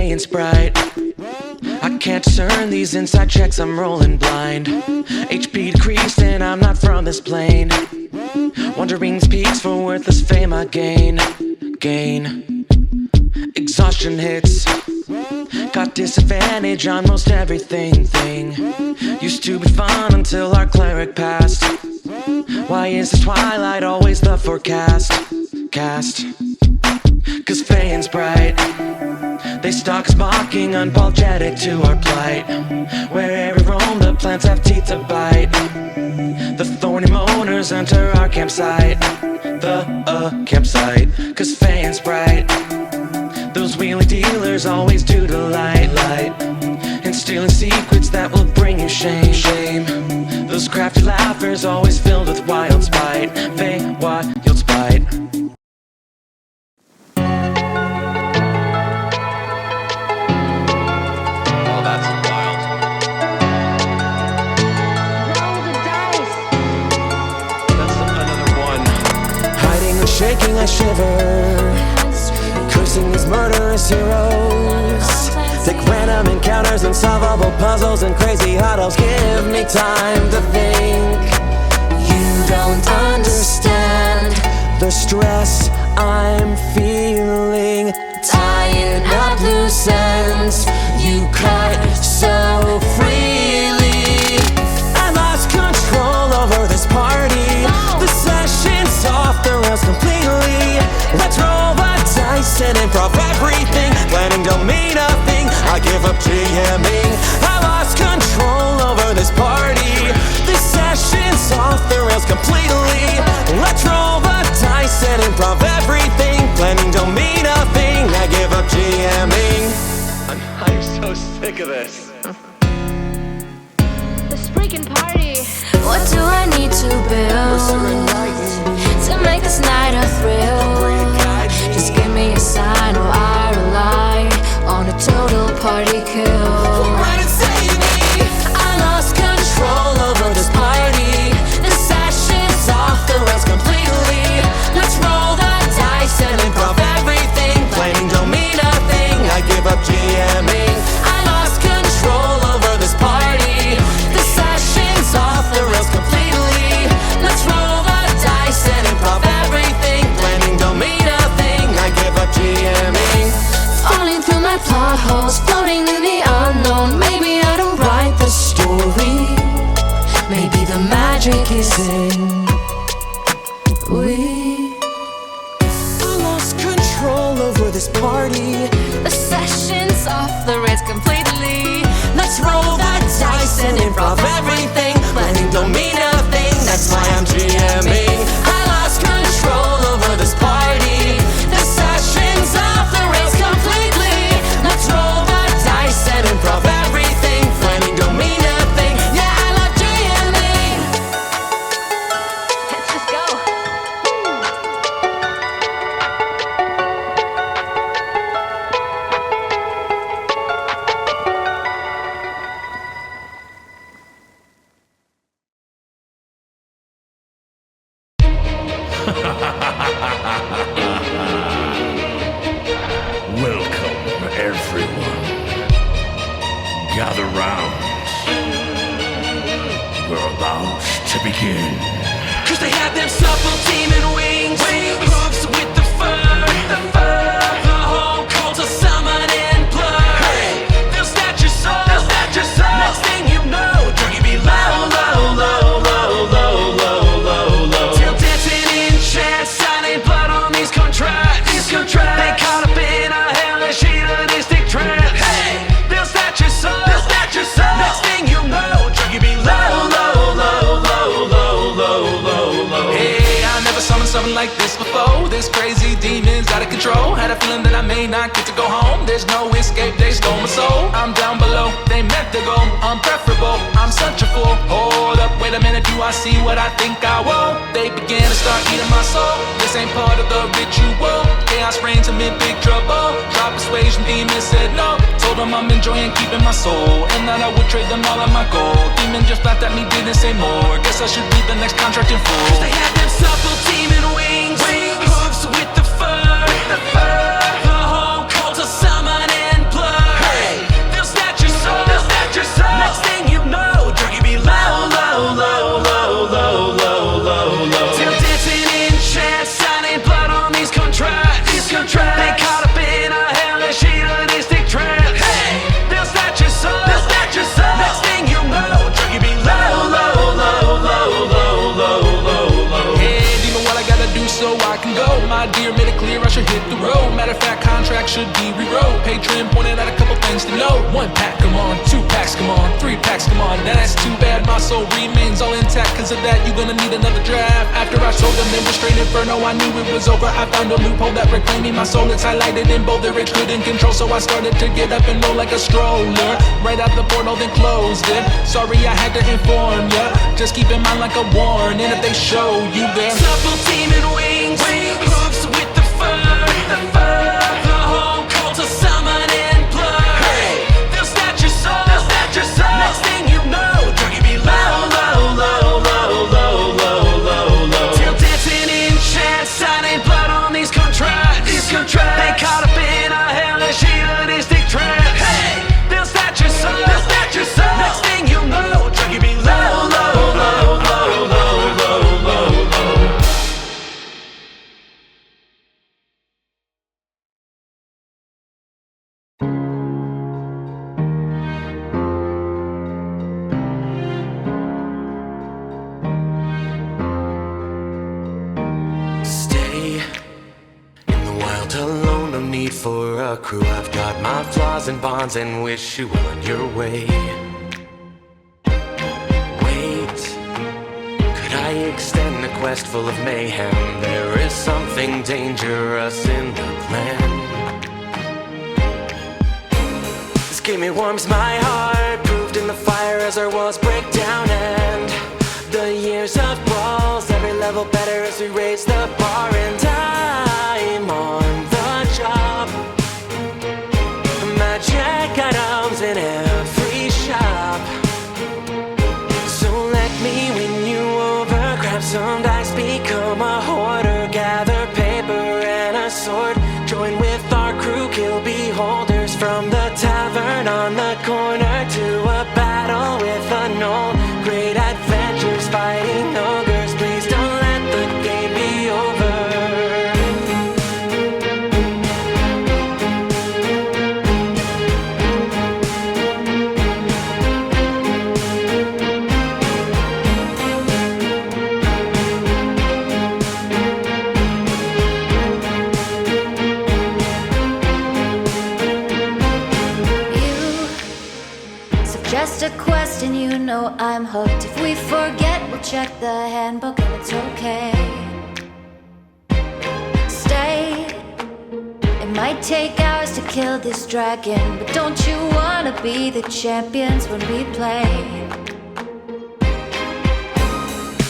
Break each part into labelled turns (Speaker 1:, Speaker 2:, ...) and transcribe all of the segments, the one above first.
Speaker 1: fey's bright. I can't discern these inside checks, I'm rolling blind. HP decreased and I'm not from this plane. Wandering's peaks for worthless fame I gain. Exhaustion hits. Got disadvantage on most everything. Used to be fun until our cleric passed. Why is the twilight always the forecast? Cause Fey's bright. They stalk us mocking, unapologetic to our plight. Wherever we roam, the plants have teeth to bite. The thorny moaners enter our campsite. Campsite. Cause Fey's bright. Those wheeling dealers always do delight. And stealing secrets that will bring you shame. Those crafty laughers always filled with wild spite. Feywild spite. Shaking, I shiver, cursing these murderous heroes. Thick random encounters, unsolvable puzzles, and crazy huddles. Give me time to think. You don't understand the stress I'm feeling. Tying up loose ends, you cut so freely. I lost control over this party. The session's off the rails completely. Let's roll the dice and improv everything. Planning don't mean nothing, I give up GMing. I lost control over this party. The session's off the rails completely. Let's roll the dice and improv everything. Planning don't mean nothing, I give up GMing. I'm so sick of this.
Speaker 2: This freaking party. What do I need to build to make this night a thrill? Just give me a sign or I rely on a total party kill.
Speaker 1: Right and save me. I lost control over this party. The session's off the rails completely. Let's roll the dice and improv everything. Planning don't mean nothing, I give up GMing. I lost control over this party. The session's off the rails completely. Let's roll the dice and improv everything. Planning don't mean nothing, I give up GMing.
Speaker 2: Falling through my plot holes, floating in the unknown. Maybe I don't write the story. Maybe the magic is in we.
Speaker 1: I lost control over this party.
Speaker 2: The session's off the rails completely.
Speaker 1: Let's roll the dice and improv everything. Planning don't mean nothing, that's why I'm GMing. I lost control over this party. The session's off the rails completely. Let's roll the dice and improv everything. Planning don't mean nothing, yeah, I love GMing.
Speaker 2: Let's just go.
Speaker 3: Welcome, everyone. Gather round. We're about to begin.
Speaker 1: Cause they have them supple demon wings. Hooves with the fur. The whole cult of summon and blood. They'll snatch your soul. Next thing you know, drunk you be low. Till dancing in chance, signing blood on these contracts. They caught up in a hellish hedonistic trance. They'll snatch your soul. Next thing you know, drunk you be low. Hey, I never summoned something like this before. This crazy demon's out of control. Had a feeling that I may not get to go home. There's no escape, they stole my soul. I'm down below, they meant to go unpreferable. I'm such a fool. Hold up, wait a minute, do I see what I think I will? They began to start eating my soul. This ain't part of the ritual. Chaos reigns, I'm in big trouble. Tried persuasion, demon said no. Told them I'm enjoying keeping my soul, and that I would trade them all of my gold. Demon just laughed at me, didn't say more. Guess I should be the next contract in full. They had them supple demon wings. Hooves with the fur. The whole cult of summon and blood.
Speaker 4: I can go. My dear made it clear I should hit the road. Matter of fact, contract should be rewrote. Patron pointed out a couple things to know. 1 pack, come on, 2 packs, come on, 3 packs, come on. Now that's too bad, my soul remains all intact. Cause of that, you're gonna need another draft. After I told them it was straight inferno, I knew it was over. I found a loophole that reclaimed me. My soul is highlighted in bold, the rich couldn't control. So I started to get up and roll like a stroller. Right out the portal, then closed it. Sorry, I had to inform ya. Just keep in mind like a warning if they show you their
Speaker 1: supple teeming wings, hooves with the fur, the whole cult to summon and blur. Hey, they'll snatch your soul, next thing you know, drug you be low, low, low, low, low, low, low, low. Till dancing in chance, signing blood on these contracts. They caught up in a hellish hedonistic trance. Hey, they'll snatch your soul, next thing you know, drug you be low, low, low, low, low, low, low, low. Stay in the wild alone, no need for a crew. I've got my flaws and bonds and wish you on your way. Wait, could I extend a quest full of mayhem? There is something dangerous in the clan. This game warms my heart, proved in the fire as our walls break down. And the years of brawls, every level better as we raise the bar. And I'm on the job, magic items in every shop. So let me win you over, grab some dice, become a hoarder, gather paper and a sword, join with our crew, kill beholders from the tavern on the corner to a battle with unknown. Great adventures fighting ogres, please don't let the game be over.
Speaker 2: Just a quest and you know I'm hooked. If we forget, we'll check the handbook and it's okay. Stay. It might take hours to kill this dragon, but don't you wanna be the champions when we play?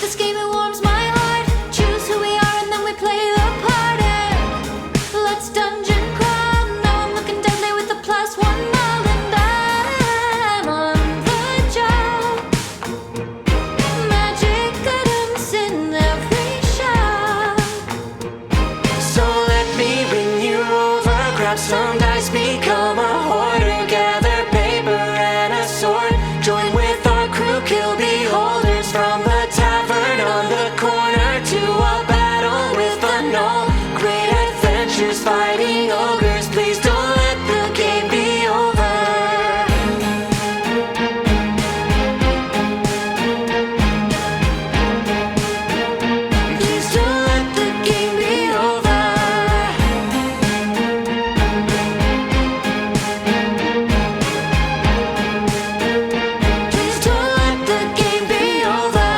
Speaker 2: This game, it warms my heart. Choose who we are and then we play the part. And let's dungeon crawl. Now I'm looking deadly with a +1 mile. And I'm on the job. Magic items in every shop.
Speaker 1: So let me win you over, grab some dice, become a hoarder, gather paper and a sword, join with our crew, kill beholders from the tavern on the corner to a battle with unknown. Great adventures fighting ogres, please don't let the game be over. Please don't let the game be over. Please don't let the game be over.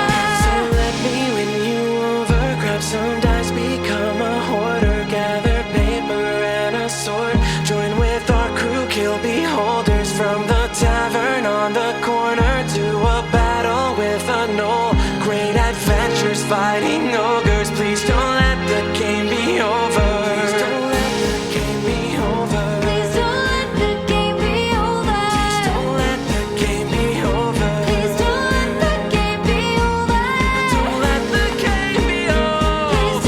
Speaker 1: So let me win you over, grab some dice, become a hoarder, gather paper and a sword, join with our crew, kill beholders from the tavern on the corner to a battle with unknown. Great adventures fighting ogres, please don't let the game be over. Please don't let the game be over.
Speaker 2: Please don't let the game be over.
Speaker 1: Please don't let the game be over.
Speaker 2: Please don't let the game be over.
Speaker 1: Don't let the game be over.
Speaker 2: Please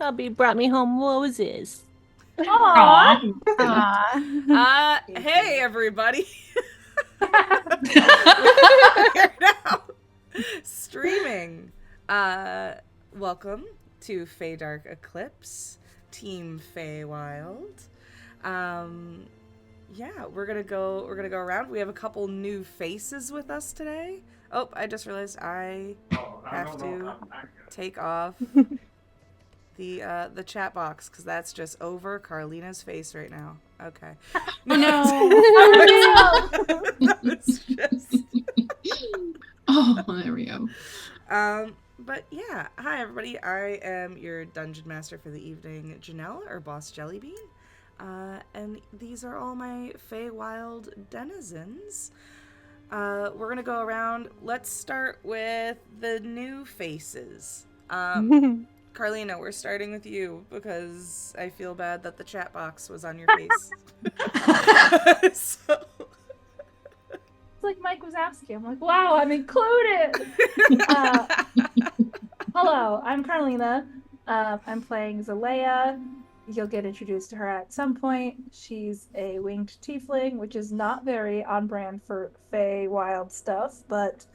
Speaker 5: Hubby brought me home Moses.
Speaker 6: Aww.
Speaker 7: Hey everybody. We're here now. Streaming. Welcome to Feydark Eclipse, Team Feywild. Yeah, we're gonna go around. We have a couple new faces with us today. Oh, I just realized I have to take off the chat box because that's just over Carlina's face right now. Okay.
Speaker 6: Oh no.
Speaker 7: That was just...
Speaker 6: Oh, there we go.
Speaker 7: But yeah, hi everybody. I am your dungeon master for the evening, Janelle, or Boss Jellybean. And these are all my Feywild denizens. We're gonna go around. Let's start with the new faces. Carlina, we're starting with you because I feel bad that the chat box was on your face. So...
Speaker 8: It's like Mike was asking. I'm like, wow, I'm included. Hello, I'm Carlina. I'm playing Zalea. You'll get introduced to her at some point. She's a winged tiefling, which is not very on brand for Feywild stuff, but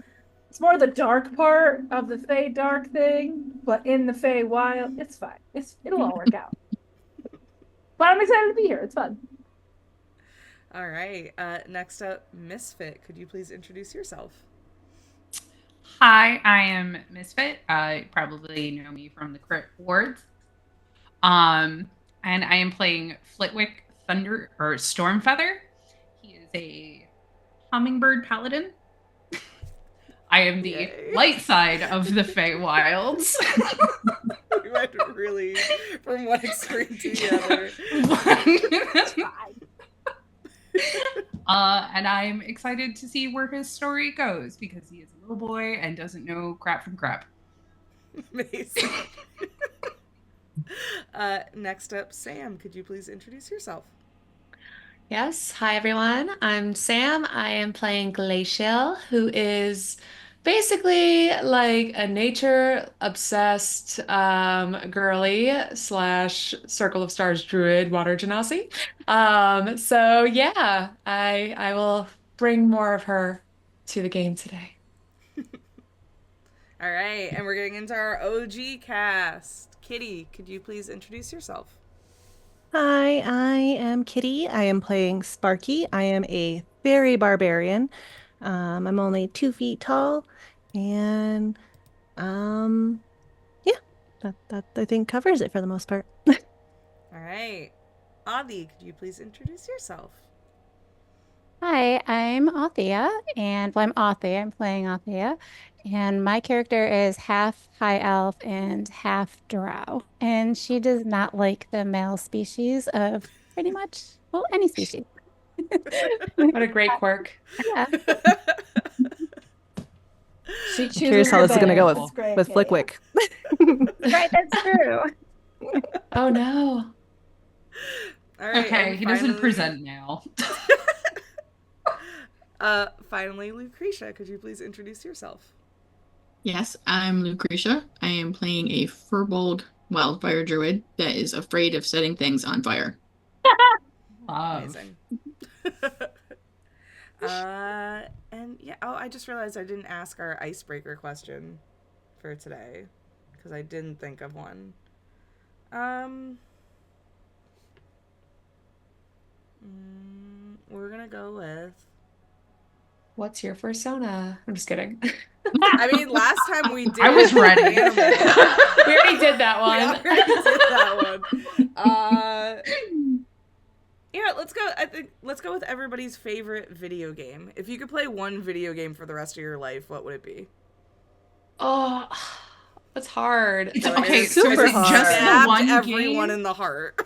Speaker 8: it's more the dark part of the Feydark thing. But in the Feywild, it's fine. It'll all work out. But I'm excited to be here. It's fun.
Speaker 7: All right. Next up, Misfit. Could you please introduce yourself?
Speaker 6: Hi, I am Misfit. You probably know me from the Crit Wards. And I am playing Flitwick Stormfeather. He is a hummingbird paladin. I am the light side of the Feywilds.
Speaker 7: We went really from one extreme to the other.
Speaker 6: And I'm excited to see where his story goes because he is a little boy and doesn't know crap from crap.
Speaker 7: Amazing. Next up, Sam. Could you please introduce yourself?
Speaker 9: Yes. Hi, everyone. I'm Sam. I am playing Glacial, who is basically like a nature-obsessed girly / Circle of Stars druid water genasi. So yeah, I will bring more of her to the game today.
Speaker 7: All right, and we're getting into our OG cast. Kitty, could you please introduce yourself?
Speaker 5: Hi, I am Kitty. I am playing Sparky. I am a fairy barbarian. I'm only 2 feet tall, and yeah, that I think covers it for the most part.
Speaker 7: All right, Avi, could you please introduce yourself?
Speaker 10: Hi, I'm Althea, and I'm Althea. I'm playing Althea, and my character is half high elf and half drow, and she does not like the male species of pretty much, well, any species.
Speaker 9: What a great quirk.
Speaker 10: Yeah.
Speaker 8: She
Speaker 5: I'm curious how this is going to go with Flickwick.
Speaker 10: Right, that's true.
Speaker 9: Oh no.
Speaker 7: All right.
Speaker 6: Okay, he doesn't present now.
Speaker 7: Finally, Lucretia, could you please introduce yourself?
Speaker 11: Yes, I'm Lucretia. I am playing a furbolg wildfire druid that is afraid of setting things on fire.
Speaker 7: Amazing. And yeah, I just realized I didn't ask our icebreaker question for today because I didn't think of one. We're gonna go with...
Speaker 9: What's your persona? I'm just kidding.
Speaker 7: I mean, last time we did...
Speaker 6: I was ready.
Speaker 9: We already did that one.
Speaker 7: Yeah, let's go with everybody's favorite video game. If you could play one video game for the rest of your life, what would it be?
Speaker 9: Oh, it's hard.
Speaker 6: Okay,
Speaker 7: so
Speaker 6: is it just the one
Speaker 7: everyone
Speaker 6: game?
Speaker 7: in the heart.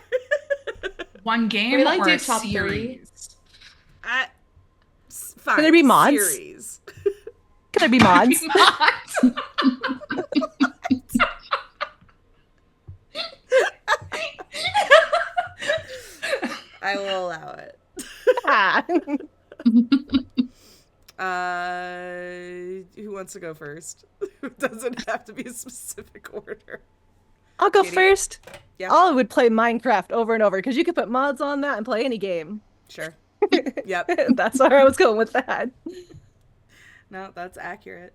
Speaker 6: One game
Speaker 9: We like
Speaker 6: or
Speaker 9: do
Speaker 6: a
Speaker 9: top
Speaker 6: series?
Speaker 7: Fine.
Speaker 5: Can there be mods?
Speaker 7: Series.
Speaker 5: Can there be mods?
Speaker 7: I will allow it. Who wants to go first? It doesn't have to be a specific order.
Speaker 5: I'll go
Speaker 7: Kitty?
Speaker 5: first.
Speaker 7: Yep.
Speaker 5: I would play Minecraft over and over because you could put mods on that and play any game.
Speaker 7: Sure. Yep.
Speaker 5: That's where I was going with that.
Speaker 7: No, that's accurate.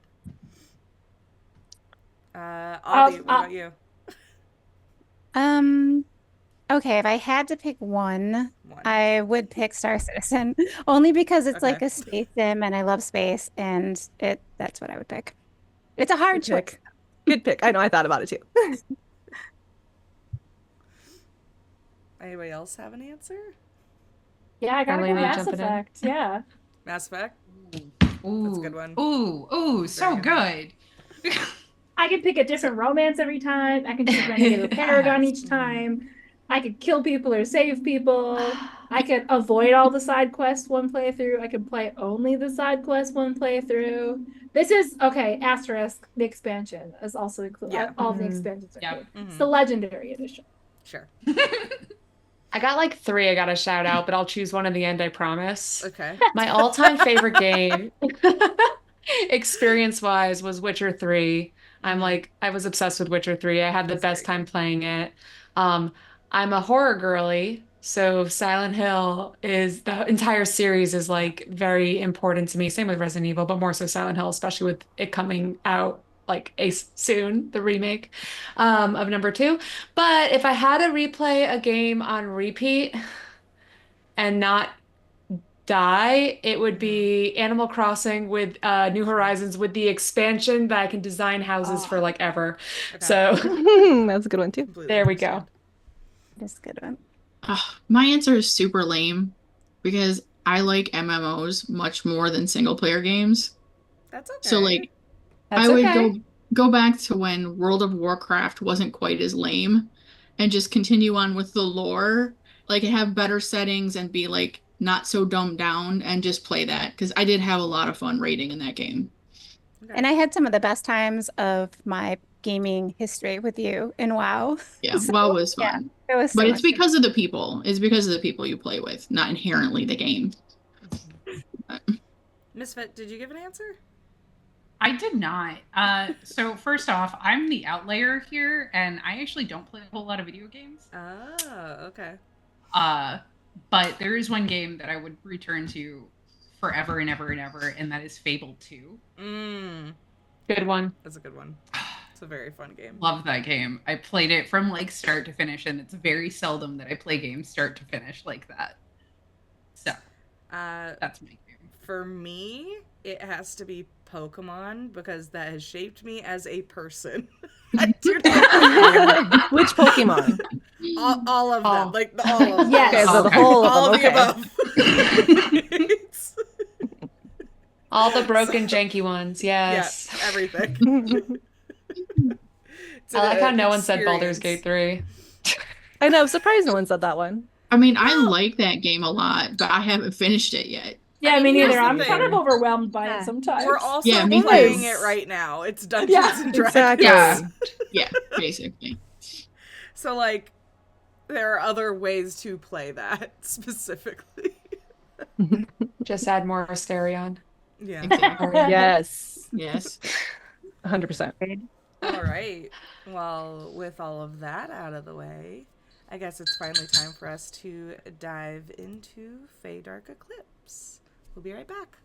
Speaker 7: Audie, what about you?
Speaker 10: Okay, if I had to pick one,
Speaker 7: One.
Speaker 10: I would pick Star Citizen only because it's like
Speaker 7: Okay.
Speaker 10: a space sim and I love space and that's what I would pick. It's a hard
Speaker 5: Good
Speaker 10: choice.
Speaker 5: pick. Good pick. I know, I thought about it too.
Speaker 7: Anybody else have an answer?
Speaker 8: Yeah, I gotta go
Speaker 9: Marlena
Speaker 8: Mass
Speaker 9: jumping in.
Speaker 8: Effect. Yeah.
Speaker 7: Mass Effect?
Speaker 6: Ooh,
Speaker 7: That's a good one.
Speaker 6: Ooh, so
Speaker 7: Very
Speaker 6: good.
Speaker 8: I can pick a different romance every time. I can choose Renegade or Paragon each time. I could kill people or save people. I could avoid all the side quests one playthrough. I could play only the side quests one playthrough. This is okay. Asterisk. The expansion is also included.
Speaker 7: Yeah.
Speaker 8: All the expansions are
Speaker 6: Yep.
Speaker 8: included. It's the Legendary Edition.
Speaker 7: Sure.
Speaker 9: I got like 3 I gotta shout out, but I'll choose one in the end, I promise.
Speaker 7: Okay.
Speaker 9: My all-time favorite game, experience-wise, was Witcher 3. I was obsessed with Witcher 3. I had the best time playing it. I'm a horror girly, so Silent Hill the entire series is like very important to me. Same with Resident Evil, but more so Silent Hill, especially with it coming out like soon, the remake of number 2. But if I had to replay a game on repeat and not die, it would be Animal Crossing with New Horizons with the expansion that I can design houses for like ever.
Speaker 7: Okay.
Speaker 9: So
Speaker 5: That's a good one too.
Speaker 7: Completely
Speaker 9: there we
Speaker 7: understand.
Speaker 9: go.
Speaker 10: That's a good one.
Speaker 11: My answer is super lame because I like MMOs much more than single player games.
Speaker 7: That's okay.
Speaker 11: So like
Speaker 9: That's
Speaker 11: I would
Speaker 9: okay.
Speaker 11: go back to when World of Warcraft wasn't quite as lame and just continue on with the lore, like have better settings and be like not so dumbed down and just play that because I did have a lot of fun raiding in that game.
Speaker 7: Okay.
Speaker 10: And I had some of the best times of my gaming history with you in WoW.
Speaker 11: Yeah,
Speaker 10: So,
Speaker 11: WoW was
Speaker 10: yeah,
Speaker 11: fun.
Speaker 10: it was so
Speaker 11: But it's
Speaker 10: much fun.
Speaker 11: because of the people. It's because of the people you play with, not inherently the game.
Speaker 7: Misfit, did you give an answer?
Speaker 6: I did not. So first off, I'm the outlier here, and I actually don't play a whole lot of video games.
Speaker 7: Oh, okay.
Speaker 6: But there is one game that I would return to forever and ever and ever, and that is Fable 2.
Speaker 9: Good one.
Speaker 7: That's a good one. It's a very fun game.
Speaker 6: Love that game. I played it from like start to finish, and it's very seldom that I play games start to finish like that. So that's my game.
Speaker 7: For me, it has to be Pokemon because that has shaped me as a person. I do not
Speaker 5: Which Pokemon?
Speaker 7: all of them,
Speaker 9: Oh.
Speaker 7: like all of them.
Speaker 8: Yes.
Speaker 5: Okay, so the
Speaker 6: Okay.
Speaker 5: whole
Speaker 7: all
Speaker 5: of
Speaker 7: of
Speaker 5: them.
Speaker 7: the
Speaker 5: Okay.
Speaker 7: above.
Speaker 9: All the broken, janky ones. Yes.
Speaker 7: Yeah, everything. It's
Speaker 9: I like how
Speaker 7: an
Speaker 9: no one said Baldur's
Speaker 7: experience.
Speaker 9: Gate 3.
Speaker 5: I know, surprised no one said that one.
Speaker 11: I mean, I like that game a lot, but I haven't finished it yet.
Speaker 8: Yeah,
Speaker 7: I mean,
Speaker 8: me
Speaker 7: here's
Speaker 8: neither.
Speaker 7: the
Speaker 8: I'm kind of
Speaker 7: thing.
Speaker 8: overwhelmed by
Speaker 10: Yeah.
Speaker 8: it sometimes.
Speaker 7: We're also
Speaker 11: Yeah, me
Speaker 7: playing
Speaker 5: too.
Speaker 7: it right now. It's Dungeons
Speaker 8: Yeah,
Speaker 7: and Dragons.
Speaker 5: Exactly.
Speaker 6: Yeah.
Speaker 11: Yeah, basically.
Speaker 7: So, like, there are other ways to play that specifically.
Speaker 9: Just add more Asterion.
Speaker 7: Yeah.
Speaker 11: Exactly.
Speaker 5: Yes.
Speaker 11: Yes.
Speaker 5: 100%.
Speaker 7: All right. Well, with all of that out of the way, I guess it's finally time for us to dive into Feydark Eclipse. We'll be right back.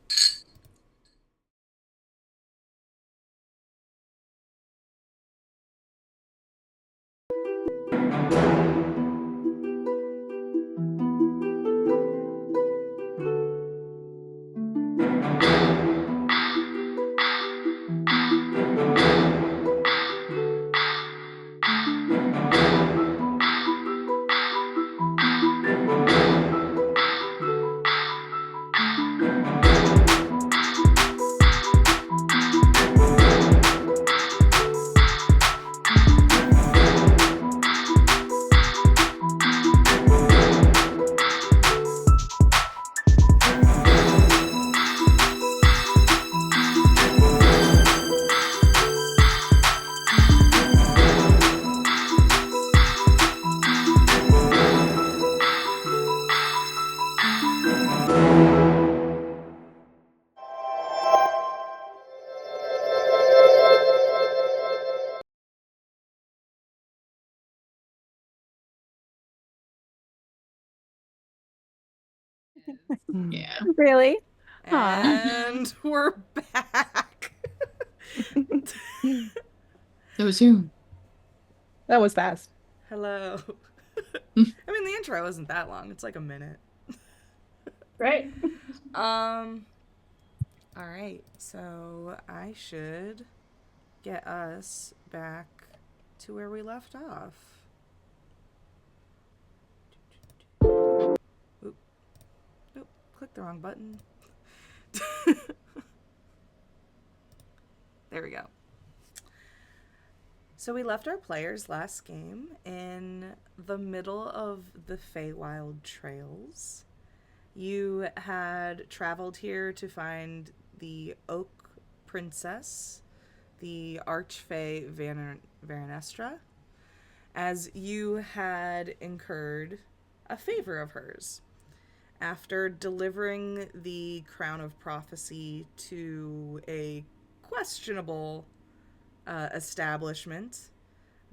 Speaker 11: Yeah.
Speaker 10: Really?
Speaker 7: And we're back.
Speaker 11: So soon.
Speaker 5: That was fast.
Speaker 7: Hello. I mean, the intro isn't that long. It's like a minute.
Speaker 8: Right.
Speaker 7: All right. So I should get us back to where we left off. Oop. Nope. Click the wrong button. There we go. So we left our players last game in the middle of the Feywild Trails. You had traveled here to find the Oak Princess, the Archfey Veranestra, as you had incurred a favor of hers. After delivering the Crown of Prophecy to a questionable establishment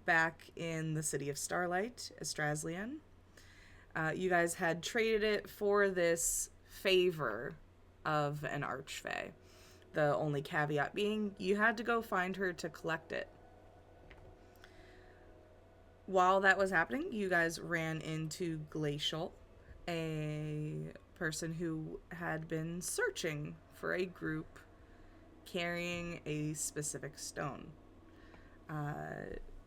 Speaker 7: back in the city of Starlight, Estraslian, you guys had traded it for this favor of an Archfey. The only caveat being you had to go find her to collect it. While that was happening, you guys ran into Glacial, a person who had been searching for a group carrying a specific stone.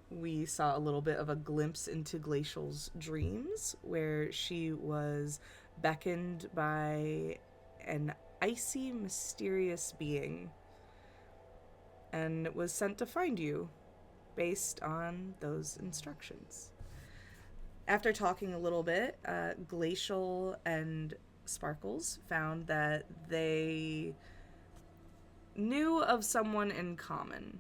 Speaker 7: We saw a little bit of a glimpse into Glacial's dreams, where she was beckoned by an icy, mysterious being and was sent to find you based on those instructions. After talking a little bit, Glacial and Sparkles found that they knew of someone in common.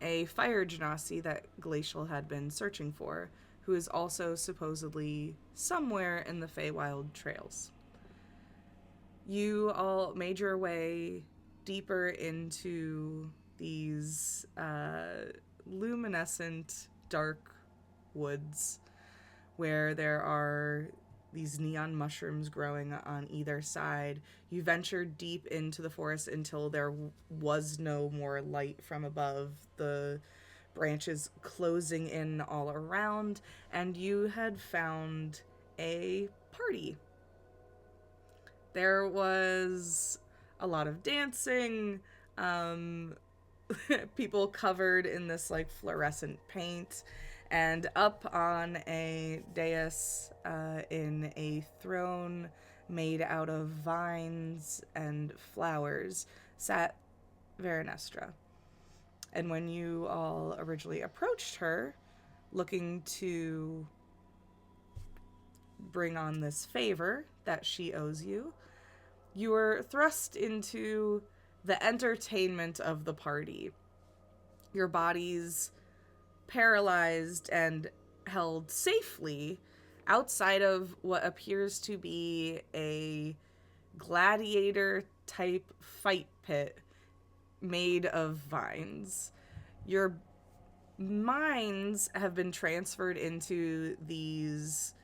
Speaker 7: A fire genasi that Glacial had been searching for, who is also supposedly somewhere in the Feywild Trails. You all made your way deeper into these luminescent, dark woods where there are these neon mushrooms growing on either side. You ventured deep into the forest until there was no more light from above, the branches closing in all around, and you had found a party. There was a lot of dancing, people covered in this like fluorescent paint, and up on a dais in a throne made out of vines and flowers sat Veranestra. And when you all originally approached her, looking to bring on this favor that she owes you, you were thrust into the entertainment of the party. Your bodies paralyzed and held safely outside of what appears to be a gladiator type fight pit made of vines. Your minds have been transferred into these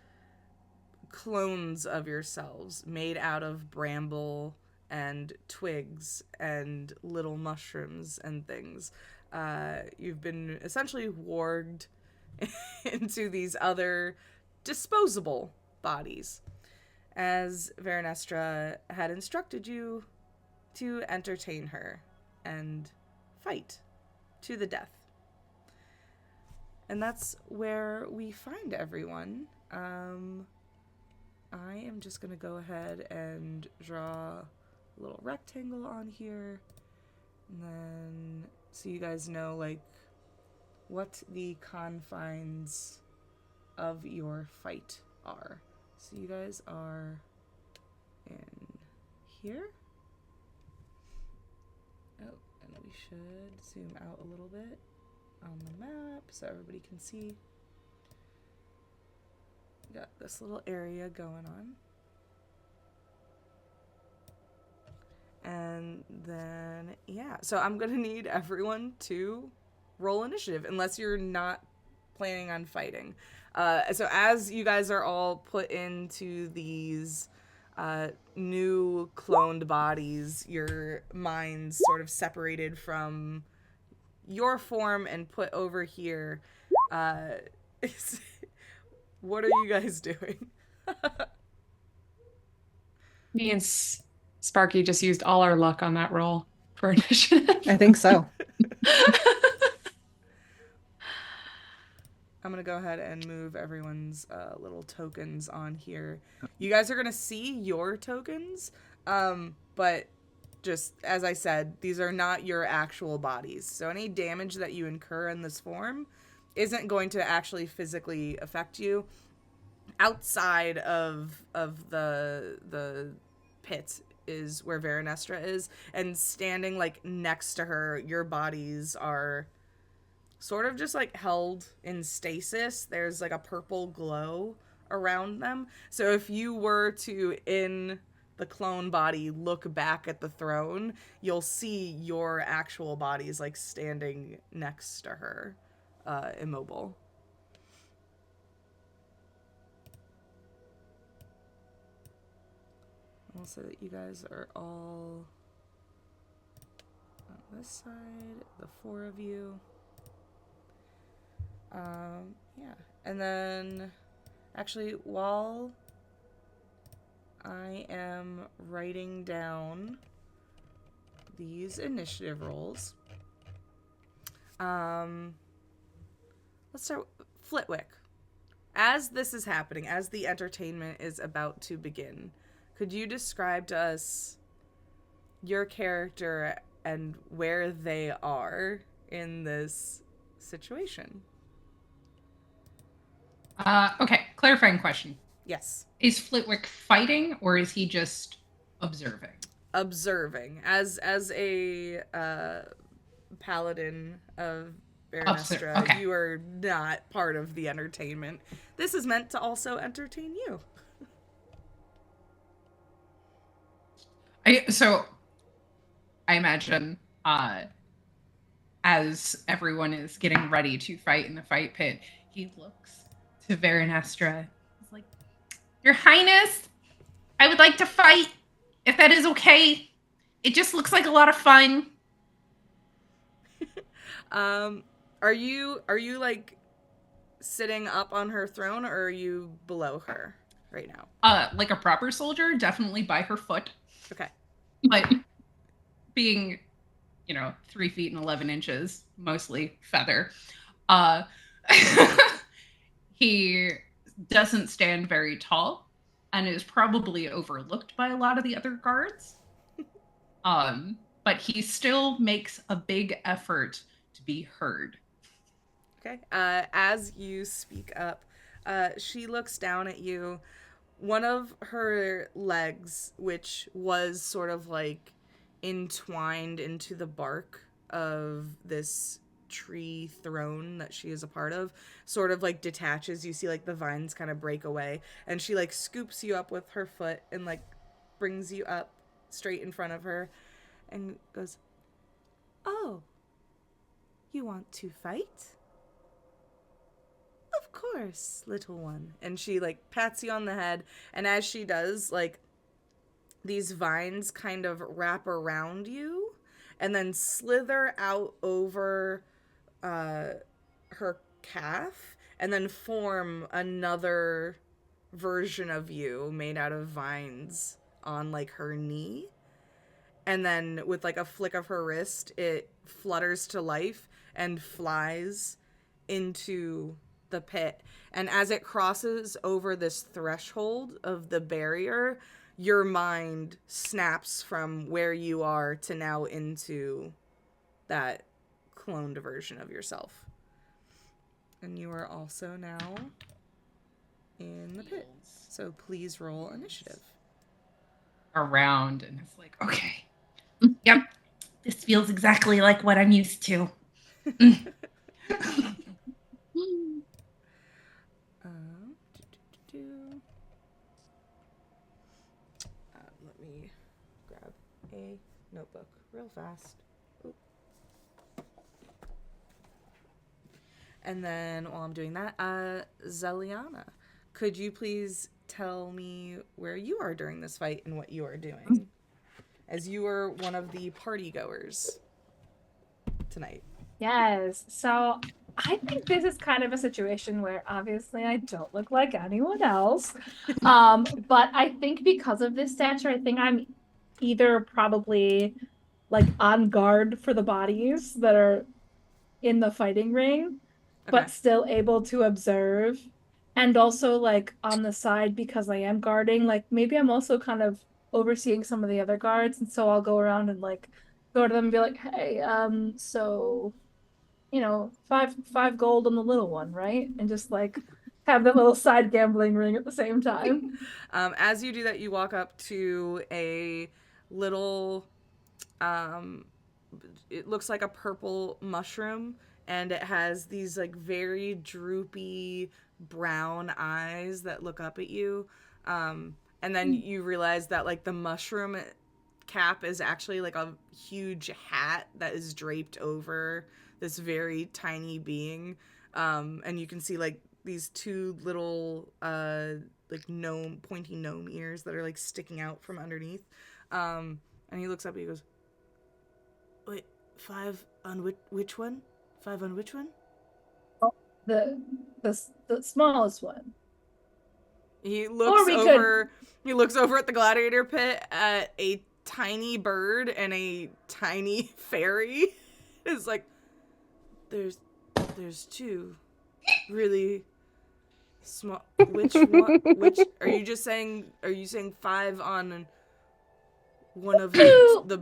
Speaker 7: clones of yourselves made out of bramble and twigs and little mushrooms and things. You've been essentially warged into these other disposable bodies, as Veranestra had instructed you to entertain her and fight to the death. And that's where we find everyone. I am just going to go ahead and draw a little rectangle on here, and then so you guys know like what the confines of your fight are. So you guys are in here. Oh, and we should zoom out a little bit on the map so everybody can see. Got this little area going on. And then, yeah. So I'm going to need everyone to roll initiative, unless you're not planning on fighting. So as you guys are all put into these new cloned bodies, your minds sort of separated from your form and put over here. What are you guys doing?
Speaker 9: Me and Sparky just used all our luck on that roll for initiative.
Speaker 5: I think so.
Speaker 7: I'm going to go ahead and move everyone's little tokens on here. You guys are going to see your tokens, but just as I said, these are not your actual bodies. So any damage that you incur in this form isn't going to actually physically affect you. Outside of the pit is where Veranestra is, and standing like next to her, your bodies are sort of just like held in stasis. There's like a purple glow around them. So if you were to, in the clone body, look back at the throne, you'll see your actual bodies like standing next to her, immobile. Also, that you guys are all on this side, the 4 of you. Yeah. And then, actually, while I am writing down these initiative rolls, let's start with Flitwick. As this is happening, as the entertainment is about to begin, could you describe to us your character and where they are in this situation?
Speaker 6: Okay, clarifying question.
Speaker 7: Yes.
Speaker 6: Is Flitwick fighting, or is he just observing?
Speaker 7: Observing. As a paladin of Veranestra,
Speaker 6: Okay.
Speaker 7: You are not part of the entertainment. This is meant to also entertain you.
Speaker 6: So I imagine as everyone is getting ready to fight in the fight pit, he looks to Veranestra. He's like, Your Highness, I would like to fight, if that is okay. It just looks like a lot of fun.
Speaker 7: Are you like sitting up on her throne, or are you below her right now?
Speaker 6: Like a proper soldier, definitely by her foot.
Speaker 7: Okay.
Speaker 6: But being, 3 feet and 11 inches, mostly feather, he doesn't stand very tall and is probably overlooked by a lot of the other guards. But he still makes a big effort to be heard.
Speaker 7: Okay. As you speak up, she looks down at you. One of her legs, which was sort of like entwined into the bark of this tree throne that she is a part of, sort of like detaches. You see like the vines kind of break away, and she like scoops you up with her foot and like brings you up straight in front of her and goes, "Oh, you want to fight? Of course, little one." And she like pats you on the head, and as she does, like these vines kind of wrap around you and then slither out over her calf and then form another version of you made out of vines on like her knee. And then with like a flick of her wrist, it flutters to life and flies into the pit. And as it crosses over this threshold of the barrier, your mind snaps from where you are to now into that cloned version of yourself. And you are also now in the pit. So please roll initiative.
Speaker 6: Around, and it's like, okay. Yep. This feels exactly like what I'm used to.
Speaker 7: Let me grab a notebook real fast. Oop. And then while I'm doing that, Zeliana, could you please tell me where you are during this fight and what you are doing, as you are one of the party goers tonight.
Speaker 8: Yes. So I think this is kind of a situation where obviously I don't look like anyone else. But I think because of this stature, I think I'm either probably like on guard for the bodies that are in the fighting ring, but still able to observe. And also like on the side because I am guarding, like maybe I'm also kind of overseeing some of the other guards, and so I'll go around and like go to them and be like, hey, so five gold on the little one, right? And just like have that little side gambling ring at the same time.
Speaker 7: As you do that, you walk up to a little, it looks like a purple mushroom, and it has these like very droopy brown eyes that look up at you. And then you realize that like the mushroom cap is actually like a huge hat that is draped over this very tiny being. And you can see like these two little like pointy gnome ears that are like sticking out from underneath. And he looks up and he goes, "Wait, 5 on which one? 5 on which one?"
Speaker 8: The smallest one.
Speaker 7: He looks over. He looks over at the gladiator pit at a tiny bird and a tiny fairy. It's like, there's 2 really small. Which one? Which are you just saying? Are you saying 5 on one of the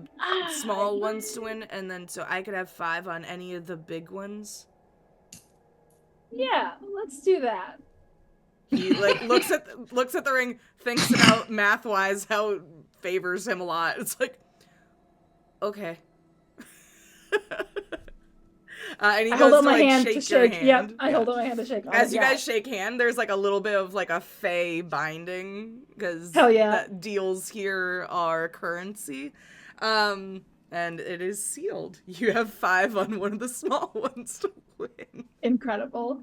Speaker 7: small ones to win, and then so I could have 5 on any of the big ones?
Speaker 8: Yeah, let's do that.
Speaker 7: He like looks at the ring, thinks about math wise how it favors him a lot. It's like, okay. And he
Speaker 8: I
Speaker 7: goes
Speaker 8: hold up
Speaker 7: to
Speaker 8: my
Speaker 7: like
Speaker 8: hand
Speaker 7: shake
Speaker 8: to
Speaker 7: your
Speaker 8: shake.
Speaker 7: hand.
Speaker 8: Yep, I hold up my hand to shake.
Speaker 7: As you guys shake hand, there's like a little bit of like a fey binding because that deals here are currency. And it is sealed. You have 5 on one of the small ones to win.
Speaker 8: Incredible.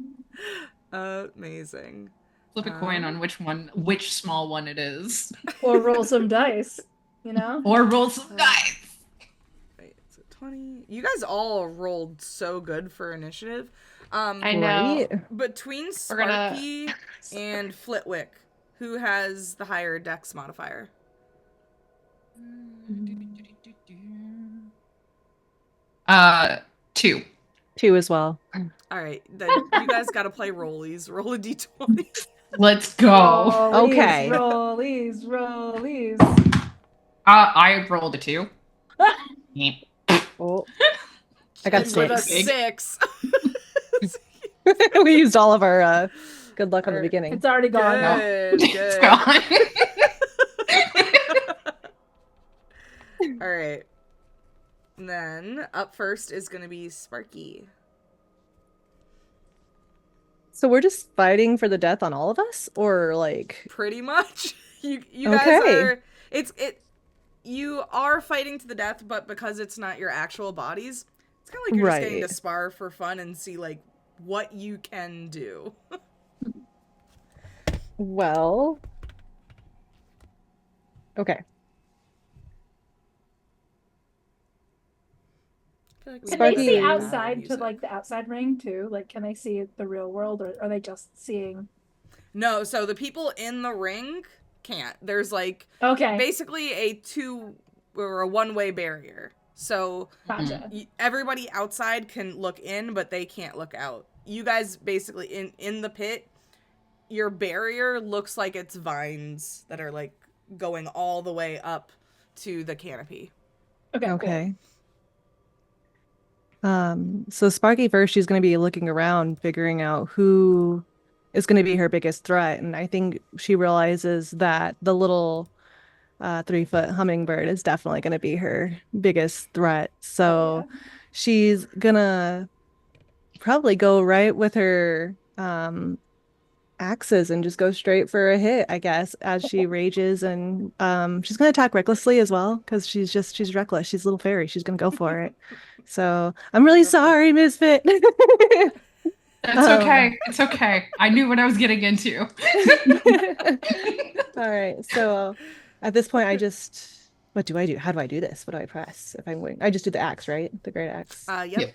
Speaker 7: Amazing.
Speaker 6: Flip a coin on which small one it is.
Speaker 8: Or roll some dice, you know?
Speaker 6: Or roll some dice.
Speaker 7: Wait, so 20. You guys all rolled so good for initiative.
Speaker 9: I know.
Speaker 7: Between Sparky and Flitwick, who has the higher dex modifier?
Speaker 6: 2.
Speaker 5: 2 as well.
Speaker 7: All right, then you guys got to play rollies. Roll a d20.
Speaker 6: Let's go.
Speaker 8: Rollies,
Speaker 5: Okay.
Speaker 8: Rollies.
Speaker 6: I rolled a 2.
Speaker 5: Oh, I got
Speaker 7: With a
Speaker 5: 6.
Speaker 7: 6.
Speaker 5: We used all of our good luck on the beginning.
Speaker 8: It's already gone.
Speaker 7: Good.
Speaker 6: It's gone.
Speaker 7: All right. And then up first is going to be Sparky.
Speaker 5: So we're just fighting for the death on all of us, or like
Speaker 7: pretty much. You guys are. You are fighting to the death, but because it's not your actual bodies, it's kind of like you're just getting to spar for fun and see like what you can do.
Speaker 5: Well, okay.
Speaker 8: Can they see outside to like the outside ring too? Like, can they see the real world, or are they just seeing?
Speaker 7: No, so the people in the ring can't. There's like basically a 2 or a 1-way barrier. So everybody outside can look in, but they can't look out. You guys basically in the pit, your barrier looks like it's vines that are like going all the way up to the canopy.
Speaker 5: Okay. So Sparky first, she's going to be looking around, figuring out who is going to be her biggest threat. And I think she realizes that the little 3-foot hummingbird is definitely going to be her biggest threat. So she's going to probably go right with her axes and just go straight for a hit, I guess, as she rages. And she's going to attack recklessly as well, because she's reckless. She's a little fairy. She's going to go for it. So I'm really sorry, Misfit.
Speaker 6: That's okay. It's okay. I knew what I was getting into.
Speaker 5: All right. So at this point, what do I do? How do I do this? What do I press if I'm going? I just do the axe, right? The great axe.
Speaker 7: Yep.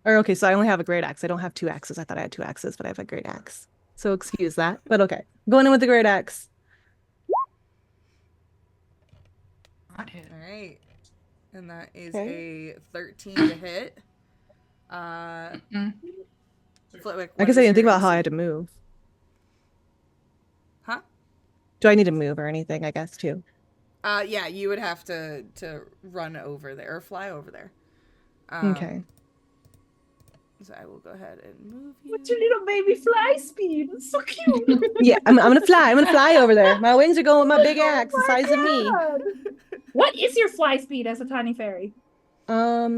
Speaker 5: Or okay, so I only have a great axe. I don't have two axes. I thought I had two axes, but I have a great axe. So excuse that. But okay. Going in with the great axe.
Speaker 6: Not hit.
Speaker 7: All right. And that is a 13 to hit. Flitwick,
Speaker 5: I guess I didn't think about how I had to move.
Speaker 7: Huh?
Speaker 5: Do I need to move or anything, I guess, too?
Speaker 7: Yeah, you would have to run over there or fly over there.
Speaker 5: Okay.
Speaker 7: So I will go ahead and move you.
Speaker 8: What's your little baby fly speed? It's so cute.
Speaker 5: Yeah, I'm gonna fly. I'm gonna fly over there. My wings are going with my big axe the size of me.
Speaker 8: What is your fly speed as a tiny fairy?
Speaker 7: I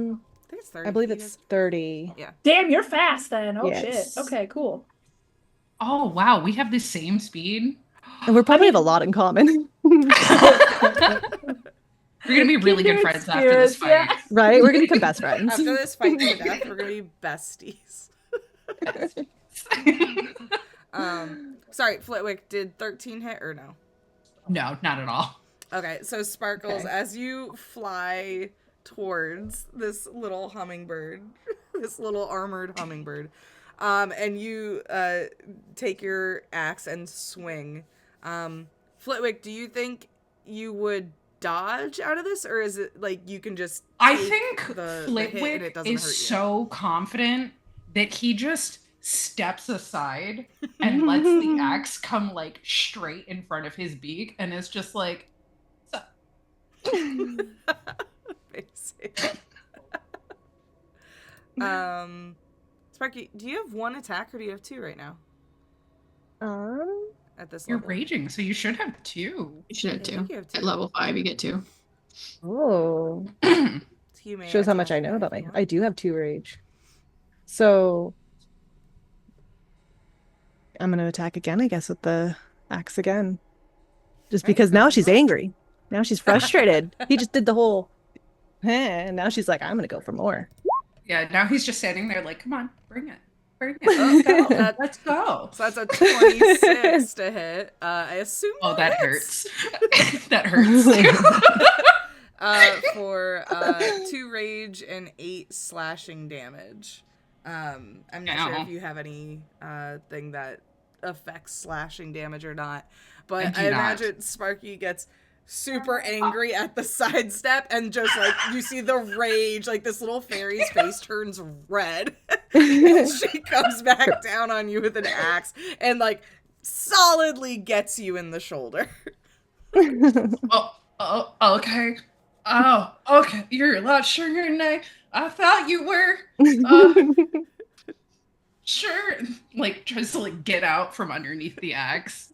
Speaker 7: think it's 30.
Speaker 5: I believe it's 30.
Speaker 7: Yeah.
Speaker 8: Damn, you're fast then. Oh
Speaker 5: Yes.
Speaker 8: shit. Okay, cool.
Speaker 6: Oh wow, we have the same speed.
Speaker 5: And we're probably have a lot in common.
Speaker 6: We're gonna be really good friends after this fight.
Speaker 8: Yeah.
Speaker 5: Right? We're gonna become best friends.
Speaker 7: After this fight to the death, we're gonna be besties. Sorry, Flitwick, did 13 hit or no?
Speaker 6: No, not at all.
Speaker 7: Okay, so Sparkles, as you fly towards this little hummingbird, this little armored hummingbird, and you take your axe and swing. Flitwick, do you think you would dodge out of this, or is it like you can just
Speaker 6: I think
Speaker 7: Flitwick
Speaker 6: is so confident that he just steps aside and lets the axe come like straight in front of his beak and is just like
Speaker 7: Basic. Sparky, do you have one attack or do you have two right now? At this
Speaker 6: You're
Speaker 7: level?
Speaker 6: raging, so you should have two.
Speaker 11: You should have
Speaker 7: I
Speaker 11: two.
Speaker 7: think you have two.
Speaker 11: At level 5, you get 2.
Speaker 5: Oh.
Speaker 7: You may
Speaker 5: Shows how much I
Speaker 7: attack
Speaker 5: know about
Speaker 7: if
Speaker 5: my.
Speaker 7: you want.
Speaker 5: I do have 2 rage. So I'm gonna attack again, I guess, with the axe again. Just because now she's angry. Now she's frustrated. He just did the whole and now she's like, I'm gonna go for more.
Speaker 6: Yeah, now he's just standing there like, come on, bring it. Bring it. Let's go.
Speaker 7: So that's a 26 to hit. I assume.
Speaker 6: Oh, that
Speaker 7: hits.
Speaker 6: hurts. That hurts.
Speaker 7: For 2 rage and 8 slashing damage. I'm not sure if you have any thing that affects slashing damage or not, but I imagine Sparky gets super angry at the sidestep and just like you see the rage, like this little fairy's face turns red and she comes back down on you with an axe and like solidly gets you in the shoulder.
Speaker 6: Oh, okay. Oh, okay. You're a lot stronger than I thought you were. Sure. Like tries to like get out from underneath the axe.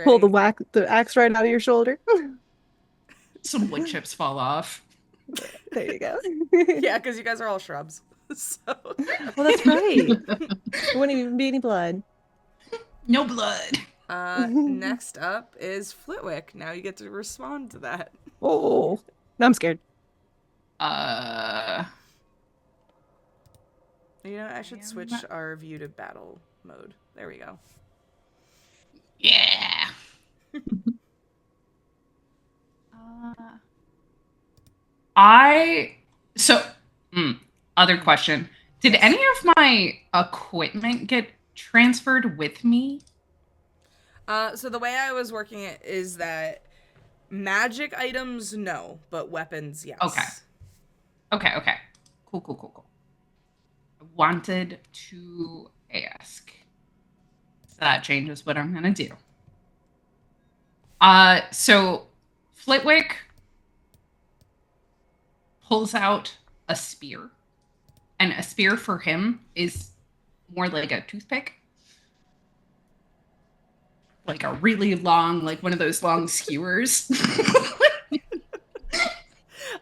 Speaker 5: Pull the axe right out of your shoulder.
Speaker 6: Some wood chips fall off.
Speaker 5: There you go.
Speaker 7: Yeah, because you guys are all shrubs. So.
Speaker 5: Well, that's right. There wouldn't even be any blood.
Speaker 6: No blood.
Speaker 7: Next up is Flitwick. Now you get to respond to that.
Speaker 5: Oh, now I'm scared.
Speaker 7: You know, I should switch our view to battle mode. There we go.
Speaker 6: Yeah. Other question. Did any of my equipment get transferred with me?
Speaker 7: So the way I was working it is that magic items, no, but weapons, yes.
Speaker 6: Okay. Cool. I wanted to ask. So that changes what I'm gonna do. So Flitwick pulls out a spear. And a spear for him is more like a toothpick. Like a really long, like one of those long skewers.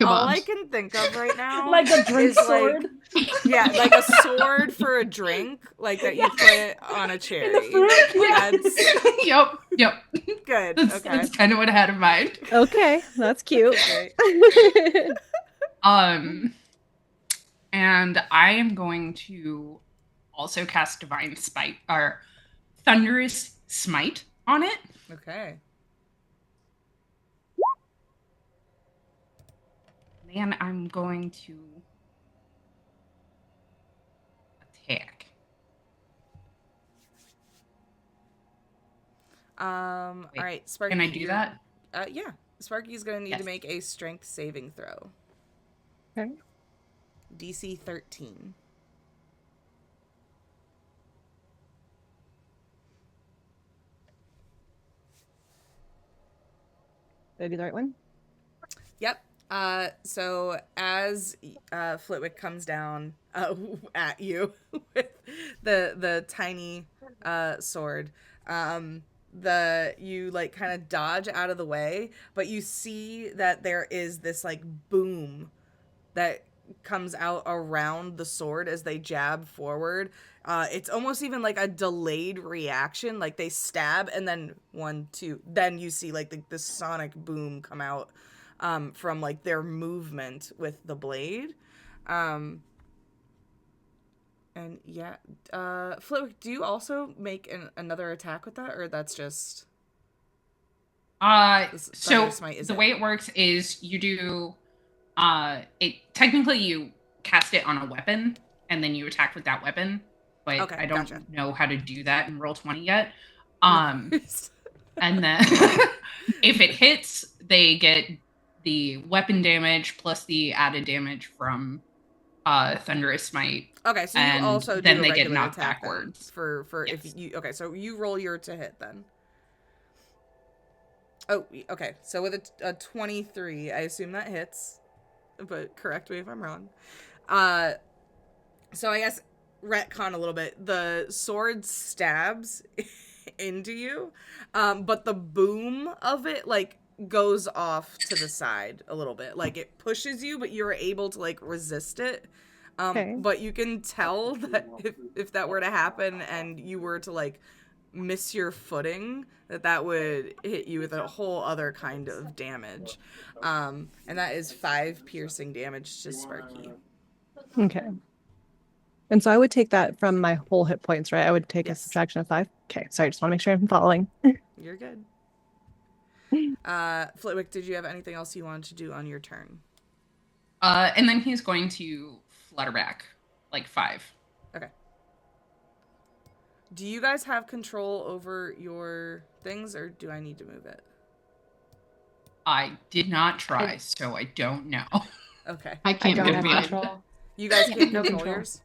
Speaker 7: All I can think of right now
Speaker 8: Like a drink sword.
Speaker 7: Like, like a sword for a drink, like that you put on a cherry.
Speaker 6: Yep.
Speaker 7: Good.
Speaker 6: That's kind of what I had in mind.
Speaker 5: Okay, that's cute.
Speaker 6: And I am going to also cast Divine Spite or Thunderous Smite on it.
Speaker 7: Okay.
Speaker 6: Then I'm going to attack.
Speaker 7: All right, Sparky.
Speaker 6: Can I do that?
Speaker 7: Yeah. Sparky's gonna need to
Speaker 6: Yes.
Speaker 7: make a strength saving throw.
Speaker 5: Okay.
Speaker 7: DC 13.
Speaker 5: Did I do the right one?
Speaker 7: Yep. So as Flitwick comes down at you with the tiny sword, you like kind of dodge out of the way, but you see that there is this like boom that comes out around the sword as they jab forward. It's almost even like a delayed reaction, like they stab and then 1, 2, then you see like the sonic boom come out from like their movement with the blade. And yeah, Flitwick, do you make another attack with that, or that's just
Speaker 6: So the way it works is you do technically you cast it on a weapon and then you attack with that weapon, but
Speaker 7: Okay,
Speaker 6: I don't
Speaker 7: gotcha.
Speaker 6: know how to do that in Roll20 yet. And then if it hits, they get the weapon damage plus the added damage from Thunderous Smite.
Speaker 7: Okay, so you
Speaker 6: and
Speaker 7: also do
Speaker 6: then
Speaker 7: a
Speaker 6: they
Speaker 7: regular
Speaker 6: get knocked
Speaker 7: attack then,
Speaker 6: backwards.
Speaker 7: for
Speaker 6: Yes.
Speaker 7: if you so you roll your to hit then. Oh, okay. So with a 23, I assume that hits, but correct me if I'm wrong. So I guess retcon a little bit. The sword stabs into you, but the boom of it like goes off to the side a little bit. Like it pushes you, but you're able to like resist it.
Speaker 5: Okay.
Speaker 7: But you can tell that if that were to happen and you were to like miss your footing, that would hit you with a whole other kind of damage. And that is 5 piercing damage to Sparky.
Speaker 5: Okay. And so I would take that from my whole hit points, right? I would take a
Speaker 7: Yes.
Speaker 5: subtraction of 5. Okay, sorry, I just want to make sure I'm following.
Speaker 7: You're good. Flitwick, did you have anything else you wanted to do on your turn?
Speaker 6: And then he's going to flutter back like 5.
Speaker 7: Okay. Do you guys have control over your things, or do I need to move it?
Speaker 6: I did not try, so I don't know.
Speaker 7: Okay.
Speaker 11: I can't
Speaker 9: don't
Speaker 11: move
Speaker 9: have
Speaker 11: yet.
Speaker 9: control.
Speaker 7: You guys can't
Speaker 9: No
Speaker 7: control
Speaker 9: control.
Speaker 7: yours?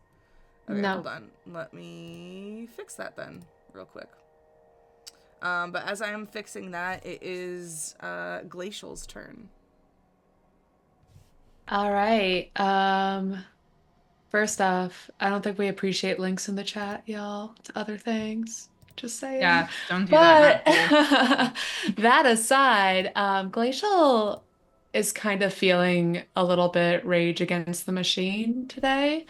Speaker 7: Okay,
Speaker 9: No.
Speaker 7: hold on. Let me fix that then, real quick. But as I am fixing that, it is Glacial's turn.
Speaker 9: All right. First off, I don't think we appreciate links in the chat, y'all, to other things. Just saying.
Speaker 6: Yeah, don't do that.
Speaker 9: But that aside, Glacial is kind of feeling a little bit rage against the machine today.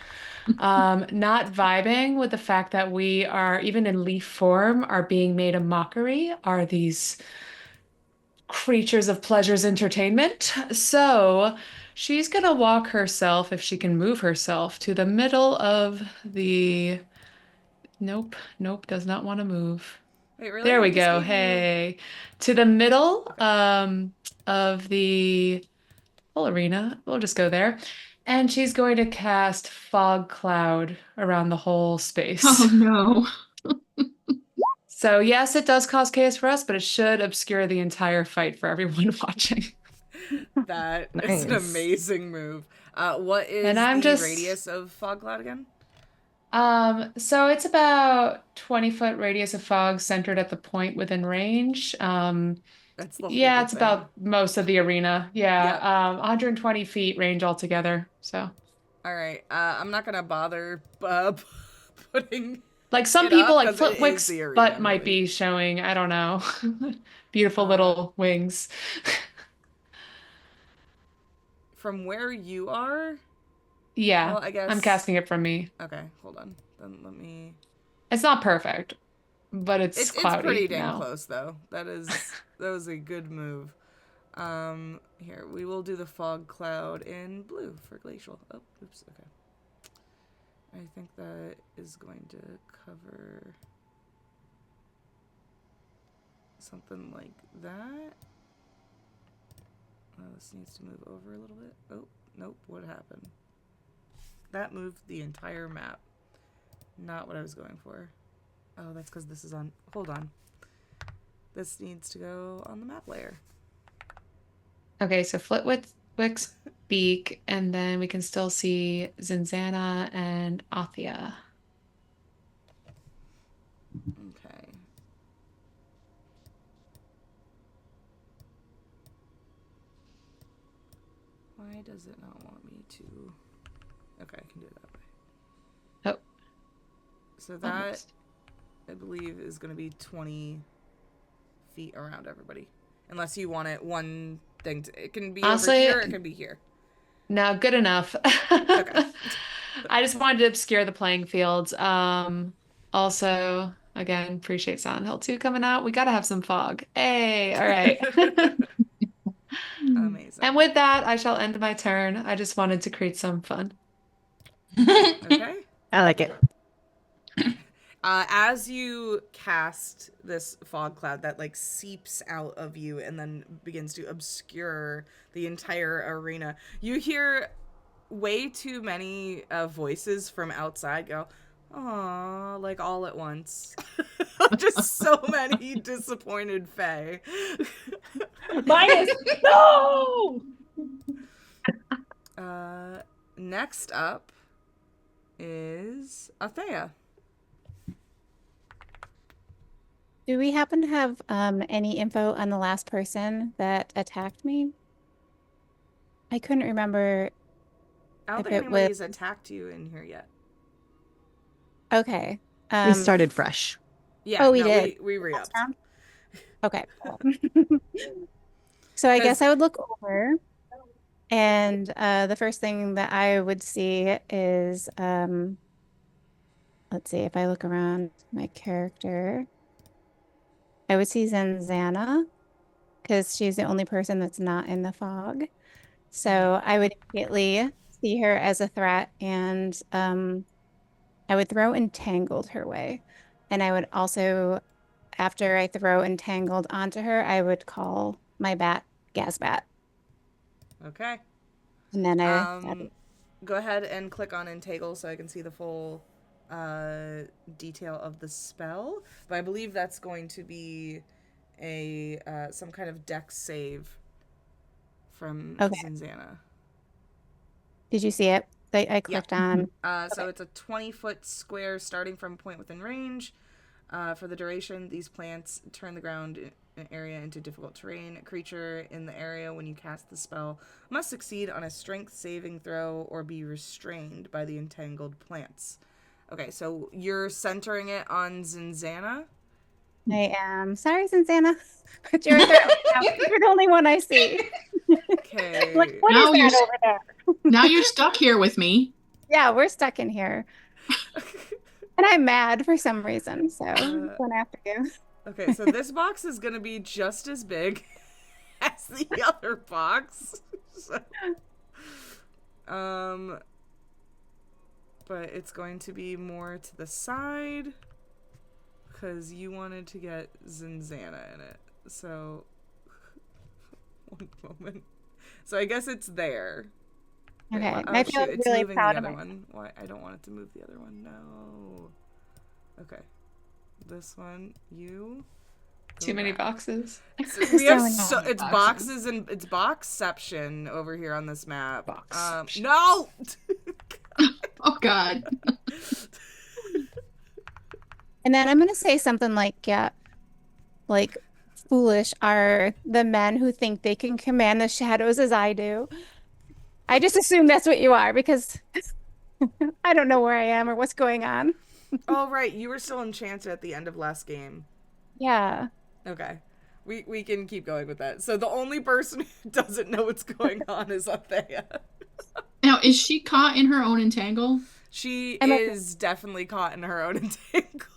Speaker 9: Not vibing with the fact that we are, even in leaf form, are being made a mockery, are these creatures of pleasure's entertainment. So she's gonna walk herself, if she can move herself, to the middle of the... Nope, does not want to move.
Speaker 7: Wait, really?
Speaker 9: There
Speaker 7: I
Speaker 9: we
Speaker 7: just
Speaker 9: go.
Speaker 7: gave you-
Speaker 9: Hey. To the middle of the whole arena. We'll just go there. And she's going to cast Fog Cloud around the whole space.
Speaker 11: Oh no.
Speaker 9: So yes, it does cause chaos for us, but it should obscure the entire fight for everyone watching.
Speaker 7: That is an
Speaker 5: Nice.
Speaker 7: amazing move. What is
Speaker 9: And I'm
Speaker 7: the
Speaker 9: just-
Speaker 7: radius of Fog Cloud again?
Speaker 9: So it's about 20-foot radius of fog centered at the point within range.
Speaker 7: That's the
Speaker 9: Yeah,
Speaker 7: whole
Speaker 9: it's
Speaker 7: thing.
Speaker 9: about most of the arena. Yeah,
Speaker 7: Yep.
Speaker 9: 120 feet range altogether. So,
Speaker 7: All right. I'm not gonna bother putting.
Speaker 9: like some
Speaker 7: It
Speaker 9: people,
Speaker 7: up,
Speaker 9: like
Speaker 7: 'cause it is
Speaker 9: Flitwick's
Speaker 7: the arena,
Speaker 9: butt might
Speaker 7: really.
Speaker 9: be showing. I don't know. Beautiful little wings.
Speaker 7: From where you are?
Speaker 9: Yeah,
Speaker 7: Well, I guess.
Speaker 9: I'm casting it from me.
Speaker 7: Okay, hold on. Then let me.
Speaker 9: It's not perfect, but it's
Speaker 7: It's
Speaker 9: cloudy
Speaker 7: pretty dang
Speaker 9: now.
Speaker 7: close though. That was a good move. Here we will do the fog cloud in blue for glacial. Oh, oops. Okay. I think that is going to cover something like that. Oh, this needs to move over a little bit. Oh, nope, what happened? That moved the entire map. Not what I was going for. Oh, that's because this is on... Hold on. This needs to go on the map layer.
Speaker 9: Okay, so Flitwick's beak, and then we can still see Zinzana and Athia.
Speaker 7: Okay. Why does it not want me to... Okay, I can do it that way.
Speaker 9: Oh.
Speaker 7: So that,
Speaker 9: Almost.
Speaker 7: I believe, is going to be 20 feet around everybody. Unless you want it one thing to... It can be
Speaker 9: Honestly,
Speaker 7: over here, or it can be here.
Speaker 9: No, good enough.
Speaker 7: Okay.
Speaker 9: I just wanted to obscure the playing fields. Also, again, appreciate Silent Hill 2 coming out. We gotta have some fog. Hey, all right.
Speaker 7: Amazing.
Speaker 9: And with that, I shall end my turn. I just wanted to create some fun.
Speaker 7: Okay.
Speaker 5: I like it.
Speaker 7: As you cast this fog cloud that like seeps out of you and then begins to obscure the entire arena, you hear way too many voices from outside go, "Aw," like all at once. Just so many disappointed Fae.
Speaker 8: Minus no.
Speaker 7: Next up is Athea.
Speaker 10: Do we happen to have any info on the last person that attacked me? I couldn't remember
Speaker 7: I don't
Speaker 10: if
Speaker 7: think
Speaker 10: it
Speaker 7: anybody's
Speaker 10: was...
Speaker 7: attacked you in here yet.
Speaker 10: Okay.
Speaker 5: We started fresh.
Speaker 7: Yeah,
Speaker 10: Oh, we
Speaker 7: no,
Speaker 10: did.
Speaker 7: We re-upped.
Speaker 10: Okay. Cool. So I guess I would look over, and the first thing that I would see is, let's see, if I look around my character, I would see Zanzana, because she's the only person that's not in the fog. So I would immediately see her as a threat, and I would throw Entangled her way. And I would also, after I throw Entangled onto her, I would call my bat Gazbat.
Speaker 7: Okay.
Speaker 10: And then I
Speaker 7: go ahead and click on Entangle so I can see the full detail of the spell. But I believe that's going to be a some kind of dex save from Zinzana.
Speaker 10: Did you see it? I clicked on.
Speaker 7: So it's a 20-foot square starting from a point within range. For the duration, these plants turn the ground area into difficult terrain. A creature in the area when you cast the spell must succeed on a strength saving throw or be restrained by the entangled plants. Okay, so you're centering it on Zinzana?
Speaker 10: I am. Sorry, Zanzana. But you're the only one I see.
Speaker 7: Okay.
Speaker 10: Like, what
Speaker 11: Now
Speaker 10: is
Speaker 11: you're
Speaker 10: that over there?
Speaker 11: Now you're stuck here with me.
Speaker 10: Yeah, we're stuck in here. And I'm mad for some reason, so I'm going after you.
Speaker 7: Okay, so this box is going to be just as big as the other box. So, but it's going to be more to the side because you wanted to get Zinzana in it. So, one moment. So I guess it's there.
Speaker 10: Okay,
Speaker 7: Oh,
Speaker 10: I feel
Speaker 7: shoot, it's
Speaker 10: really
Speaker 7: moving
Speaker 10: proud
Speaker 7: the
Speaker 10: of
Speaker 7: other
Speaker 10: myself.
Speaker 7: one. Why? I don't want it to move the other one. No. Okay. This one, you.
Speaker 9: Too many boxes.
Speaker 7: We have
Speaker 10: So
Speaker 7: it's boxes and it's boxception over here on this map.
Speaker 9: Boxception.
Speaker 7: No.
Speaker 11: Oh God.
Speaker 10: And then I'm going to say something like, yeah, like, foolish are the men who think they can command the shadows as I do. I just assume that's what you are because I don't know where I am or what's going on.
Speaker 7: Oh right, you were still enchanted at the end of last game.
Speaker 10: Yeah.
Speaker 7: Okay. We can keep going with that. So the only person who doesn't know what's going on is Athea.
Speaker 11: Now, is she caught in her own entangle?
Speaker 7: She is definitely caught in her own entangle.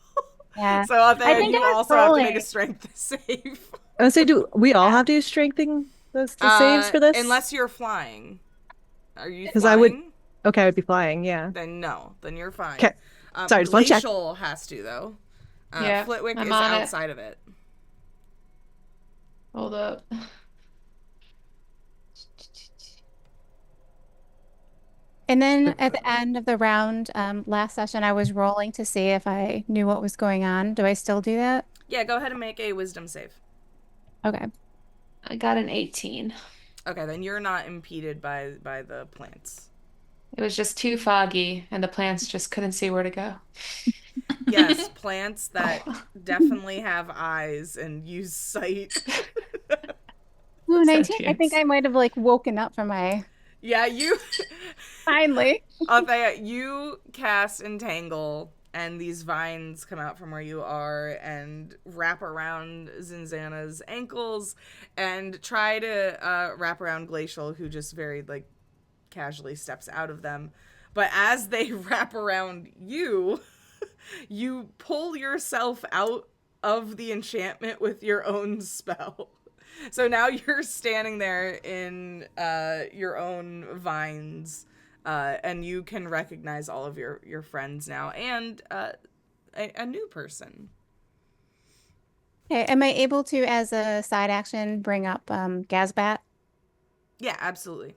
Speaker 10: Yeah.
Speaker 7: So Athea, you also have to make a strength save.
Speaker 5: I would say, do we all have to use strengthening those saves for this?
Speaker 7: Unless you're flying. Are you flying?
Speaker 5: Because I would. Okay, I'd be flying, yeah.
Speaker 7: Then no. Then you're fine.
Speaker 5: Okay. Sorry, just one check.
Speaker 7: Glacial has to, though.
Speaker 9: Yeah,
Speaker 7: Flitwick
Speaker 9: I'm
Speaker 7: is
Speaker 9: on it.
Speaker 7: outside of it.
Speaker 9: Hold up.
Speaker 10: And then at the end of the round, last session, I was rolling to see if I knew what was going on. Do I still do that?
Speaker 7: Yeah, go ahead and make a wisdom save.
Speaker 10: Okay.
Speaker 9: I got an 18.
Speaker 7: Okay, then you're not impeded by the plants.
Speaker 9: It was just too foggy, and the plants just couldn't see where to go.
Speaker 7: Yes, plants that definitely have eyes and use sight.
Speaker 10: Ooh, 19. I
Speaker 9: Sentience.
Speaker 10: think I might have like woken up from my
Speaker 7: Yeah, you
Speaker 10: finally.
Speaker 7: Althea, you cast Entangle, and these vines come out from where you are and wrap around Zinzana's ankles and try to wrap around Glacial, who just very, like, casually steps out of them. But as they wrap around you, you pull yourself out of the enchantment with your own spell. So now you're standing there in your own vines, and you can recognize all of your friends now, and a new person.
Speaker 10: Okay, am I able to, as a side action, bring up Gazbat?
Speaker 7: Yeah, absolutely.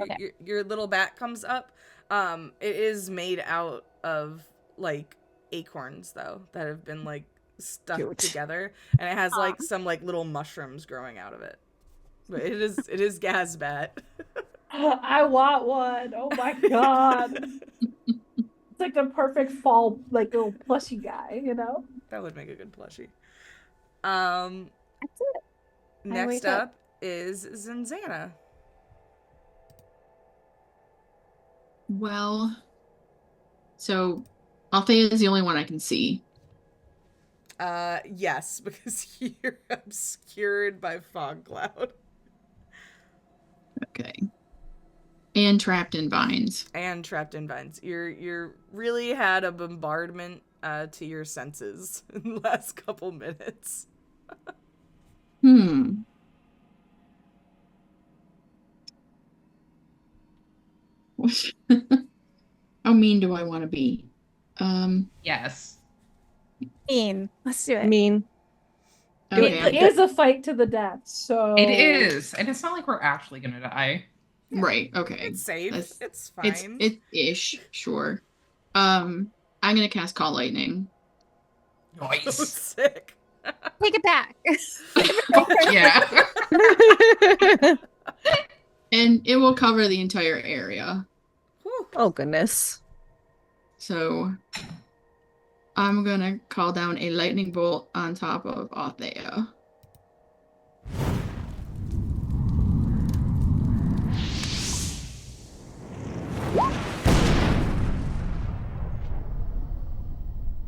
Speaker 10: Okay.
Speaker 7: Your little bat comes up. It is made out of, like, acorns, though, that have been, like, stuck together, and it has like some like little mushrooms growing out of it. But it is Gazbat.
Speaker 8: I want one. Oh my god. It's like the perfect fall, like, little plushy guy, you know?
Speaker 7: That would make a good plushie.
Speaker 10: That's it.
Speaker 7: Next up is Zinzana.
Speaker 11: Well, so Althea is the only one I can see.
Speaker 7: Yes, because you're obscured by fog cloud.
Speaker 11: Okay. And trapped in vines.
Speaker 7: You're really had a bombardment to your senses in the last couple minutes.
Speaker 11: How mean do I want to be?
Speaker 6: Yes.
Speaker 10: Mean. Let's do it.
Speaker 5: Mean.
Speaker 11: Okay.
Speaker 8: It is a fight to the death, so
Speaker 6: It is. And it's not like we're actually going to die.
Speaker 11: Right, okay.
Speaker 7: It's safe. It's fine.
Speaker 11: It's ish, sure. I'm gonna cast Call Lightning.
Speaker 6: Nice.
Speaker 7: So sick.
Speaker 10: Take it back.
Speaker 6: Yeah.
Speaker 11: And it will cover the entire area.
Speaker 5: Oh, goodness.
Speaker 11: So I'm gonna call down a lightning bolt on top of Althea.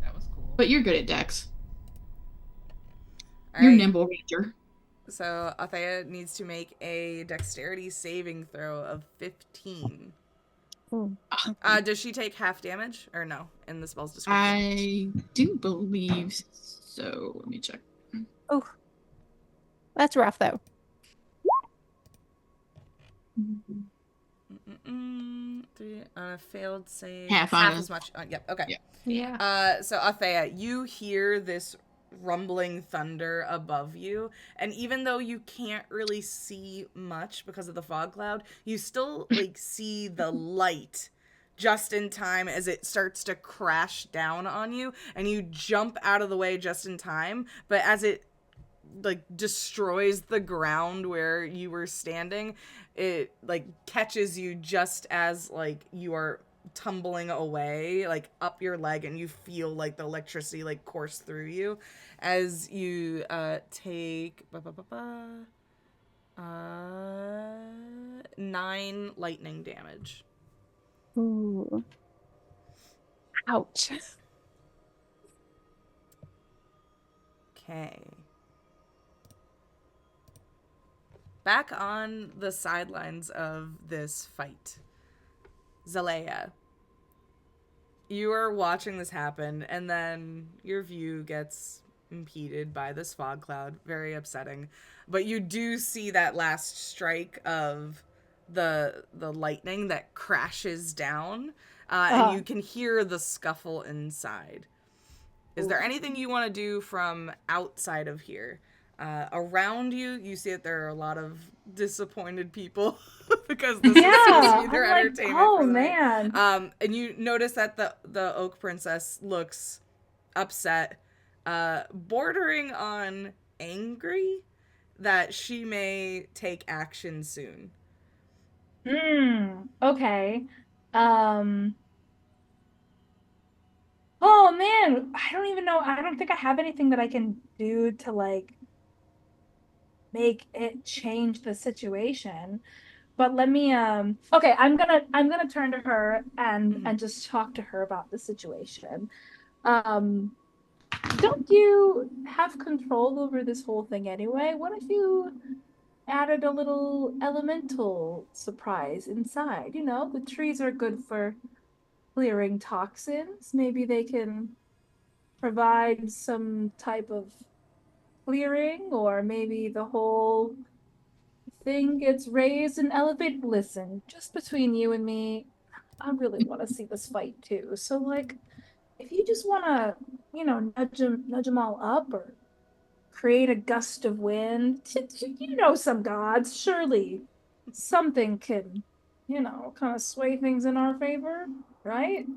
Speaker 6: That was cool.
Speaker 11: But you're good at Dex.
Speaker 7: All
Speaker 11: You're
Speaker 7: right.
Speaker 11: nimble ranger.
Speaker 7: So Althea needs to make a dexterity saving throw of 15.
Speaker 10: Ooh.
Speaker 7: Does she take half damage or no in the spell's description?
Speaker 11: I do believe so. Let me check.
Speaker 10: Oh, that's rough though.
Speaker 7: On a failed save,
Speaker 11: Half on
Speaker 7: as much. Yep. Okay.
Speaker 11: Yeah.
Speaker 9: Yeah.
Speaker 7: So Althea, you hear this rumbling thunder above you, and even though you can't really see much because of the fog cloud, you still like see the light just in time as it starts to crash down on you, and you jump out of the way just in time. But as it like destroys the ground where you were standing, it like catches you just as like you are tumbling away, like up your leg, and you feel like the electricity like course through you as you take 9 lightning damage.
Speaker 10: Ooh. Ouch.
Speaker 7: Okay. Back on the sidelines of this fight, Zalea, you are watching this happen, and then your view gets impeded by this fog cloud. Very upsetting. But you do see that last strike of the lightning that crashes down, and you can hear the scuffle inside. Is there anything you want to do from outside of here? Around you, you see that there are a lot of disappointed people because this is supposed to be their entertainment.
Speaker 8: Oh
Speaker 7: for the night.
Speaker 8: man!
Speaker 7: And you notice that the Oak Princess looks upset, bordering on angry that she may take action soon.
Speaker 8: Okay. Oh man, I don't even know. I don't think I have anything that I can do to like make it change the situation. But let me okay, I'm gonna turn to her and just talk to her about the situation. Don't you have control over this whole thing anyway? What if you added a little elemental surprise inside? You know, the trees are good for clearing toxins. Maybe they can provide some type of clearing, or maybe the whole thing gets raised and elevated. Listen, just between you and me, I really want to see this fight too. So, like, if you just want to, you know, nudge them all up, or create a gust of wind, you know, some gods, surely something can, you know, kind of sway things in our favor, right?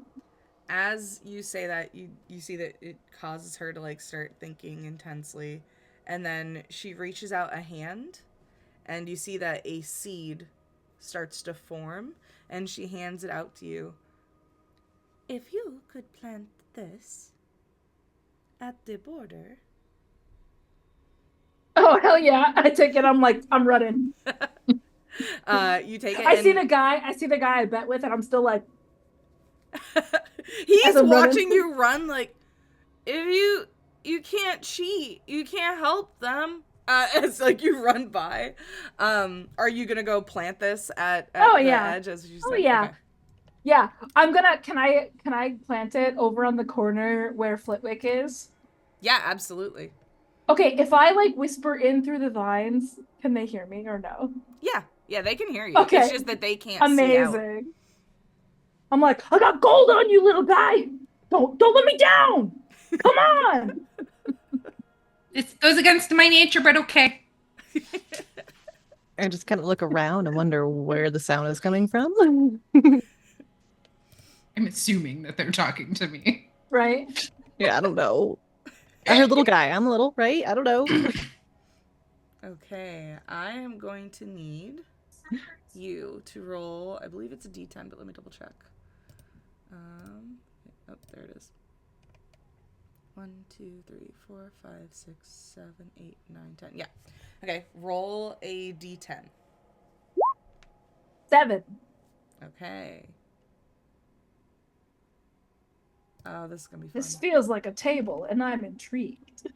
Speaker 7: As you say that, you see that it causes her to like start thinking intensely, and then she reaches out a hand, and you see that a seed starts to form, and she hands it out to you. If you could plant this at the border.
Speaker 8: Oh hell yeah! I take it. I'm running.
Speaker 7: You take it.
Speaker 8: I see the guy I bet with, and I'm still like.
Speaker 7: He's watching you run. Like, if you can't cheat, you can't help them. It's like you run by. Are you gonna go plant this at the edge? As you said?
Speaker 8: Oh yeah.
Speaker 7: Okay.
Speaker 8: Yeah, I'm gonna. Can I plant it over on the corner where Flitwick is?
Speaker 7: Yeah, absolutely.
Speaker 8: Okay, if I like whisper in through the vines, can they hear me or no?
Speaker 7: Yeah, they can hear you.
Speaker 8: Okay.
Speaker 7: It's just that they can't
Speaker 8: Amazing.
Speaker 7: see out.
Speaker 8: I'm like, I got gold on you, little guy. Don't let me down. Come on.
Speaker 6: This goes against my nature, but okay.
Speaker 5: I just kind of look around and wonder where the sound is coming from.
Speaker 6: I'm assuming that they're talking to me.
Speaker 8: Right?
Speaker 5: Yeah, I don't know. I heard little guy. I'm little, right? I don't know.
Speaker 7: Okay, I am going to need you to roll. I believe it's a D10, but let me double check. Oh, there it is. 1, 2, 3, 4, 5, 6, 7, 8, 9, 10. Yeah. Okay, roll a D10.
Speaker 8: 7.
Speaker 7: Okay. Oh, this is gonna be fun.
Speaker 8: This feels like a table, and I'm intrigued.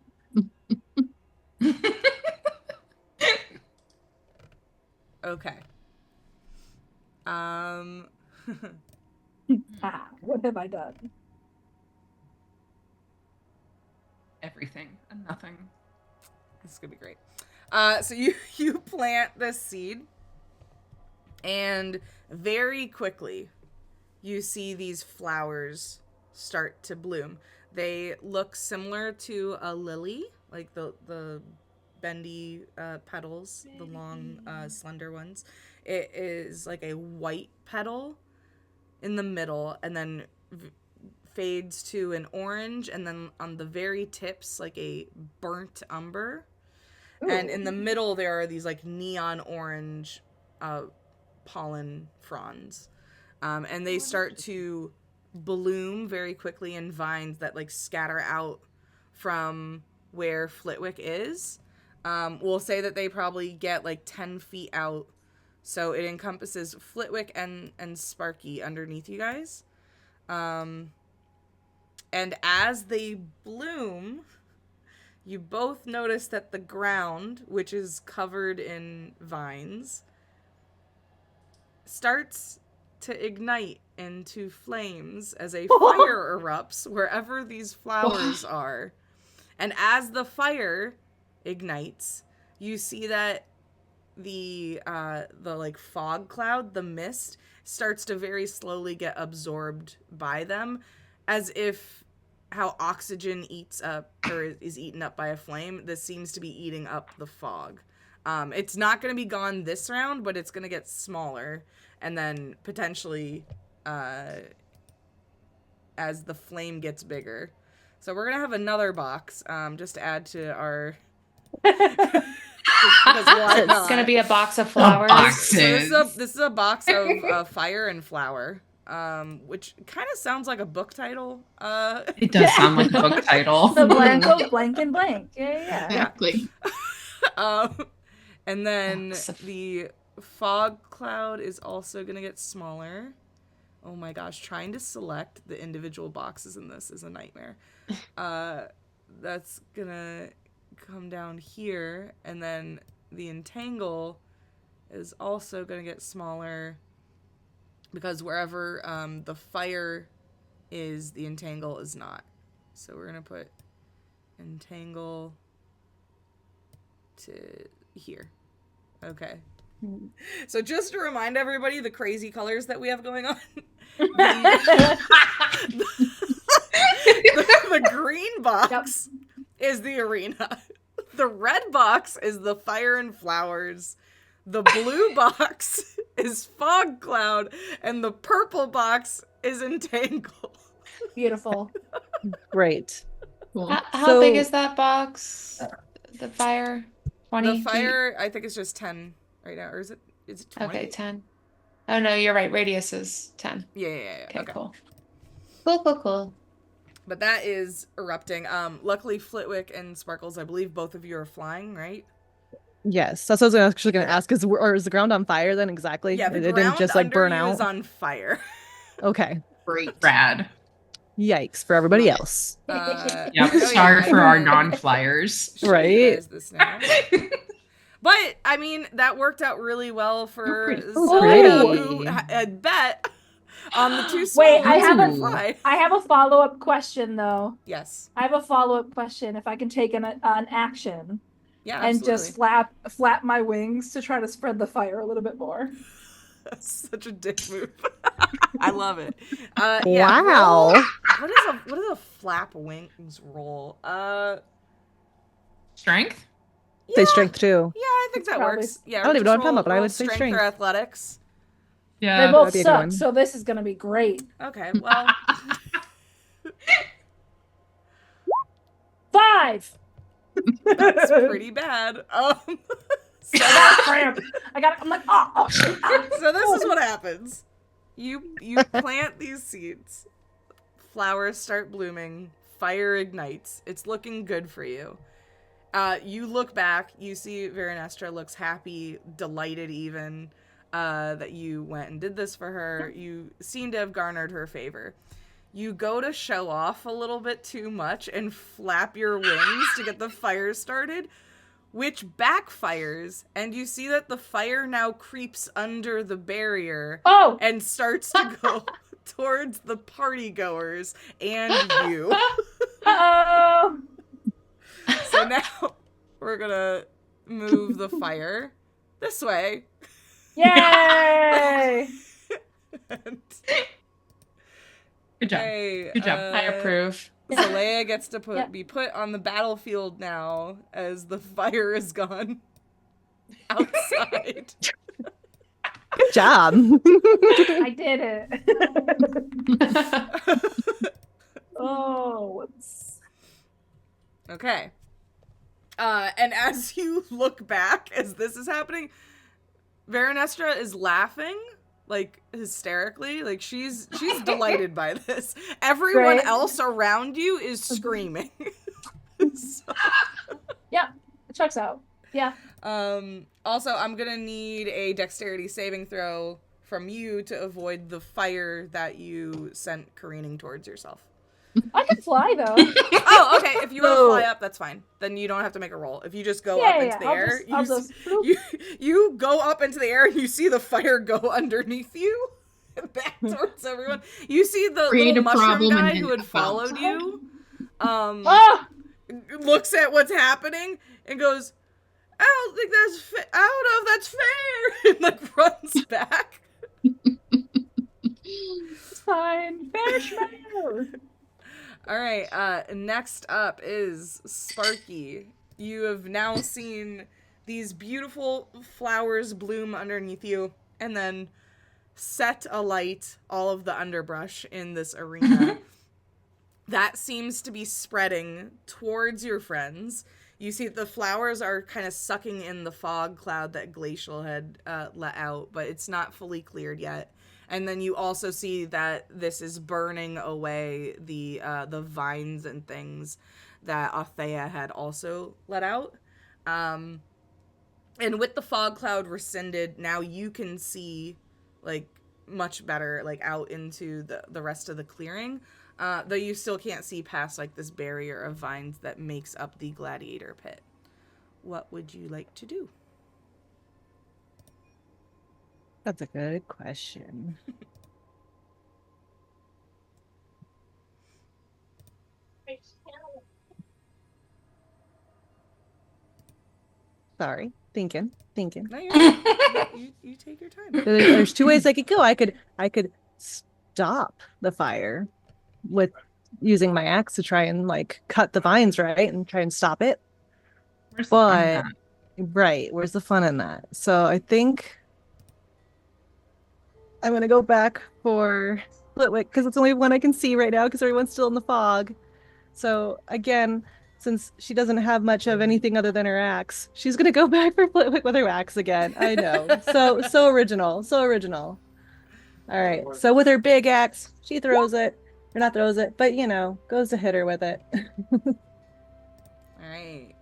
Speaker 7: Okay.
Speaker 8: What have I done?
Speaker 6: Everything and nothing.
Speaker 7: This is gonna be great. So you plant this seed, and very quickly you see these flowers start to bloom. They look similar to a lily, like the bendy petals, the long slender ones. It is like a white petal in the middle, and then fades to an orange, and then on the very tips like a burnt umber. Ooh. And in the middle there are these like neon orange pollen fronds, and they start to bloom very quickly in vines that like scatter out from where Flitwick is. We'll say that they probably get like 10 feet out, so it encompasses Flitwick and Sparky underneath you guys. And as they bloom, you both notice that the ground, which is covered in vines, starts to ignite into flames as a fire erupts wherever these flowers are. And as the fire ignites, you see that the like fog cloud, the mist, starts to very slowly get absorbed by them, as if how oxygen eats up or is eaten up by a flame. This seems to be eating up the fog. It's not going to be gone this round, but it's going to get smaller, and then potentially as the flame gets bigger. So we're going to have another box just to add to our...
Speaker 9: It's going to be a box of flowers.
Speaker 7: So this is a box of fire and flower, which kind of sounds like a book title.
Speaker 6: It does sound like a book title.
Speaker 8: The blank of blank and blank. Yeah.
Speaker 11: Exactly.
Speaker 7: And then the fog cloud is also going to get smaller. Oh my gosh, trying to select the individual boxes in this is a nightmare. That's going to come down here, and then the entangle is also going to get smaller because wherever the fire is, the entangle is not. So we're going to put entangle to here. Okay. So just to remind everybody the crazy colors that we have going on. The green box is the arena. The red box is the fire and flowers. The blue box is fog cloud, and the purple box is entangle.
Speaker 8: Beautiful.
Speaker 5: Great.
Speaker 11: Cool.
Speaker 9: How big is that box? The fire? 20
Speaker 7: The fire, I think it's just 10 right now, or is it 20?
Speaker 9: Okay, 10. Oh no, you're right. Radius is 10.
Speaker 7: Yeah.
Speaker 9: Okay, cool. Cool.
Speaker 7: But that is erupting. Luckily, Flitwick and Sparkles, I believe both of you are flying, right?
Speaker 5: Yes, that's what I was actually going to ask. Is the ground on fire then? Exactly.
Speaker 7: Yeah, the
Speaker 5: it
Speaker 7: ground
Speaker 5: didn't just like
Speaker 7: under
Speaker 5: burn
Speaker 7: you
Speaker 5: out.
Speaker 7: is on fire.
Speaker 5: Okay.
Speaker 6: Great. Rad.
Speaker 5: Yikes for everybody else.
Speaker 6: Yep. Sorry for our non-flyers.
Speaker 5: Right.
Speaker 7: This now. But I mean, that worked out really well for
Speaker 5: pretty.
Speaker 7: Zelaya, who had bet on the two small
Speaker 8: Wait, I
Speaker 7: fly.
Speaker 8: have a follow-up question though.
Speaker 7: Yes.
Speaker 8: I have a follow-up question. If I can take an action,
Speaker 7: Yeah,
Speaker 8: and
Speaker 7: absolutely.
Speaker 8: just flap my wings to try to spread the fire a little bit more.
Speaker 7: That's such a dick move. I love it.
Speaker 5: Wow.
Speaker 7: What is a flap wings roll?
Speaker 6: Strength?
Speaker 5: Say strength too.
Speaker 7: Yeah, I think that
Speaker 8: Probably.
Speaker 7: works. Yeah,
Speaker 5: I don't even know what I'm
Speaker 7: roll-
Speaker 5: talking about, but I
Speaker 7: roll
Speaker 5: would say
Speaker 7: strength
Speaker 5: strength.
Speaker 7: or athletics.
Speaker 6: Yeah.
Speaker 8: They both
Speaker 5: that'd be a good
Speaker 8: suck,
Speaker 5: one.
Speaker 8: so this is gonna be great.
Speaker 7: Okay, well.
Speaker 8: 5.
Speaker 7: That's pretty bad.
Speaker 8: I got a cramp. I'm like, oh.
Speaker 7: So this is what happens. You plant these seeds. Flowers start blooming. Fire ignites. It's looking good for you. You look back. You see Veranestra looks happy, delighted even that you went and did this for her. You seem to have garnered her favor. You go to show off a little bit too much and flap your wings to get the fire started, which backfires, and you see that the fire now creeps under the barrier and starts to go towards the party goers and you.
Speaker 8: Uh-oh.
Speaker 7: So now we're gonna move the fire this way.
Speaker 8: Yay!
Speaker 7: And,
Speaker 6: Good job.
Speaker 7: hey,
Speaker 6: Good job.
Speaker 9: I approve.
Speaker 7: Zelaya gets to
Speaker 8: Yep.
Speaker 7: be put on the battlefield now as the fire is gone outside.
Speaker 5: Good job.
Speaker 8: I did it. Oh, whoops.
Speaker 7: Okay. And as you look back as this is happening, Veranestra is laughing, like hysterically, like she's delighted by this. Everyone
Speaker 8: Great.
Speaker 7: else around you is screaming. So,
Speaker 8: Yeah, it checks out. Yeah.
Speaker 7: also, I'm gonna need a dexterity saving throw from you to avoid the fire that you sent careening towards yourself.
Speaker 8: I can fly though.
Speaker 7: Oh, okay. If you want to fly up, that's fine. Then you don't have to make a roll. If you just go up into the air,
Speaker 8: I'll just bloop.
Speaker 7: you go up into the air and you see the fire go underneath you and back towards everyone. You see the
Speaker 11: Create
Speaker 7: little
Speaker 11: a problem
Speaker 7: mushroom guy
Speaker 11: and
Speaker 7: who
Speaker 11: then
Speaker 7: had followed you.
Speaker 8: Ah!
Speaker 7: Looks at what's happening and goes, I don't think I don't know if that's fair. And like runs back.
Speaker 8: It's fine. Fair schmear.
Speaker 7: All right. Next up is Sparky. You have now seen these beautiful flowers bloom underneath you, and then set alight all of the underbrush in this arena. That seems to be spreading towards your friends. You see the flowers are kind of sucking in the fog cloud that Glacial had let out, but it's not fully cleared yet. And then you also see that this is burning away the vines and things that Althea had also let out. And with the fog cloud rescinded, now you can see like much better like out into the rest of the clearing. Though you still can't see past like this barrier of vines that makes up the gladiator pit. What would you like to do?
Speaker 5: That's a good question. Sorry, thinking.
Speaker 7: No, you take your time.
Speaker 5: There's two ways I could go. I could stop the fire with using my axe to try and like cut the vines, right, and try and stop it.
Speaker 6: Where's the fun in that?
Speaker 5: Right, where's the fun in that? So I think I'm gonna go back for Flitwick because it's the only one I can see right now because everyone's still in the fog. So again, since she doesn't have much of anything other than her axe, she's gonna go back for Flitwick with her axe again. I know, so original. All right, so with her big axe, she throws it, or not throws it, but goes to hit her with it.
Speaker 7: All right.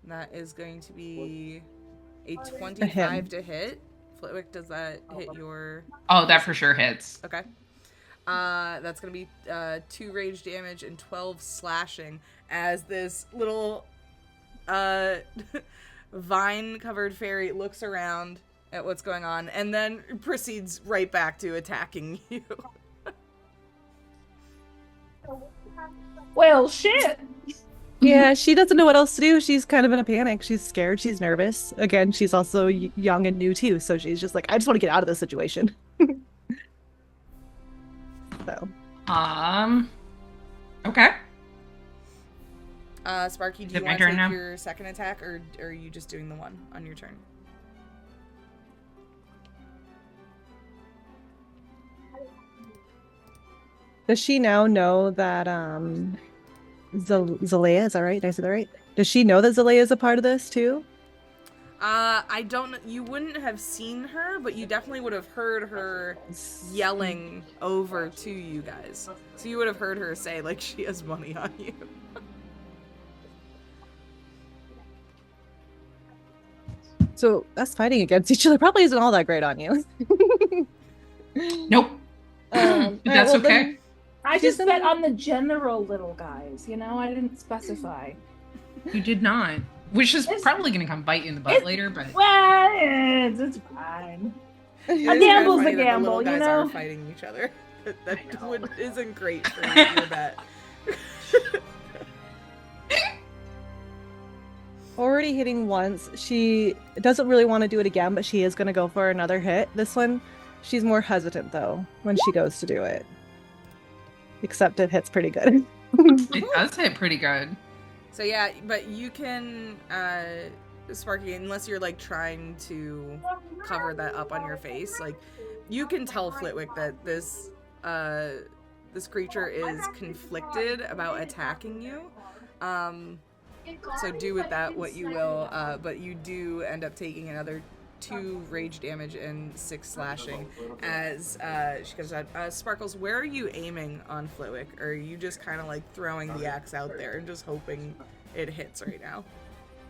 Speaker 7: That is going to be a 25 to hit. Flitwick, does that hit your...
Speaker 6: Oh, that for sure hits.
Speaker 7: Okay. That's going to be 2 rage damage and 12 slashing as this little vine-covered fairy looks around at what's going on and then proceeds right back to attacking you.
Speaker 8: Well, shit.
Speaker 5: Yeah, she doesn't know what else to do. She's kind of in a panic. She's scared. She's nervous. Again, she's also young and new too, so she's just like, I just want to get out of this situation. So.
Speaker 6: Okay.
Speaker 7: Sparky, do you want to take your second attack, or are you just doing the one on your turn?
Speaker 5: Does she now know that Zalea, is that right? Did I say that right? Does she know that Zalea is a part of this too?
Speaker 7: I don't know. You wouldn't have seen her, but you definitely would have heard her yelling over to you guys. So you would have heard her say, like, she has money on you.
Speaker 5: So us fighting against each other probably isn't all that great on you.
Speaker 6: Nope. That's okay.
Speaker 8: I just bet on the general little guys, I didn't specify.
Speaker 6: You did not. Which is probably going to come bite you in the butt later, but...
Speaker 8: Well, it's fine. A gamble's a gamble,
Speaker 7: the little guys are fighting each other. That isn't great for your bet.
Speaker 5: Already hitting once. She doesn't really want to do it again, but she is going to go for another hit. This one, she's more hesitant, though, when she goes to do it. Except it hits pretty good.
Speaker 6: It does hit pretty good.
Speaker 7: So yeah, but you can, Sparky, unless you're like trying to cover that up on your face, like you can tell Flitwick that this creature is conflicted about attacking you. So do with that what you will, but you do end up taking another 2 rage damage and 6 slashing as she goes out. Sparkles, where are you aiming on Flitwick? Or are you just kind of like throwing the axe out there and just hoping it hits right now?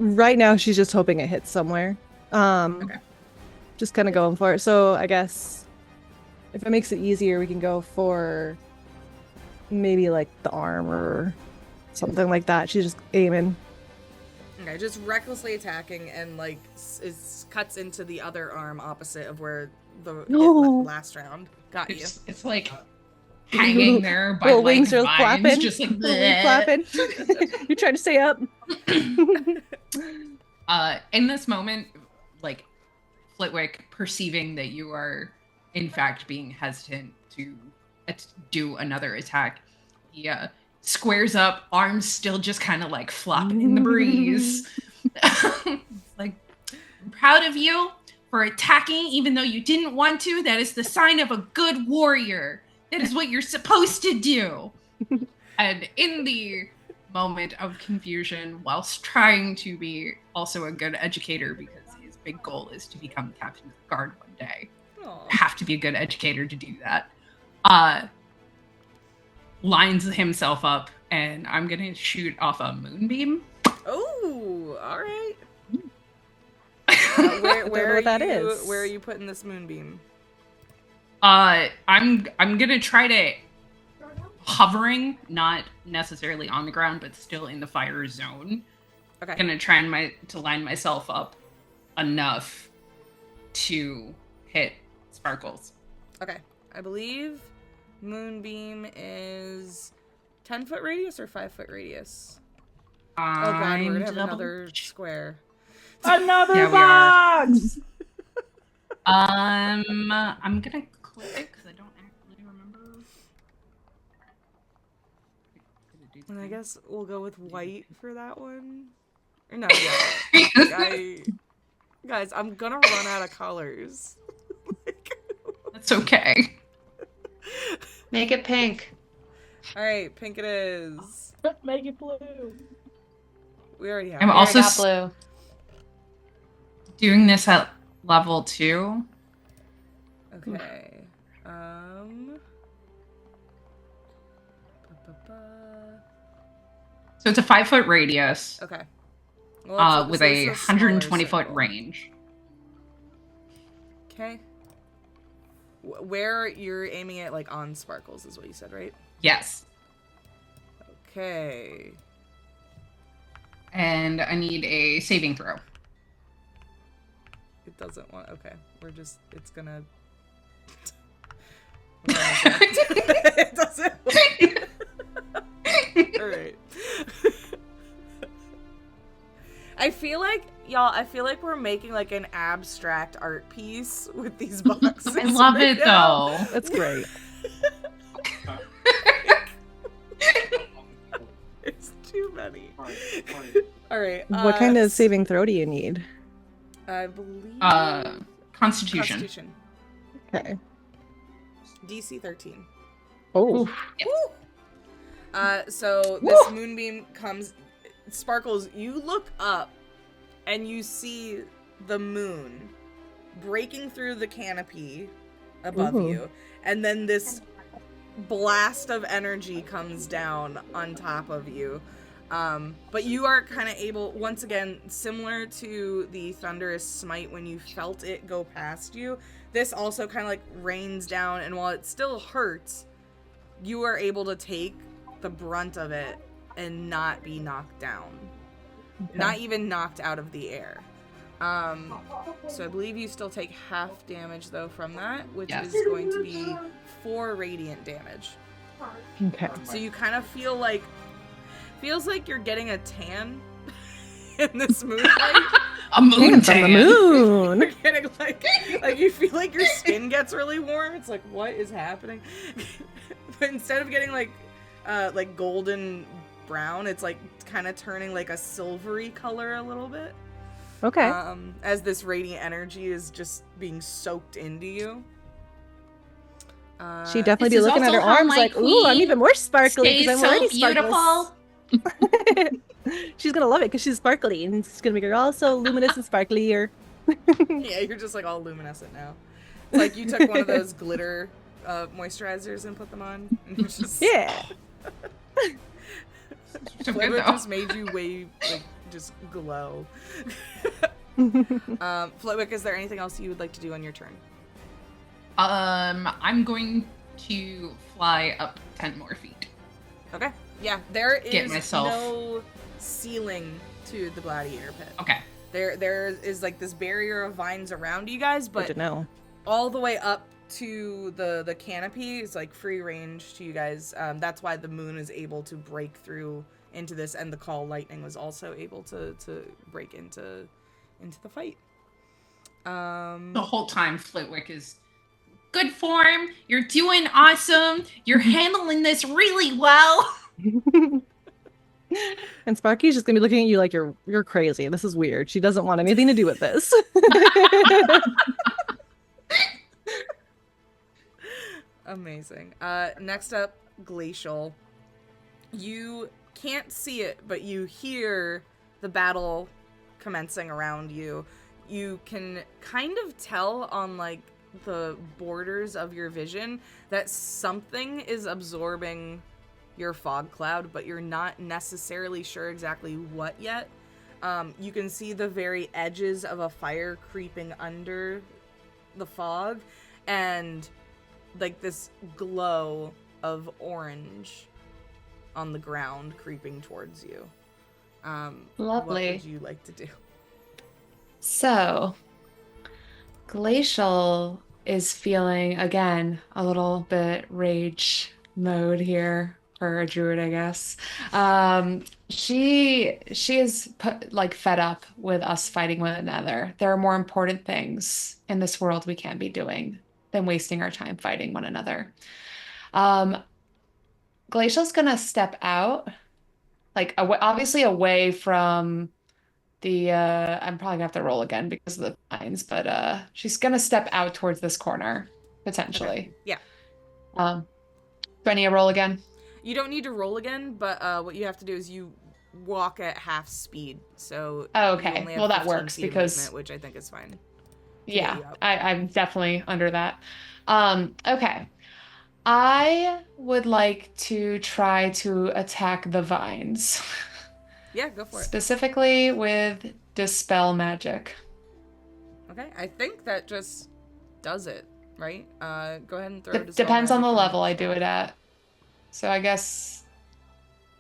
Speaker 5: Right now, she's just hoping it hits somewhere. Okay. Just kind of going for it. So I guess if it makes it easier, we can go for maybe like the arm or something like that. She's just aiming.
Speaker 7: Okay, just recklessly attacking and like cuts into the other arm opposite of where the last round got you.
Speaker 6: It's like hanging there by
Speaker 5: little
Speaker 6: like
Speaker 5: wings are
Speaker 6: vines,
Speaker 5: flapping,
Speaker 6: just like
Speaker 5: flapping. You're trying to stay up.
Speaker 6: In this moment, like, Flitwick, perceiving that you are, in fact, being hesitant to do another attack, he squares up, arms still just kind of like flopping in the breeze. It's like, I'm proud of you for attacking even though you didn't want to. That is the sign of a good warrior. That is what you're supposed to do. And in the moment of confusion, whilst trying to be also a good educator, because his big goal is to become the captain of the guard one day.
Speaker 7: Aw.
Speaker 6: Have to be a good educator to do that. Lines himself up, and I'm gonna shoot off a moonbeam.
Speaker 7: Oh, all right. Where are you putting this moonbeam?
Speaker 6: I'm gonna try to hovering, not necessarily on the ground, but still in the fire zone.
Speaker 7: Okay.
Speaker 6: Gonna try and to line myself up enough to hit Sparkles.
Speaker 7: Okay. I believe moonbeam is 10-foot radius or 5-foot radius. Oh god, we're gonna have another square.
Speaker 8: Another box!
Speaker 6: I'm gonna click because I don't actually remember.
Speaker 7: And I guess we'll go with white for that one. Or no, yeah. Guys, I'm gonna run out of colors.
Speaker 6: That's okay.
Speaker 9: Make it pink.
Speaker 7: Alright, pink it is.
Speaker 8: Make it blue.
Speaker 7: We already have
Speaker 6: I'm
Speaker 7: it.
Speaker 6: also
Speaker 9: blue.
Speaker 6: doing this at level 2.
Speaker 7: Okay.
Speaker 6: So it's a 5-foot radius.
Speaker 7: Okay.
Speaker 6: With a 120-foot range.
Speaker 7: Okay. Where you're aiming at, like, on Sparkles is what you said, right?
Speaker 6: Yes.
Speaker 7: Okay.
Speaker 6: And I need a saving throw.
Speaker 7: It doesn't want... Okay. It's gonna... It doesn't Alright. I feel like we're making like an abstract art piece with these boxes.
Speaker 6: I love
Speaker 7: right
Speaker 6: it
Speaker 7: now.
Speaker 6: though.
Speaker 5: That's great.
Speaker 7: It's too many. Alright.
Speaker 5: What kind of saving throw do you need?
Speaker 7: I believe...
Speaker 6: Constitution.
Speaker 5: Okay.
Speaker 7: DC 13.
Speaker 5: Oh.
Speaker 7: So this moonbeam comes... Sparkles, you look up and you see the moon breaking through the canopy above you, and then this blast of energy comes down on top of you. But you are kind of able, once again, similar to the thunderous smite when you felt it go past you, this also kind of like rains down, and while it still hurts, you are able to take the brunt of it and not be knocked down. Okay. Not even knocked out of the air. So I believe you still take half damage though from that, which is going to be 4 radiant damage.
Speaker 5: Okay.
Speaker 7: So you kind of feels like you're getting a tan in this moonlight.
Speaker 6: A moon tan.
Speaker 5: From the moon.
Speaker 7: You're getting like you feel like your skin gets really warm. It's like, what is happening? But instead of getting like golden brown, it's like kind of turning like a silvery color a little bit.
Speaker 5: Okay.
Speaker 7: As this radiant energy is just being soaked into you.
Speaker 5: She'd definitely be looking at her arms like, ooh, I'm even more sparkly because I'm already
Speaker 6: beautiful.
Speaker 5: She's gonna love it because she's sparkly and it's gonna make her all so luminous and sparkly here.
Speaker 7: Yeah, you're just like all luminescent now. It's like you took one of those glitter moisturizers and put them on. And you're just...
Speaker 5: Yeah.
Speaker 7: Flitwick just made you just glow. Flitwick, is there anything else you would like to do on your turn?
Speaker 6: I'm going to fly up 10 more feet.
Speaker 7: Okay. Yeah, there is no ceiling to the gladiator pit.
Speaker 6: Okay.
Speaker 7: There is like this barrier of vines around you guys, but
Speaker 5: Good to know.
Speaker 7: all the way up to the canopy is like free range to you guys. That's why the moon is able to break through into this, and the call lightning was also able to break into the fight.
Speaker 6: The whole time Flitwick is good form. You're doing awesome. You're handling this really well.
Speaker 5: And Sparky's just gonna be looking at you like you're crazy. This is weird. She doesn't want anything to do with this.
Speaker 7: Amazing. Next up, Glacial. You can't see it, but you hear the battle commencing around you. You can kind of tell on like the borders of your vision that something is absorbing your fog cloud, but you're not necessarily sure exactly what yet. You can see the very edges of a fire creeping under the fog, and like this glow of orange on the ground creeping towards you.
Speaker 9: Lovely.
Speaker 7: What would you like to do?
Speaker 9: So, Glacial is feeling, again, a little bit rage mode here for a druid, I guess. She is fed up with us fighting one another. There are more important things in this world we can be doing than wasting our time fighting one another. Glacial's gonna step out, obviously away from the I'm probably gonna have to roll again because of the vines, but she's gonna step out towards this corner potentially.
Speaker 7: Okay. Yeah.
Speaker 9: Do I need to roll again?
Speaker 7: You don't need to roll again, but what you have to do is you walk at half speed. So
Speaker 9: Oh,
Speaker 7: you
Speaker 9: okay.
Speaker 7: only have
Speaker 9: Well, that
Speaker 7: 15
Speaker 9: works
Speaker 7: feet of
Speaker 9: because
Speaker 7: movement, which I think is fine.
Speaker 9: Yeah,
Speaker 7: you up.
Speaker 9: I'm definitely under that. Okay. I would like to try to attack the vines.
Speaker 7: Yeah, go for it.
Speaker 9: Specifically with Dispel Magic.
Speaker 7: Okay, I think that just does it, right? Go ahead and throw Dispel
Speaker 9: Depends on the
Speaker 7: Magic
Speaker 9: level I do it at. So I guess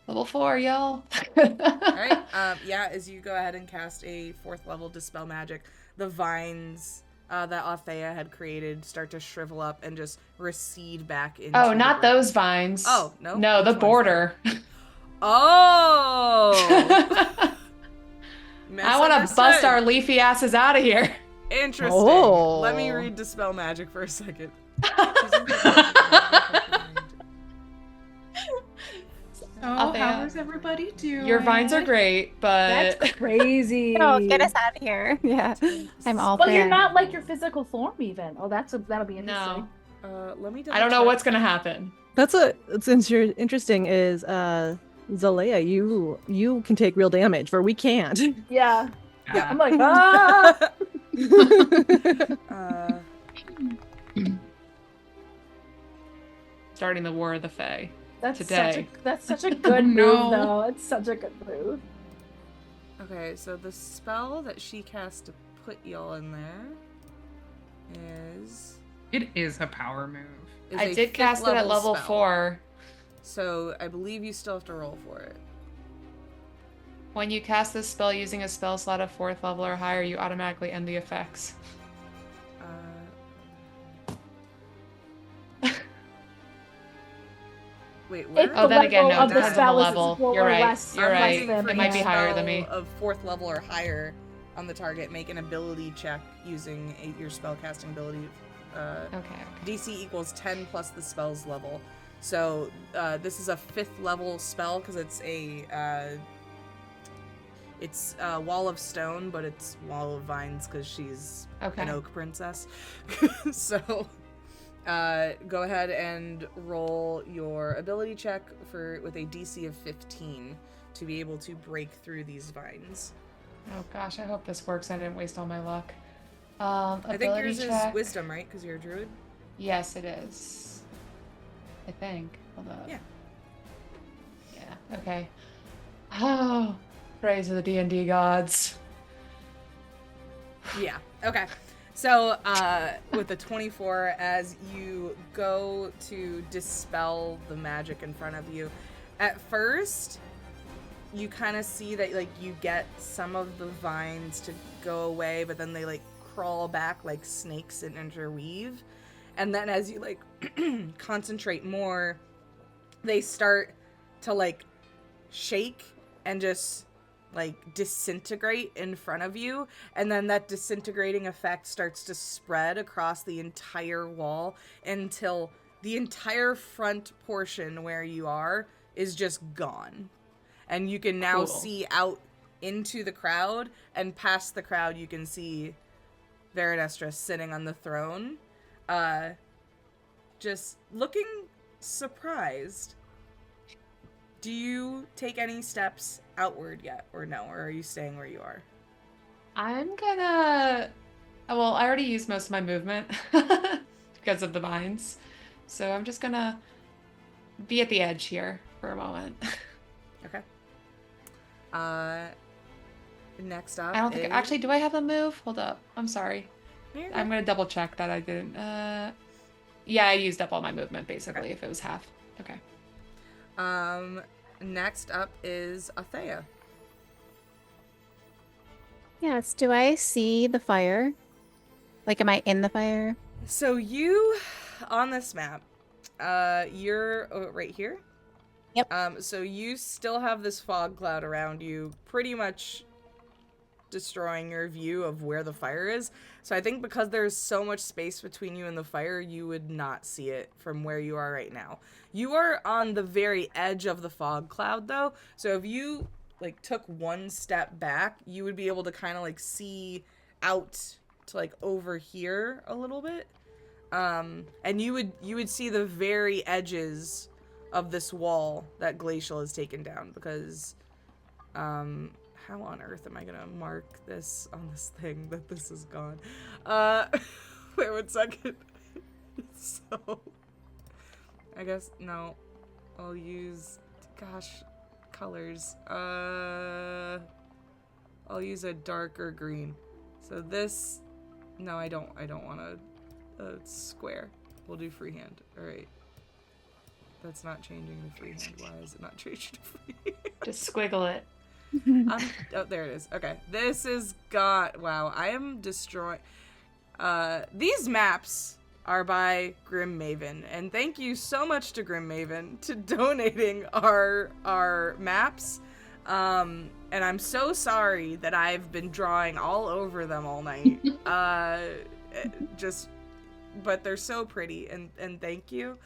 Speaker 9: level 4, y'all.
Speaker 7: Alright, yeah, as you go ahead and cast a 4th level Dispel Magic, the vines that Althea had created start to shrivel up and just recede back into
Speaker 9: Oh,
Speaker 7: the
Speaker 9: not
Speaker 7: ground.
Speaker 9: those vines.
Speaker 7: Oh, no?
Speaker 9: No,
Speaker 7: Which
Speaker 9: the
Speaker 7: ones
Speaker 9: border.
Speaker 7: Oh!
Speaker 9: I want to bust our leafy asses out of here.
Speaker 7: Interesting.
Speaker 5: Oh.
Speaker 7: Let me read Dispel Magic for a second.
Speaker 6: Oh, how is everybody doing?
Speaker 9: Your vines are great, but
Speaker 8: That's crazy.
Speaker 10: Oh, get us out of here. Yeah. I'm all
Speaker 8: But
Speaker 10: for
Speaker 8: you're
Speaker 10: it.
Speaker 8: not like your physical form even. Oh, that'll be interesting.
Speaker 9: no.
Speaker 7: Let me
Speaker 9: I don't know what's gonna happen.
Speaker 5: It's interesting is Zalea, you can take real damage where we can't.
Speaker 8: Yeah.
Speaker 7: Yeah.
Speaker 8: I'm like, ah!
Speaker 9: Starting the War of the Fae.
Speaker 8: That's
Speaker 9: Today.
Speaker 8: such a good
Speaker 6: No.
Speaker 8: move, though. It's such a good move.
Speaker 7: Okay, so the spell that she cast to put y'all in there is...
Speaker 6: It is a power move.
Speaker 9: I
Speaker 7: a
Speaker 9: did
Speaker 7: 5th
Speaker 9: cast it at level
Speaker 7: spell.
Speaker 9: 4.
Speaker 7: So I believe you still have to roll for it.
Speaker 9: When you cast this spell using a spell slot of 4th level or higher, you automatically end the effects.
Speaker 7: Wait, where?
Speaker 8: If
Speaker 9: Oh,
Speaker 8: the
Speaker 9: then again,
Speaker 8: level
Speaker 9: no,
Speaker 8: of
Speaker 9: it
Speaker 8: the
Speaker 9: depends on the
Speaker 8: spell is
Speaker 9: level.
Speaker 8: equal
Speaker 9: You're
Speaker 8: or
Speaker 9: right.
Speaker 8: less-
Speaker 9: You're
Speaker 8: less
Speaker 9: right.
Speaker 8: than-
Speaker 9: It might be
Speaker 7: each
Speaker 9: higher than me.
Speaker 7: spell of 4th level or higher on the target, make an ability check using your spell casting ability.
Speaker 9: Okay.
Speaker 7: DC equals 10 plus the spell's level. So this is a 5th level spell because it's a Wall of Stone, but it's Wall of Vines because she's
Speaker 9: Okay.
Speaker 7: an oak princess. So go ahead and roll your ability check with a DC of 15 to be able to break through these vines.
Speaker 9: Oh gosh, I hope this works. I didn't waste all my luck.
Speaker 7: I think
Speaker 9: Ability
Speaker 7: yours
Speaker 9: check.
Speaker 7: is wisdom, right? Because you're a druid?
Speaker 9: Yes, it is. I think. Hold up.
Speaker 7: Yeah.
Speaker 9: Yeah. Okay. Oh, praise to the D&D gods.
Speaker 7: Yeah. Okay. So, with the 24, as you go to dispel the magic in front of you, at first, you kind of see that, like, you get some of the vines to go away, but then they, like, crawl back like snakes and interweave. And then as you like concentrate more, they start to like shake and just like disintegrate in front of you, and then that disintegrating effect starts to spread across the entire wall until the entire front portion where you are is just gone. And you can now see out into the crowd, and past the crowd you can see Veranestra sitting on the throne, just looking surprised. Do you take any steps outward yet, or no? Or are you staying where you are?
Speaker 9: I'm gonna... Well, I already used most of my movement because of the mines. So I'm just gonna be at the edge here for a moment.
Speaker 7: Okay. Next up
Speaker 9: I don't think... Actually, do I have a move? Hold up. I'm sorry.
Speaker 7: Here
Speaker 9: I'm gonna double check that I didn't. Yeah, I used up all my movement, basically,
Speaker 7: Okay.
Speaker 9: if it was half. Okay.
Speaker 7: Next up is Athea.
Speaker 10: Yes, do I see the fire? Like, am I in the fire?
Speaker 7: So you, on this map, you're right here.
Speaker 10: Yep.
Speaker 7: So you still have this fog cloud around you, pretty much destroying your view of where the fire is. So I think because there's so much space between you and the fire, you would not see it from where you are right now. You are on the very edge of the fog cloud, though. So if you like took one step back, you would be able to kind of like see out to like over here a little bit. And you would see the very edges of this wall that Glacial has taken down, because how on earth am I gonna mark this on this thing that this is gone? Wait 1 second. So I guess no, I'll use colors. I'll use a darker green. So this, no, I don't want a square. We'll do freehand. All right. That's not changing to freehand. Why is it not changing to freehand?
Speaker 9: Just squiggle it.
Speaker 7: Oh, there it is. Okay. This is wow, I am destroying. These maps are by Grim Maven, and thank you so much to Grim Maven to donating our maps. And I'm so sorry that I've been drawing all over them all night. But they're so pretty, and thank you.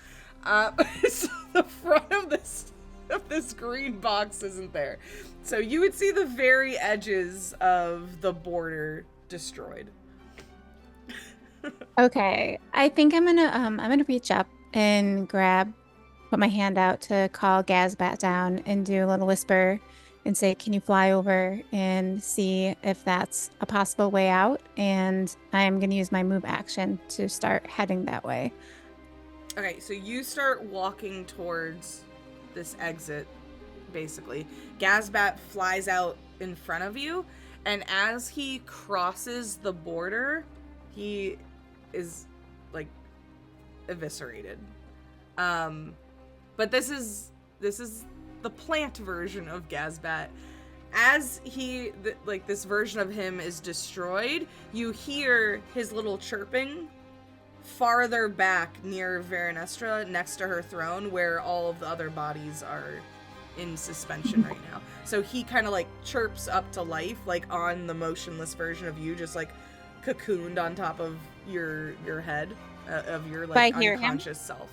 Speaker 7: So the front of this green box isn't there. So you would see the very edges of the border destroyed.
Speaker 10: Okay, I think I'm gonna reach up and put my hand out to call Gazbat down and do a little whisper and say, can you fly over and see if that's a possible way out? And I'm gonna use my move action to start heading that way.
Speaker 7: Okay, so you start walking towards this exit, basically. Gazbat flies out in front of you, and as he crosses the border, he is, like, eviscerated. But this is the plant version of Gazbat. As this version of him is destroyed, you hear his little chirping farther back near Veranestra, next to her throne, where all of the other bodies are in suspension right now. So he kind of like chirps up to life, like on the motionless version of you, just like cocooned on top of your head of your like unconscious self.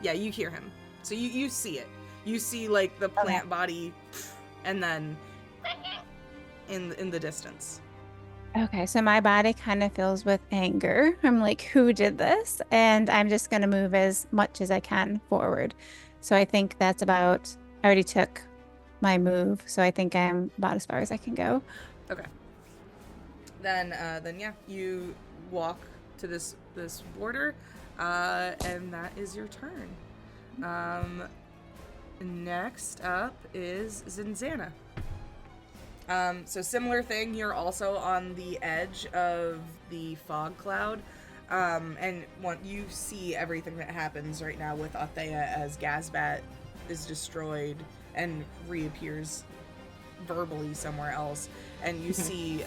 Speaker 7: Yeah, you hear him. So you see it. You see like the plant body, and then in the distance.
Speaker 10: Okay, so my body kind of fills with anger. I'm like, who did this? And I'm just going to move as much as I can forward. So I think that's I already took my move, so I think I'm about as far as I can go.
Speaker 7: Okay. Then yeah, you walk to this border, and that is your turn. Next up is Zinzana. So similar thing, you're also on the edge of the fog cloud, and you see everything that happens right now with Athea as Gazbat is destroyed and reappears verbally somewhere else, and you see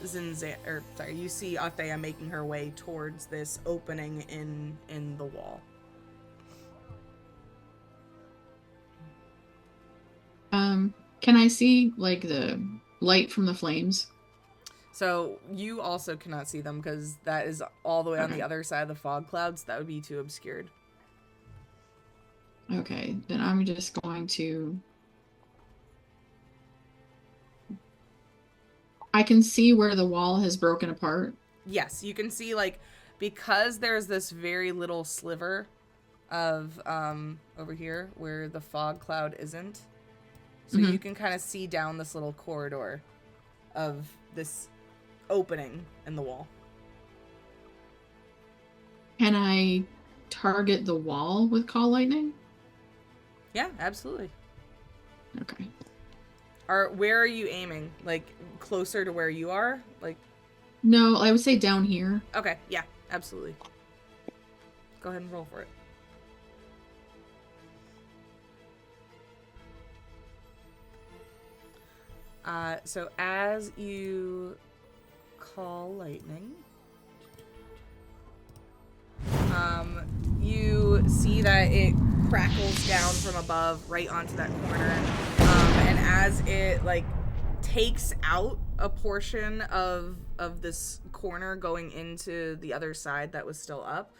Speaker 7: you see Althea making her way towards this opening in the wall.
Speaker 11: Can I see like the light from the flames?
Speaker 7: So you also cannot see them because that is all the way on the other side of the fog clouds. That would be too obscured.
Speaker 11: Okay, then I'm just going to... I can see where the wall has broken apart.
Speaker 7: Yes, you can see, like, because there's this very little sliver of over here where the fog cloud isn't. So you can kind of see down this little corridor of this opening in the wall.
Speaker 11: Can I target the wall with Call Lightning?
Speaker 7: Yeah, absolutely.
Speaker 11: Okay.
Speaker 7: Where are you aiming? Like, closer to where you are? Like...
Speaker 11: No, I would say down here.
Speaker 7: Okay, yeah, absolutely. Go ahead and roll for it. So as you call lightning, you see that it crackles down from above right onto that corner, and as it like takes out a portion of this corner going into the other side that was still up,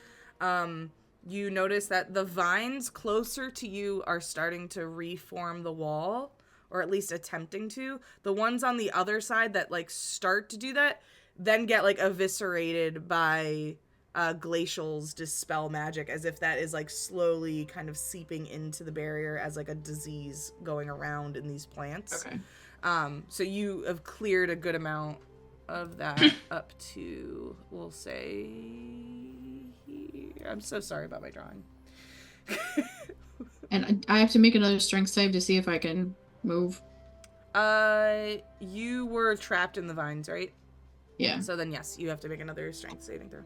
Speaker 7: you notice that the vines closer to you are starting to reform the wall, or at least attempting to. The ones on the other side that like start to do that then get like eviscerated by Glacial's dispel magic, as if that is like slowly kind of seeping into the barrier as like a disease going around in these plants.
Speaker 11: Okay.
Speaker 7: So you have cleared a good amount of that up to, we'll say, I'm so sorry about my drawing.
Speaker 11: And I have to make another strength save to see if I can move.
Speaker 7: You were trapped in the vines, right?
Speaker 11: Yeah.
Speaker 7: So then yes, you have to make another strength saving throw.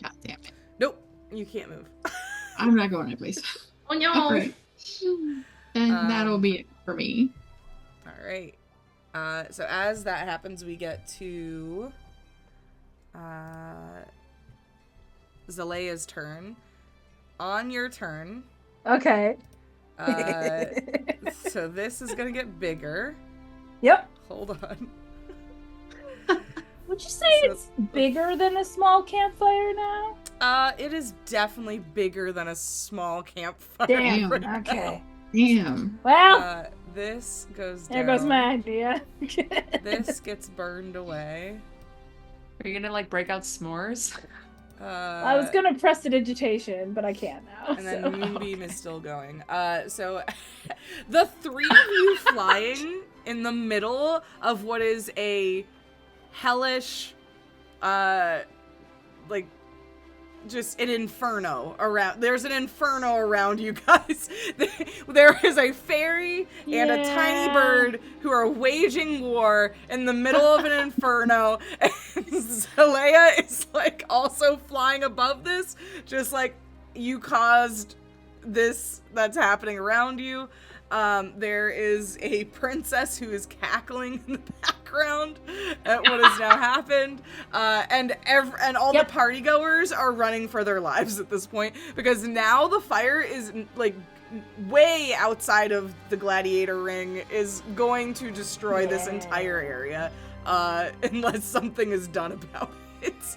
Speaker 11: God damn it.
Speaker 7: Nope, you can't move.
Speaker 11: I'm not going anyplace.
Speaker 6: Oh no.
Speaker 11: Alright. Then that'll be it for me.
Speaker 7: Alright. So as that happens, we get to Zalea's turn. On your turn.
Speaker 8: Okay.
Speaker 7: So this is gonna get bigger.
Speaker 8: Yep.
Speaker 7: Hold on.
Speaker 8: Would you say it's bigger than a small campfire now?
Speaker 7: It is definitely bigger than a small campfire.
Speaker 8: Damn.
Speaker 7: Right
Speaker 8: Okay.
Speaker 11: Damn.
Speaker 8: Well,
Speaker 7: this goes down.
Speaker 8: there goes my idea.
Speaker 7: This gets burned away.
Speaker 9: Are you gonna like break out s'mores?
Speaker 8: I was gonna prestidigitation, but I can't now.
Speaker 7: And then Moonbeam is still going. So the three of you flying in the middle of what is a hellish, like, just an inferno around. There's an inferno around you guys. There is a fairy and a tiny bird who are waging war in the middle of an inferno. And Zalea is like also flying above this, just like you caused this that's happening around you. There is a princess who is cackling in the background at what has now happened, and all the party goers are running for their lives at this point, because now the fire is like way outside of the gladiator ring, is going to destroy this entire area, unless something is done about it.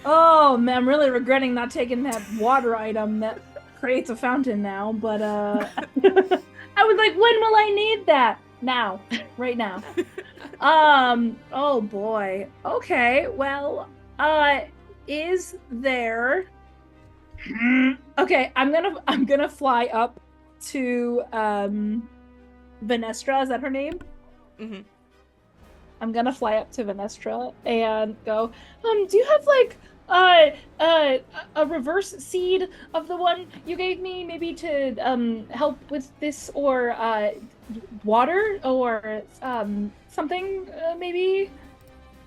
Speaker 8: Oh man, I'm really regretting not taking that water item that creates a fountain now, but I was like, when will I need that? Now. Right now. Oh boy. Okay, well, is there... Okay, I'm gonna fly up to Venestra, is that her name?
Speaker 7: Mm-hmm.
Speaker 8: I'm gonna fly up to Venestra and go, do you have like a reverse seed of the one you gave me, maybe to help with this, or water, or something, maybe?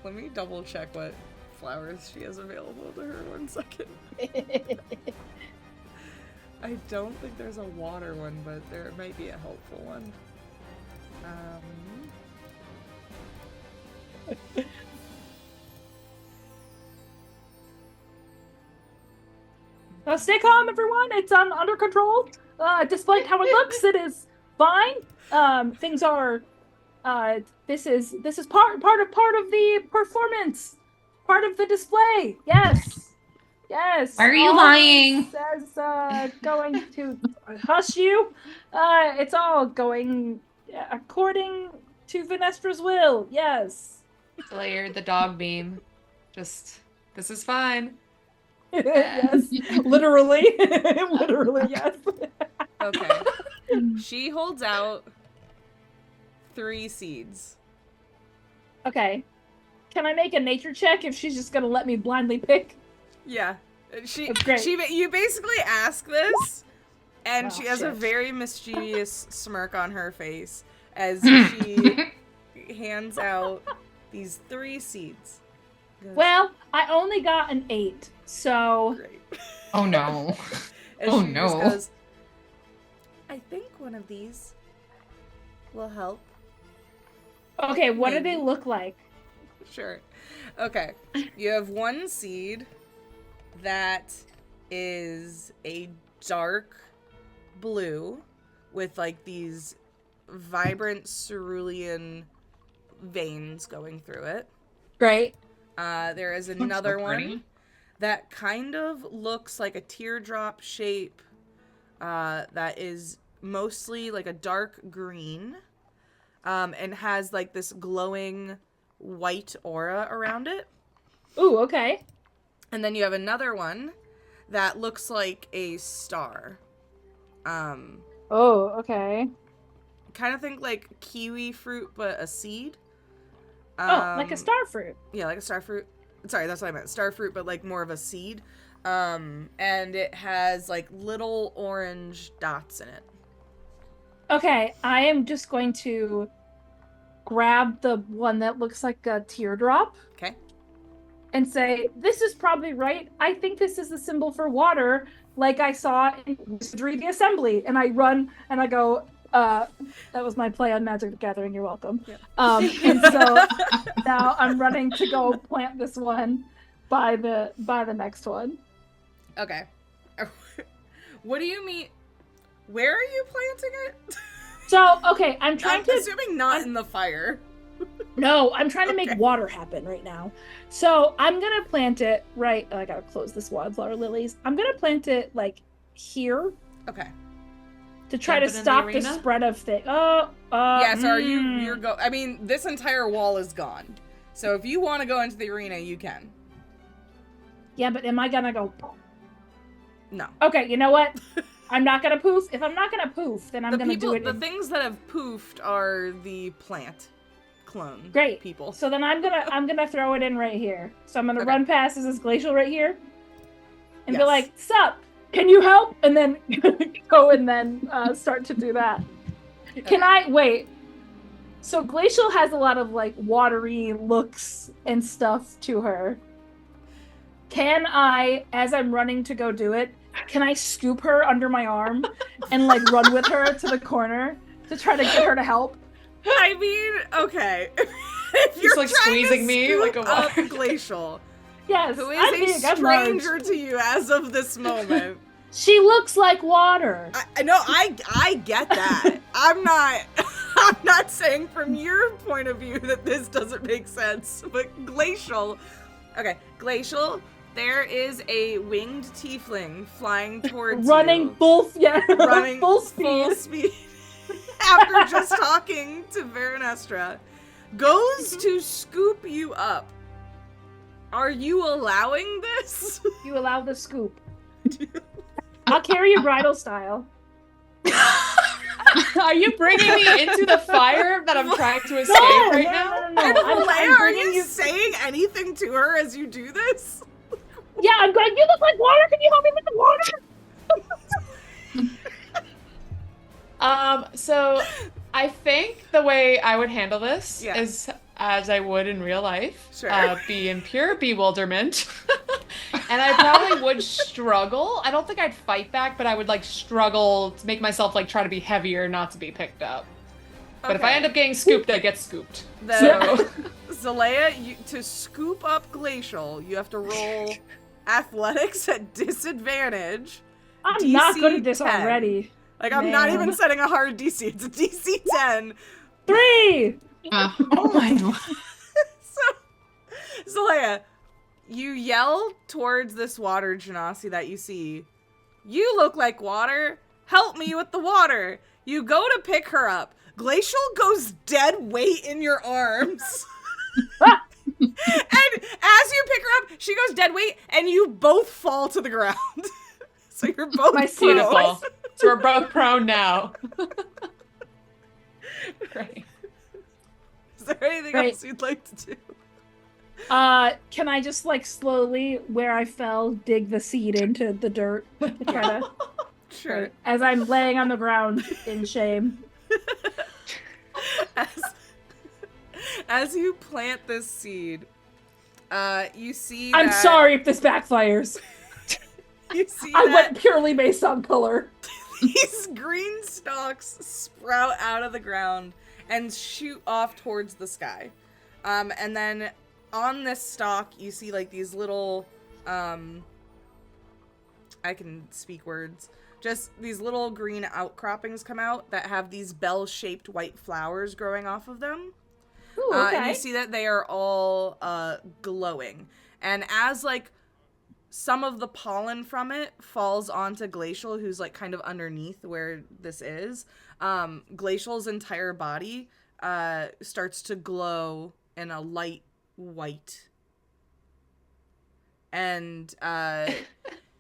Speaker 7: Let me double check what flowers she has available to her. 1 second. I don't think there's a water one, but there might be a helpful one.
Speaker 8: Stay calm, everyone. It's under control. Despite how it looks, it is fine. Things are. This is part of the performance, part of the display. Yes.
Speaker 6: Why are you
Speaker 8: all
Speaker 6: lying?
Speaker 8: Says going to hush you. It's all going according to Venestra's will. Yes.
Speaker 9: Slayer, the dog beam. Just, this is fine.
Speaker 8: Yes. Literally. Literally, yes.
Speaker 7: Okay. She holds out 3 seeds.
Speaker 8: Okay. Can I make a nature check if she's just gonna let me blindly pick?
Speaker 7: Yeah.
Speaker 8: That's great.
Speaker 7: You basically ask this, and
Speaker 8: Oh,
Speaker 7: she has a
Speaker 8: shit.
Speaker 7: very mischievous smirk on her face as she hands out these 3 seeds. Goes,
Speaker 8: Well, I only got an 8, so
Speaker 7: great.
Speaker 6: Oh no.
Speaker 7: And
Speaker 6: Oh,
Speaker 7: she
Speaker 6: no.
Speaker 7: just goes, I think one of these will help.
Speaker 8: okay. What do
Speaker 7: Maybe.
Speaker 8: they look like?
Speaker 7: Sure. Okay. You have 1 seed that is a dark blue with like these vibrant cerulean veins going through it.
Speaker 8: Great.
Speaker 7: There is
Speaker 6: Looks
Speaker 7: another
Speaker 6: so
Speaker 7: one
Speaker 6: pretty.
Speaker 7: that kind of looks like a teardrop shape that is mostly like a dark green and has like this glowing white aura around it.
Speaker 8: Ooh, okay.
Speaker 7: And then you have another one that looks like a star.
Speaker 8: Oh, okay.
Speaker 7: Kind of think like kiwi fruit, but a seed.
Speaker 8: Like a star fruit.
Speaker 7: Yeah, like a star fruit. Sorry, that's what I meant. Star fruit, but like more of a seed. And it has like little orange dots in it.
Speaker 8: Okay, I am just going to grab the one that looks like a teardrop.
Speaker 7: Okay.
Speaker 8: And say, this is probably right. I think this is the symbol for water, like I saw in Wizardry the Assembly. And I run and I go, that was my play on Magic the Gathering, you're welcome.
Speaker 7: Yeah.
Speaker 8: And so now I'm running to go plant this one by the next one.
Speaker 7: Okay. What do you mean? Where are you planting it?
Speaker 8: So, okay, I'm trying to...
Speaker 7: assuming not in the fire.
Speaker 8: No, I'm trying to make water happen right now. So I'm gonna plant it right. Oh, I gotta close this wildflower lilies. I'm gonna plant it like here
Speaker 7: Okay.
Speaker 8: to try
Speaker 9: Dump
Speaker 8: to
Speaker 9: it in the
Speaker 8: stop the
Speaker 9: arena?
Speaker 8: spread of things.
Speaker 7: Yeah, so you're I mean, this entire wall is gone. So if you want to go into the arena, you can.
Speaker 8: Yeah, but am I gonna go?
Speaker 7: No.
Speaker 8: Okay, you know what? I'm not gonna poof. If I'm not gonna poof, then I'm
Speaker 7: The
Speaker 8: gonna
Speaker 7: people,
Speaker 8: do it.
Speaker 7: the things that have poofed are the plant clone
Speaker 8: Great
Speaker 7: people.
Speaker 8: So then I'm gonna throw it in right here. So I'm gonna
Speaker 7: Okay.
Speaker 8: run past this glacial right here, and be
Speaker 7: Yes.
Speaker 8: like, "Sup? Can you help?" And then go and then start to do that. Can I wait? So glacial has a lot of like watery looks and stuff to her. Can I, as I'm running to go do it, can I scoop her under my arm and like run with her to the corner to try to get her to help?
Speaker 7: I mean, okay. If you're
Speaker 9: like
Speaker 7: trying
Speaker 9: squeezing
Speaker 7: to
Speaker 9: me
Speaker 7: scoop
Speaker 9: like a
Speaker 7: up
Speaker 9: water.
Speaker 7: Glacial,
Speaker 8: Yes,
Speaker 7: who
Speaker 8: I'm
Speaker 7: is
Speaker 8: big,
Speaker 7: a
Speaker 8: I'm large.
Speaker 7: stranger to you as of this moment.
Speaker 8: She looks like water.
Speaker 7: I know, I get that. I'm not saying from your point of view that this doesn't make sense, but Glacial, there is a winged tiefling flying towards
Speaker 8: Running
Speaker 7: you.
Speaker 8: running full speed.
Speaker 7: After just talking to Veranestra, goes to scoop you up. Are you allowing this?
Speaker 8: You allow the scoop. I'll carry you bridal style.
Speaker 9: Are you bringing me into the fire that I'm trying to escape right now?
Speaker 8: No.
Speaker 7: And
Speaker 8: I'm
Speaker 7: Leia, are
Speaker 8: bringing
Speaker 7: you saying anything to her as you do this?
Speaker 8: Yeah, I'm going, you look like water. Can you help me with the water?
Speaker 9: So I think the way I would handle this
Speaker 7: Yeah.
Speaker 9: is as I would in real life.
Speaker 7: Sure.
Speaker 9: Be in pure bewilderment. And I probably would struggle. I don't think I'd fight back, but I would like struggle to make myself like try to be heavier, not to be picked up. But if I
Speaker 7: Okay.
Speaker 9: end up getting scooped, I get scooped.
Speaker 7: So, Zalea, to scoop up Glacial, you have to roll athletics at disadvantage.
Speaker 8: I'm not good at this
Speaker 7: 10.
Speaker 8: already.
Speaker 7: Like, I'm not even setting a hard DC. It's a DC 10.
Speaker 8: 3!
Speaker 6: Oh my lord.
Speaker 7: So Leia, you yell towards this water genasi that you see. You look like water. Help me with the water. You go to pick her up. Glacial goes dead weight in your arms. And as you pick her up, she goes dead weight, and you both fall to the ground. So you're both
Speaker 9: Beautiful. So we're both prone now. Great.
Speaker 7: Is there anything else you'd like to do?
Speaker 8: Can I just like slowly, where I fell, dig the seed into the dirt? Kinda.
Speaker 7: Sure.
Speaker 8: As I'm laying on the ground in shame.
Speaker 7: As you plant this seed, you see
Speaker 8: I'm
Speaker 7: that...
Speaker 8: sorry if this backfires.
Speaker 7: You see
Speaker 8: I
Speaker 7: that
Speaker 8: went purely based on color.
Speaker 7: these green stalks sprout out of the ground and shoot off towards the sky. And then on this stalk, you see like these little, I can speak words. Just these little green outcroppings come out that have these bell-shaped white flowers growing off of them.
Speaker 8: Ooh, okay.
Speaker 7: And you see that they are all glowing. And as like some of the pollen from it falls onto Glacial, who's like kind of underneath where this is, Glacial's entire body starts to glow in a light white. And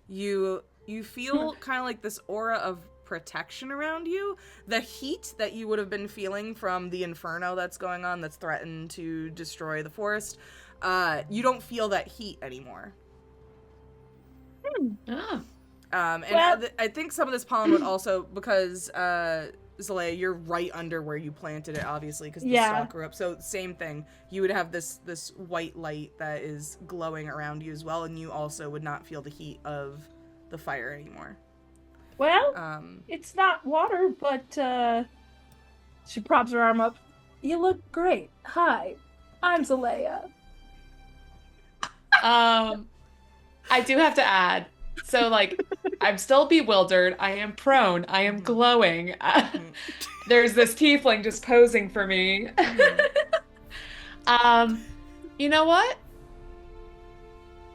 Speaker 7: you feel kind of like this aura of protection around you. The heat that you would have been feeling from the inferno that's going on, that's threatened to destroy the forest, you don't feel that heat anymore. I think some of this pollen would also, because Zalea, you're right under where you planted it, obviously, because the stalk grew up. So same thing. You would have this white light that is glowing around you as well, and you also would not feel the heat of the fire anymore.
Speaker 8: Well, it's not water, but she props her arm up. You look great. Hi, I'm Zalea.
Speaker 9: I do have to add, so like, I'm still bewildered. I am prone. I am glowing. There's this tiefling just posing for me. You know what?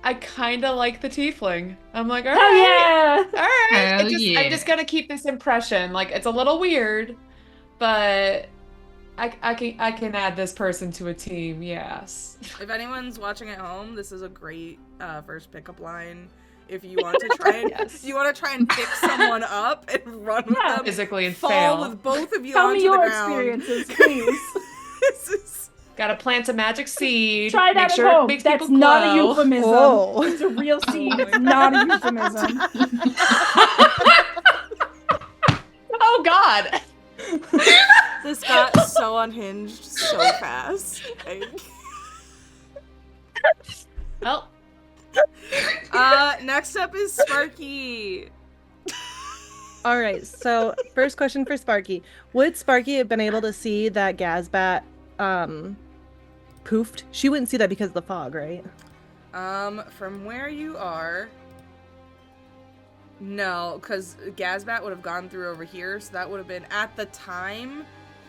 Speaker 9: I kind of like the tiefling. I'm like, all right, all right. I'm just gonna keep this impression. Like, it's a little weird, but I can add this person to a team. Yes.
Speaker 7: If anyone's watching at home, this is a great first pickup line. If you want to try and you want to try and pick someone up and run with them
Speaker 9: physically and
Speaker 7: fall
Speaker 9: fail
Speaker 7: with both of you
Speaker 8: Tell
Speaker 7: onto
Speaker 8: me your
Speaker 7: the ground.
Speaker 8: experiences, please.
Speaker 9: Gotta plant a magic seed.
Speaker 8: Try that
Speaker 9: make
Speaker 8: at
Speaker 9: sure
Speaker 8: home.
Speaker 9: It makes
Speaker 8: That's
Speaker 9: people
Speaker 8: not a
Speaker 9: glow.
Speaker 8: euphemism.
Speaker 5: Whoa.
Speaker 8: It's a real seed. It's not a euphemism.
Speaker 9: Oh God.
Speaker 7: This got so unhinged so fast.
Speaker 9: Well.
Speaker 7: Next up is Sparky.
Speaker 5: All right, so first question for Sparky. Would Sparky have been able to see that Gazbat poofed? She wouldn't see that because of the fog, right?
Speaker 7: From where you are, no, because Gazbat would have gone through over here, so that would have been, at the time,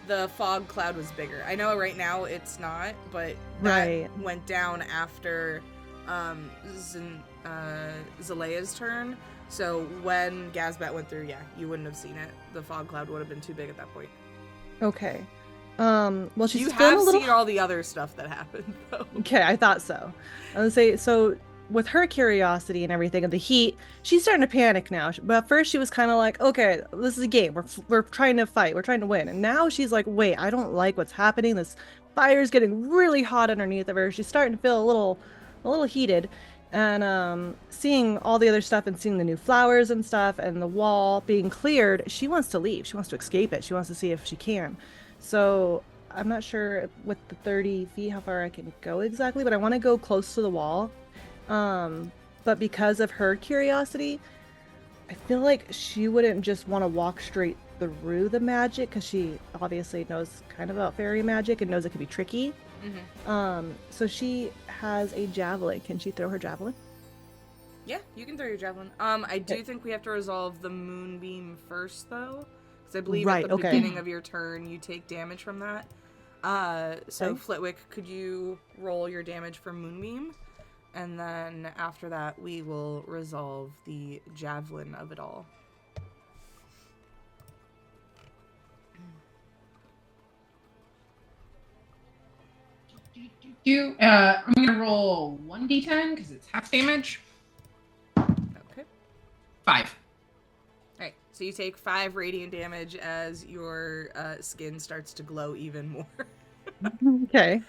Speaker 7: the fog cloud was bigger. I know right now it's not, but that went down after Zalea's turn. So when Gazbat went through, you wouldn't have seen it. The fog cloud would have been too big at that point.
Speaker 5: Okay. Well, she's
Speaker 7: you
Speaker 5: feeling
Speaker 7: have
Speaker 5: a little...
Speaker 7: seen all the other stuff that happened, though.
Speaker 5: Okay, I thought so. I would say, so with her curiosity and everything and the heat, she's starting to panic now. But at first she was kind of like, okay, this is a game. We're trying to fight. We're trying to win. And now she's like, wait, I don't like what's happening. This fire's getting really hot underneath of her. She's starting to feel a little heated. And seeing all the other stuff and seeing the new flowers and stuff and the wall being cleared, she wants to leave. She wants to escape it. She wants to see if she can. So I'm not sure with the 30 feet how far I can go exactly, but I want to go close to the wall. But because of her curiosity, I feel like she wouldn't just want to walk straight through the magic, because she obviously knows kind of about fairy magic and knows it can be tricky.
Speaker 7: Mm-hmm.
Speaker 5: So she has a javelin. Can she throw her javelin?
Speaker 7: Yeah, you can throw your javelin. I do think we have to resolve the moonbeam first, though, because I believe at the beginning of your turn you take damage from that. So Flitwick, could you roll your damage for moonbeam, and then after that we will resolve the javelin of it all.
Speaker 6: I'm gonna roll 1d10 because it's half damage.
Speaker 7: Okay.
Speaker 6: 5.
Speaker 7: Alright, so you take 5 radiant damage as your skin starts to glow even more.
Speaker 5: Okay.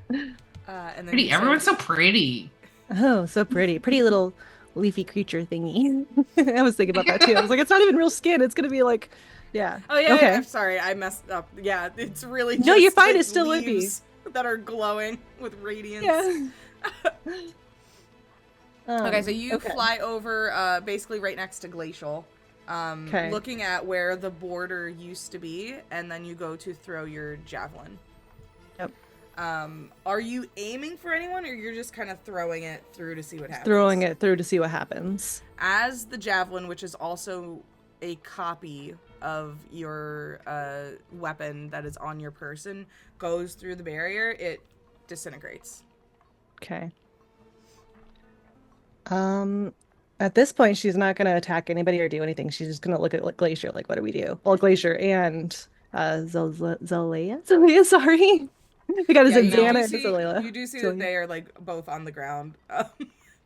Speaker 7: And then
Speaker 6: Pretty. Everyone's so pretty.
Speaker 5: Oh, so pretty. Pretty little leafy creature thingy. I was thinking about that too. I was like, it's not even real skin. It's going to be like, yeah.
Speaker 7: Oh, yeah,
Speaker 5: okay.
Speaker 7: I'm sorry. I messed up. Yeah, it's really
Speaker 5: No,
Speaker 7: just
Speaker 5: you're fine.
Speaker 7: like
Speaker 5: It's still
Speaker 7: leaves that are glowing with radiance.
Speaker 5: Yeah.
Speaker 7: Okay, so you fly over basically right next to Glacial, looking at where the border used to be, and then you go to throw your javelin.
Speaker 5: Yep.
Speaker 7: Are you aiming for anyone, or you're just kind of throwing it through to see what happens?
Speaker 5: Throwing it through to see what happens.
Speaker 7: As the javelin, which is also a copy of your weapon that is on your person, goes through the barrier, it disintegrates.
Speaker 5: Okay. At this point, she's not going to attack anybody or do anything. She's just going to look at Glacier, like, what do we do? Well, Glacier and Zalea? Zalea, sorry. We got to say Xana and Zalea.
Speaker 7: You do see that they are, like, both on the ground.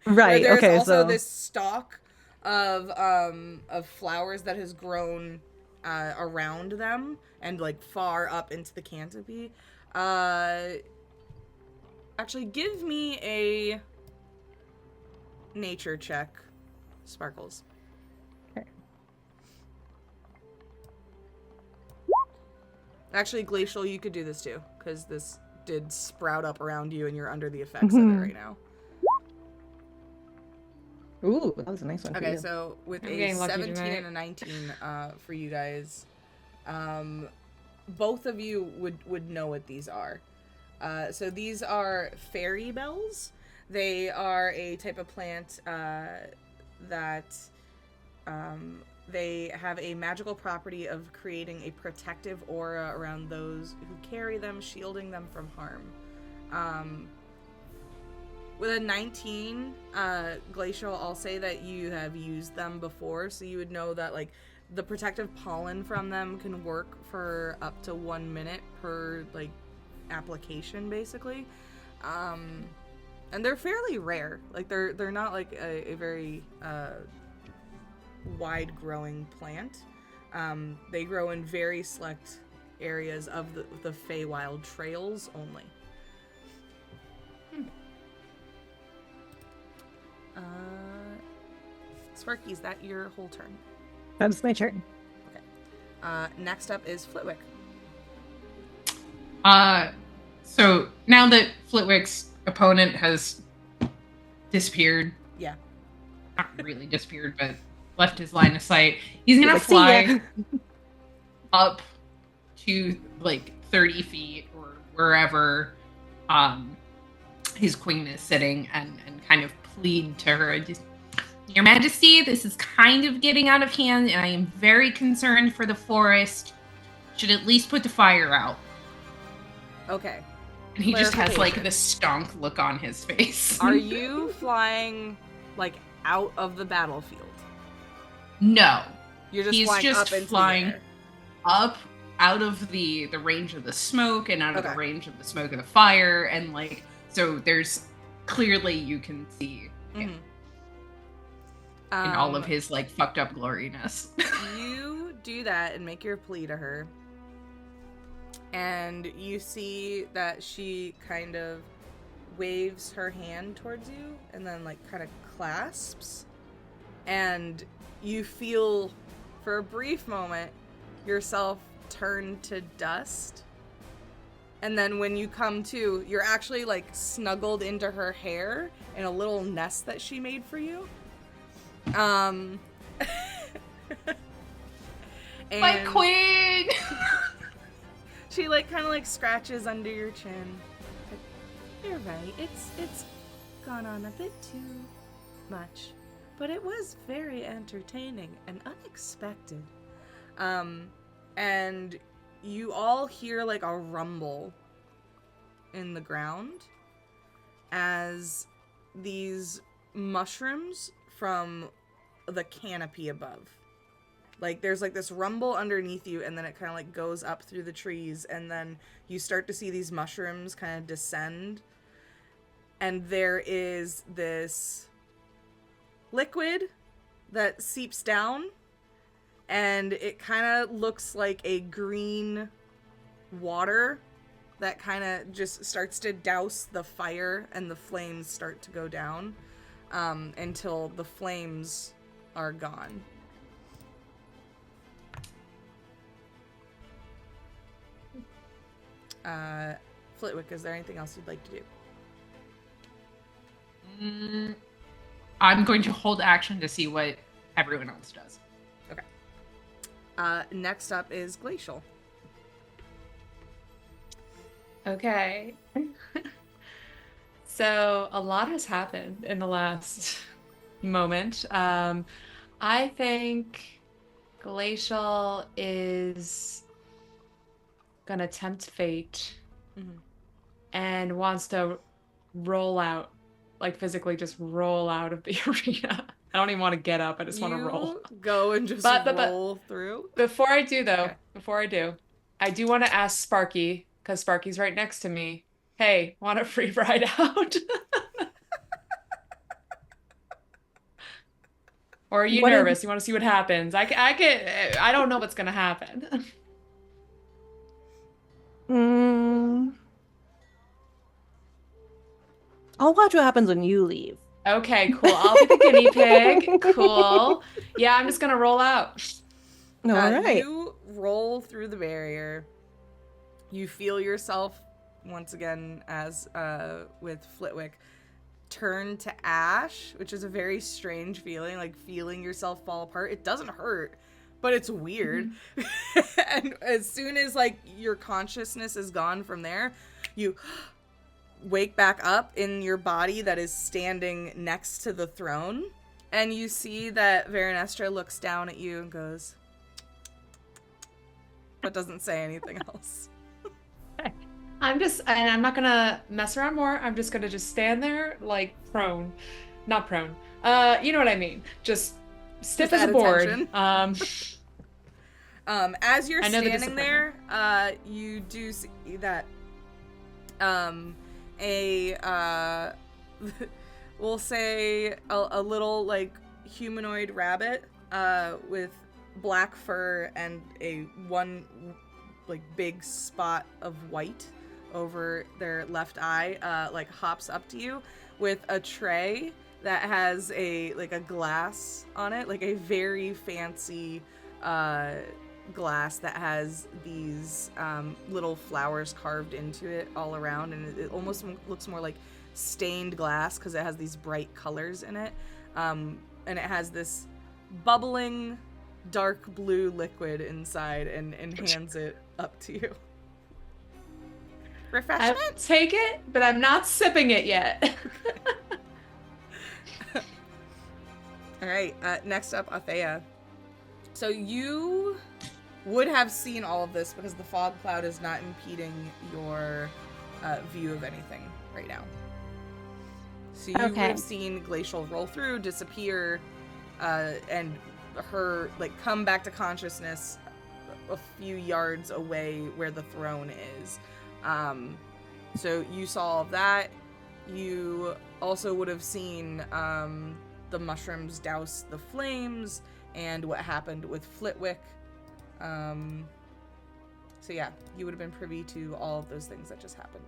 Speaker 5: Right,
Speaker 7: there's
Speaker 5: okay,
Speaker 7: also
Speaker 5: so...
Speaker 7: this stalk of flowers that has grown around them and, like, far up into the canopy. Actually, give me a nature check, Sparkles.
Speaker 5: Okay.
Speaker 7: Actually, Glacial, you could do this too, because this did sprout up around you and you're under the effects of it right now.
Speaker 5: Ooh, that was a nice one.
Speaker 7: Okay, so with a 17 and a 19 for you guys, both of you would know what these are. So these are fairy bells. They are a type of plant that they have a magical property of creating a protective aura around those who carry them, shielding them from harm. With a 19, Glacial, I'll say that you have used them before, so you would know that, like, the protective pollen from them can work for up to 1 minute per, like, application, basically. And they're fairly rare. Like, they're not, like, a very wide-growing plant. They grow in very select areas of the Feywild Trails only. Sparky, is that your whole turn?
Speaker 5: That's my turn.
Speaker 7: Okay. Next up is Flitwick.
Speaker 6: So now that Flitwick's opponent has disappeared.
Speaker 7: Yeah.
Speaker 6: Not really disappeared, but left his line of sight. He's gonna fly up to like 30 feet or wherever his queen is sitting and kind of plead to her. Just, Your Majesty, this is kind of getting out of hand, and I am very concerned for the forest. Should at least put the fire out.
Speaker 7: Okay.
Speaker 6: And he just has, like, this stonk look on his face.
Speaker 7: Are you flying, like, out of the battlefield?
Speaker 6: No.
Speaker 7: You're just
Speaker 6: He's
Speaker 7: flying
Speaker 6: just
Speaker 7: up into
Speaker 6: flying
Speaker 7: the air.
Speaker 6: up out of the range of the smoke and out of the range of the smoke of the fire. And, like, so there's clearly you can see him in all of his, like, fucked up gloriness.
Speaker 7: You do that and make your plea to her. And you see that she kind of waves her hand towards you and then, like, kind of clasps. And you feel, for a brief moment, yourself turn to dust. And then when you come to, you're actually, like, snuggled into her hair in a little nest that she made for you. And
Speaker 6: my queen!
Speaker 7: She, like, kind of, like, scratches under your chin. Like, you're right. It's gone on a bit too much. but it was very entertaining and unexpected. And you all hear like a rumble in the ground as these mushrooms from the canopy above. Like, there's like this rumble underneath you, and then it kind of like goes up through the trees, and then you start to see these mushrooms kind of descend. And there is this liquid that seeps down, and it kind of looks like a green water that kind of just starts to douse the fire, and the flames start to go down until the flames are gone. Flitwick, is there anything else you'd like to do?
Speaker 6: I'm going to hold action to see what everyone else does.
Speaker 7: Okay. Next up is Glacial.
Speaker 9: Okay. So a lot has happened in the last moment. I think Glacial is gonna tempt fate and wants to roll out, like physically just roll out of the arena. I don't even want to get up. I just want to roll.
Speaker 7: Go and just roll through.
Speaker 9: Before I do, though, I do want to ask Sparky, because Sparky's right next to me. Hey, want a free ride out? Or are you nervous? You want to see what happens? I don't know what's gonna happen.
Speaker 5: I'll watch what happens when you leave.
Speaker 9: Okay, cool. I'll be the guinea pig. Cool. Yeah, I'm just gonna roll out.
Speaker 5: All right.
Speaker 7: You roll through the barrier. You feel yourself once again, as with Flitwick, turn to ash, which is a very strange feeling, like feeling yourself fall apart. It doesn't hurt, but it's weird. And as soon as like your consciousness is gone from there, you wake back up in your body that is standing next to the throne, and you see that Veranestra looks down at you and goes, but doesn't say anything else.
Speaker 9: I'm not gonna mess around more. I'm just gonna stand there like prone. Not prone. You know what I mean. Just stiff as a board.
Speaker 7: As you're standing there, you do see that we'll say a little like humanoid rabbit with black fur and one like big spot of white over their left eye like hops up to you with a tray that has a glass on it, like a very fancy glass that has these little flowers carved into it all around, and it almost looks more like stained glass because it has these bright colors in it, and it has this bubbling dark blue liquid inside, and hands it up to you. Refreshment?
Speaker 9: I'll take it, but I'm not sipping it yet.
Speaker 7: All right, next up, Althea. So you would have seen all of this because the fog cloud is not impeding your view of anything right now. So you would have seen Glacial roll through, disappear, and her come back to consciousness a few yards away where the throne is. So you saw all of that. You also would have seen the mushrooms douse the flames and what happened with Flitwick. So yeah, you would have been privy to all of those things that just happened.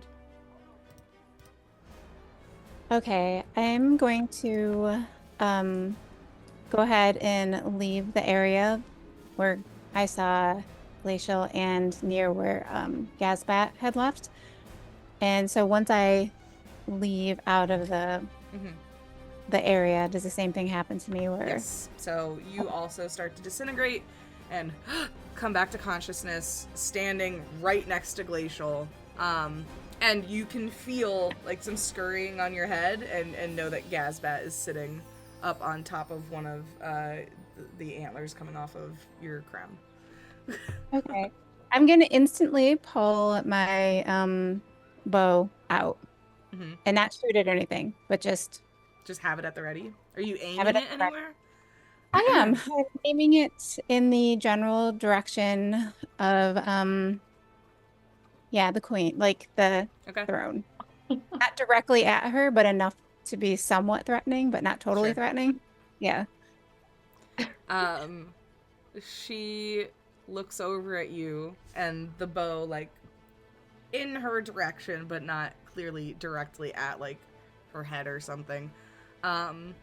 Speaker 10: Okay, I'm going to go ahead and leave the area where I saw Glacial and near where Gazbat had left. And so once I leave out of the area, does the same thing happen to me? Where...
Speaker 7: Yes. So you also start to disintegrate and come back to consciousness, standing right next to Glacial. And you can feel like some scurrying on your head and know that Gazbat is sitting up on top of one of the antlers coming off of your crown.
Speaker 10: Okay. I'm gonna instantly pull my bow out and not shoot it or anything, but just
Speaker 7: have it at the ready. Are you aiming
Speaker 10: have it
Speaker 7: it
Speaker 10: at the ready.
Speaker 7: anywhere?
Speaker 10: I am. I'm aiming it in the general direction of the queen, like the throne. Not directly at her, but enough to be somewhat threatening, but not totally threatening. Yeah.
Speaker 7: She looks over at you and the bow, like, in her direction, but not clearly directly at, like, her head or something. And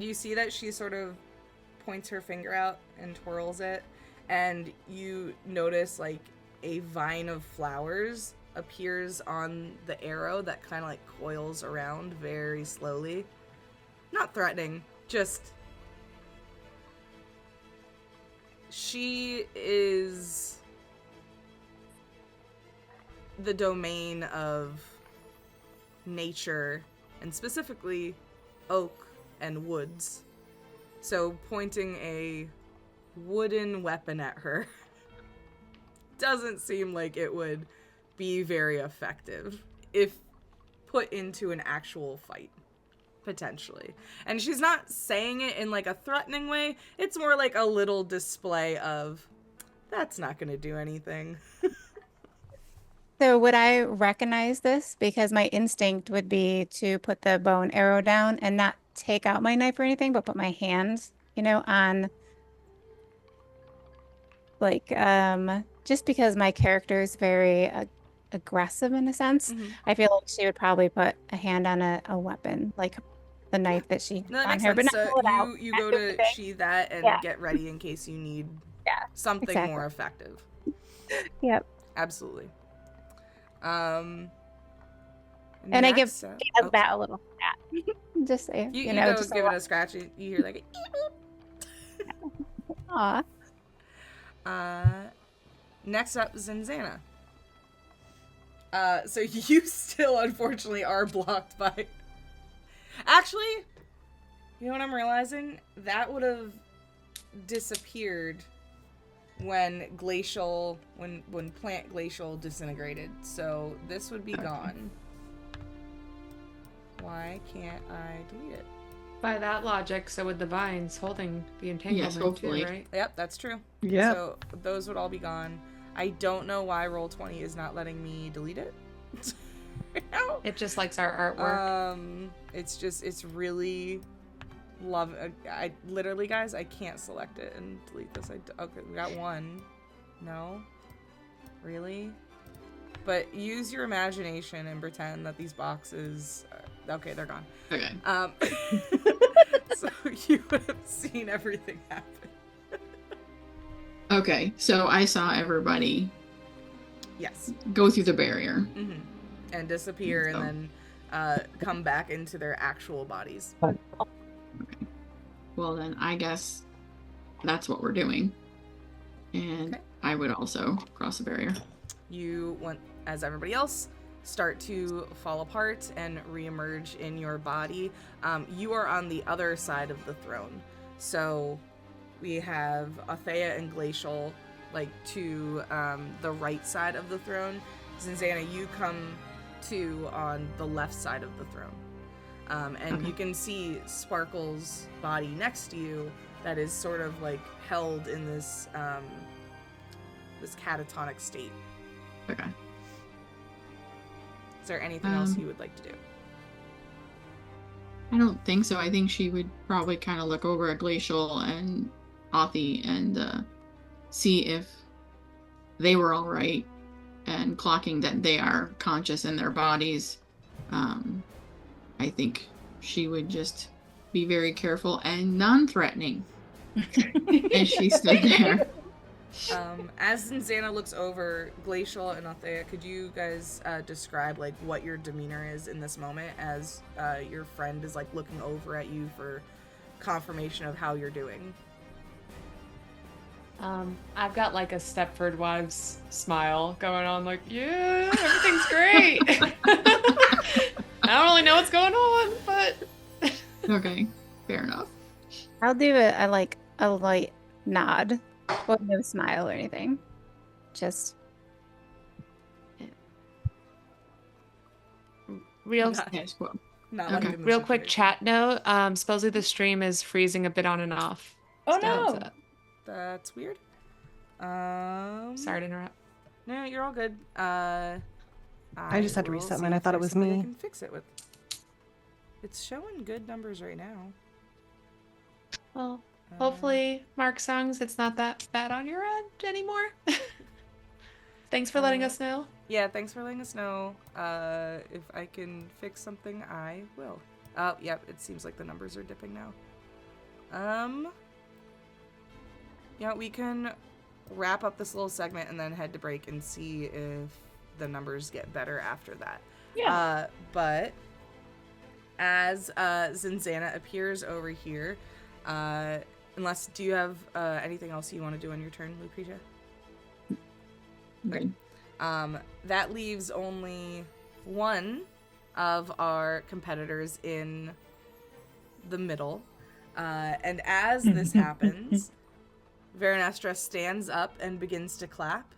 Speaker 7: you see that she sort of points her finger out and twirls it, and you notice, like, a vine of flowers appears on the arrow that kind of, like, coils around very slowly. Not threatening, just... She is the domain of nature, and specifically oak and woods. So pointing a wooden weapon at her doesn't seem like it would be very effective if put into an actual fight. Potentially. And she's not saying it in, like, a threatening way. It's more like a little display of, that's not going to do anything.
Speaker 10: So would I recognize this? Because my instinct would be to put the bow and arrow down and not take out my knife or anything, but put my hands, on, like, just because my character is very aggressive in a sense. I feel like she would probably put a hand on a weapon, like the knife that she
Speaker 7: No, that
Speaker 10: on
Speaker 7: makes
Speaker 10: her,
Speaker 7: sense.
Speaker 10: but not
Speaker 7: So
Speaker 10: pull it out.
Speaker 7: you
Speaker 10: Not
Speaker 7: go
Speaker 10: do
Speaker 7: to
Speaker 10: anything.
Speaker 7: sheath that and
Speaker 10: Yeah.
Speaker 7: get ready in case you need something
Speaker 10: exactly.
Speaker 7: more effective.
Speaker 10: Yep.
Speaker 7: Absolutely.
Speaker 10: And I give that a little pat. Just say,
Speaker 7: You
Speaker 10: know,
Speaker 7: go
Speaker 10: just
Speaker 7: give it a scratch. You hear like
Speaker 10: Aw.
Speaker 7: Next up, Zinzana. So you still unfortunately are blocked by... Actually, you know what I'm realizing? That would have disappeared when plant glacial disintegrated. So this would be gone. Why can't I delete it?
Speaker 9: By that logic, so would the vines holding the entanglement
Speaker 11: hopefully.
Speaker 9: too, right?
Speaker 7: Yep, that's true.
Speaker 5: Yeah.
Speaker 7: So those would all be gone. I don't know why Roll20 is not letting me delete it.
Speaker 9: It just likes our artwork.
Speaker 7: It's really I literally, guys, I can't select it and delete this. Okay, we got one. No? Really? But use your imagination and pretend that these boxes okay, they're gone.
Speaker 11: Okay.
Speaker 7: So you would have seen everything happen.
Speaker 11: Okay, so I saw everybody
Speaker 7: Yes.
Speaker 11: go through the barrier.
Speaker 7: Mm-hmm. And disappear
Speaker 11: So-
Speaker 7: and then come back into their actual bodies.
Speaker 11: Well, then I guess that's what we're doing. And
Speaker 7: Okay.
Speaker 11: I would also cross the barrier.
Speaker 7: You want, as everybody else, start to fall apart and reemerge in your body. You are on the other side of the throne. So we have Althea and Glacial, like, to the right side of the throne. Zinzana, you come to on the left side of the throne. And you can see Sparkle's body next to you that is sort of, like, held in this this catatonic state.
Speaker 11: Okay.
Speaker 7: Is there anything else you would like to do?
Speaker 11: I don't think so. I think she would probably kind of look over at Glacial and Athi and see if they were all right, and clocking that they are conscious in their bodies. I think she would just be very careful and non-threatening as she stood there.
Speaker 7: As Zinzana looks over, Glacial and Althea, could you guys describe, like, what your demeanor is in this moment as your friend is, like, looking over at you for confirmation of how you're doing?
Speaker 9: I've got like a Stepford Wives smile going on, like, yeah, everything's great. I don't really know what's going on, but
Speaker 11: Okay. Fair enough.
Speaker 10: I'll do a light nod. Well, no smile or anything. Just
Speaker 9: real
Speaker 11: Yes, well.
Speaker 7: Not
Speaker 11: Okay.
Speaker 7: letting them
Speaker 9: real
Speaker 7: move
Speaker 9: quick
Speaker 7: your-
Speaker 9: chat note. Supposedly the stream is freezing a bit on and off.
Speaker 8: Oh
Speaker 9: Just a heads
Speaker 8: no!
Speaker 9: up.
Speaker 7: That's weird.
Speaker 9: Sorry to interrupt.
Speaker 7: No, you're all good.
Speaker 5: I just had to
Speaker 7: will
Speaker 5: reset
Speaker 7: see
Speaker 5: mine. I
Speaker 7: if
Speaker 5: thought it
Speaker 7: there's
Speaker 5: was
Speaker 7: something I
Speaker 5: me.
Speaker 7: can fix it with. It's showing good numbers right now.
Speaker 9: Well, hopefully, Mark Songs, it's not that bad on your end anymore. Thanks for letting us know.
Speaker 7: Yeah, thanks for letting us know. If I can fix something, I will. Oh, yep, it seems like the numbers are dipping now. Yeah, we can wrap up this little segment and then head to break and see if the numbers get better after that.
Speaker 8: Yeah.
Speaker 7: But as Zinzana appears over here, unless, do you have anything else you want to do on your turn, Lucretia?
Speaker 11: Okay.
Speaker 7: That leaves only one of our competitors in the middle. And as this happens, Veronestra stands up and begins to clap.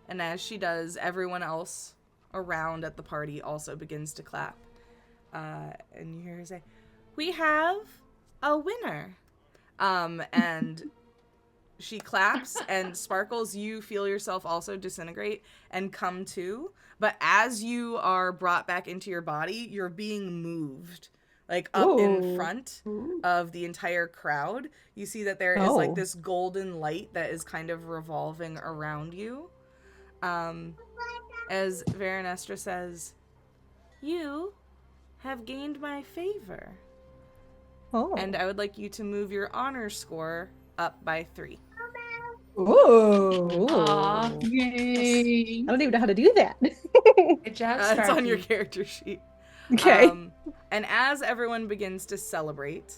Speaker 7: And as she does, everyone else around at the party also begins to clap. And you hear her say, "We have a winner." And she claps, and Sparkles, you feel yourself also disintegrate and come to. But as you are brought back into your body, you're being moved, like up in front of the entire crowd. You see that there is like this golden light that is kind of revolving around you. As Veronestra says, "You have gained my favor.
Speaker 5: Oh.
Speaker 7: And I would like you to move your honor score up by 3.
Speaker 5: Ooh.
Speaker 9: Aw.
Speaker 11: Yay.
Speaker 5: I don't even know how to do that.
Speaker 9: Good job,
Speaker 7: It's on your
Speaker 9: Sparky.
Speaker 7: character sheet.
Speaker 5: Okay.
Speaker 7: And as everyone begins to celebrate,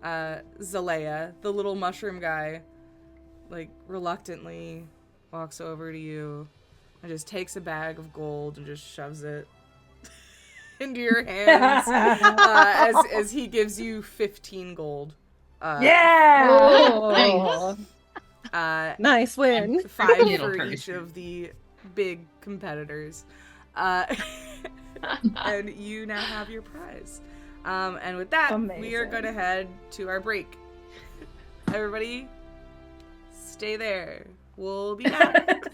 Speaker 7: Zalea, the little mushroom guy, like reluctantly walks over to you and just takes a bag of gold and just shoves it into your hands as he gives you 15 gold.
Speaker 8: Yeah!
Speaker 5: Oh.
Speaker 11: Nice.
Speaker 5: Nice win.
Speaker 7: 5
Speaker 6: Little
Speaker 7: for
Speaker 6: person.
Speaker 7: each of the big competitors. And you now have your prize. And with that, we are
Speaker 8: Amazing.
Speaker 7: going to head to our break. Everybody, stay there. We'll be back.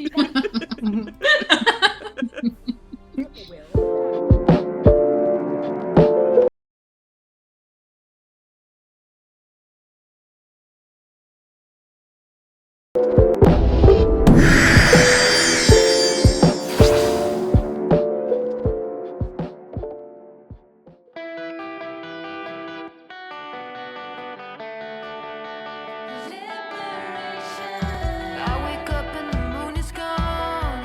Speaker 2: I wake up and the moon is gone.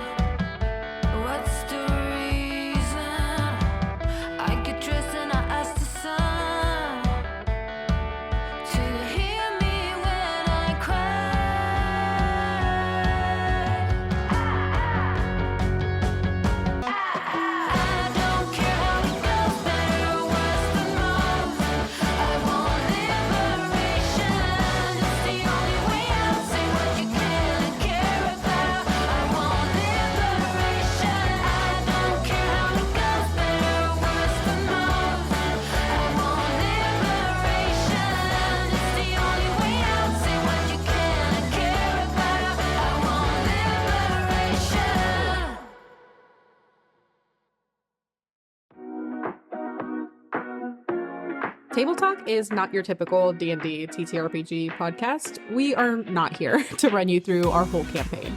Speaker 2: What's the reason? I get dressed and I ask the sun to hear me when I cry. I don't care how it goes, better or worse than most. I want liberation. It's the only way out. Say what you can and care about. I want liberation. I don't care how it goes, better or worse than most. I want liberation. It's the only way out. Say what you can and care about. I want liberation.
Speaker 12: Table Talk is not your typical D&D TTRPG podcast. We are not here to run you through our whole campaign.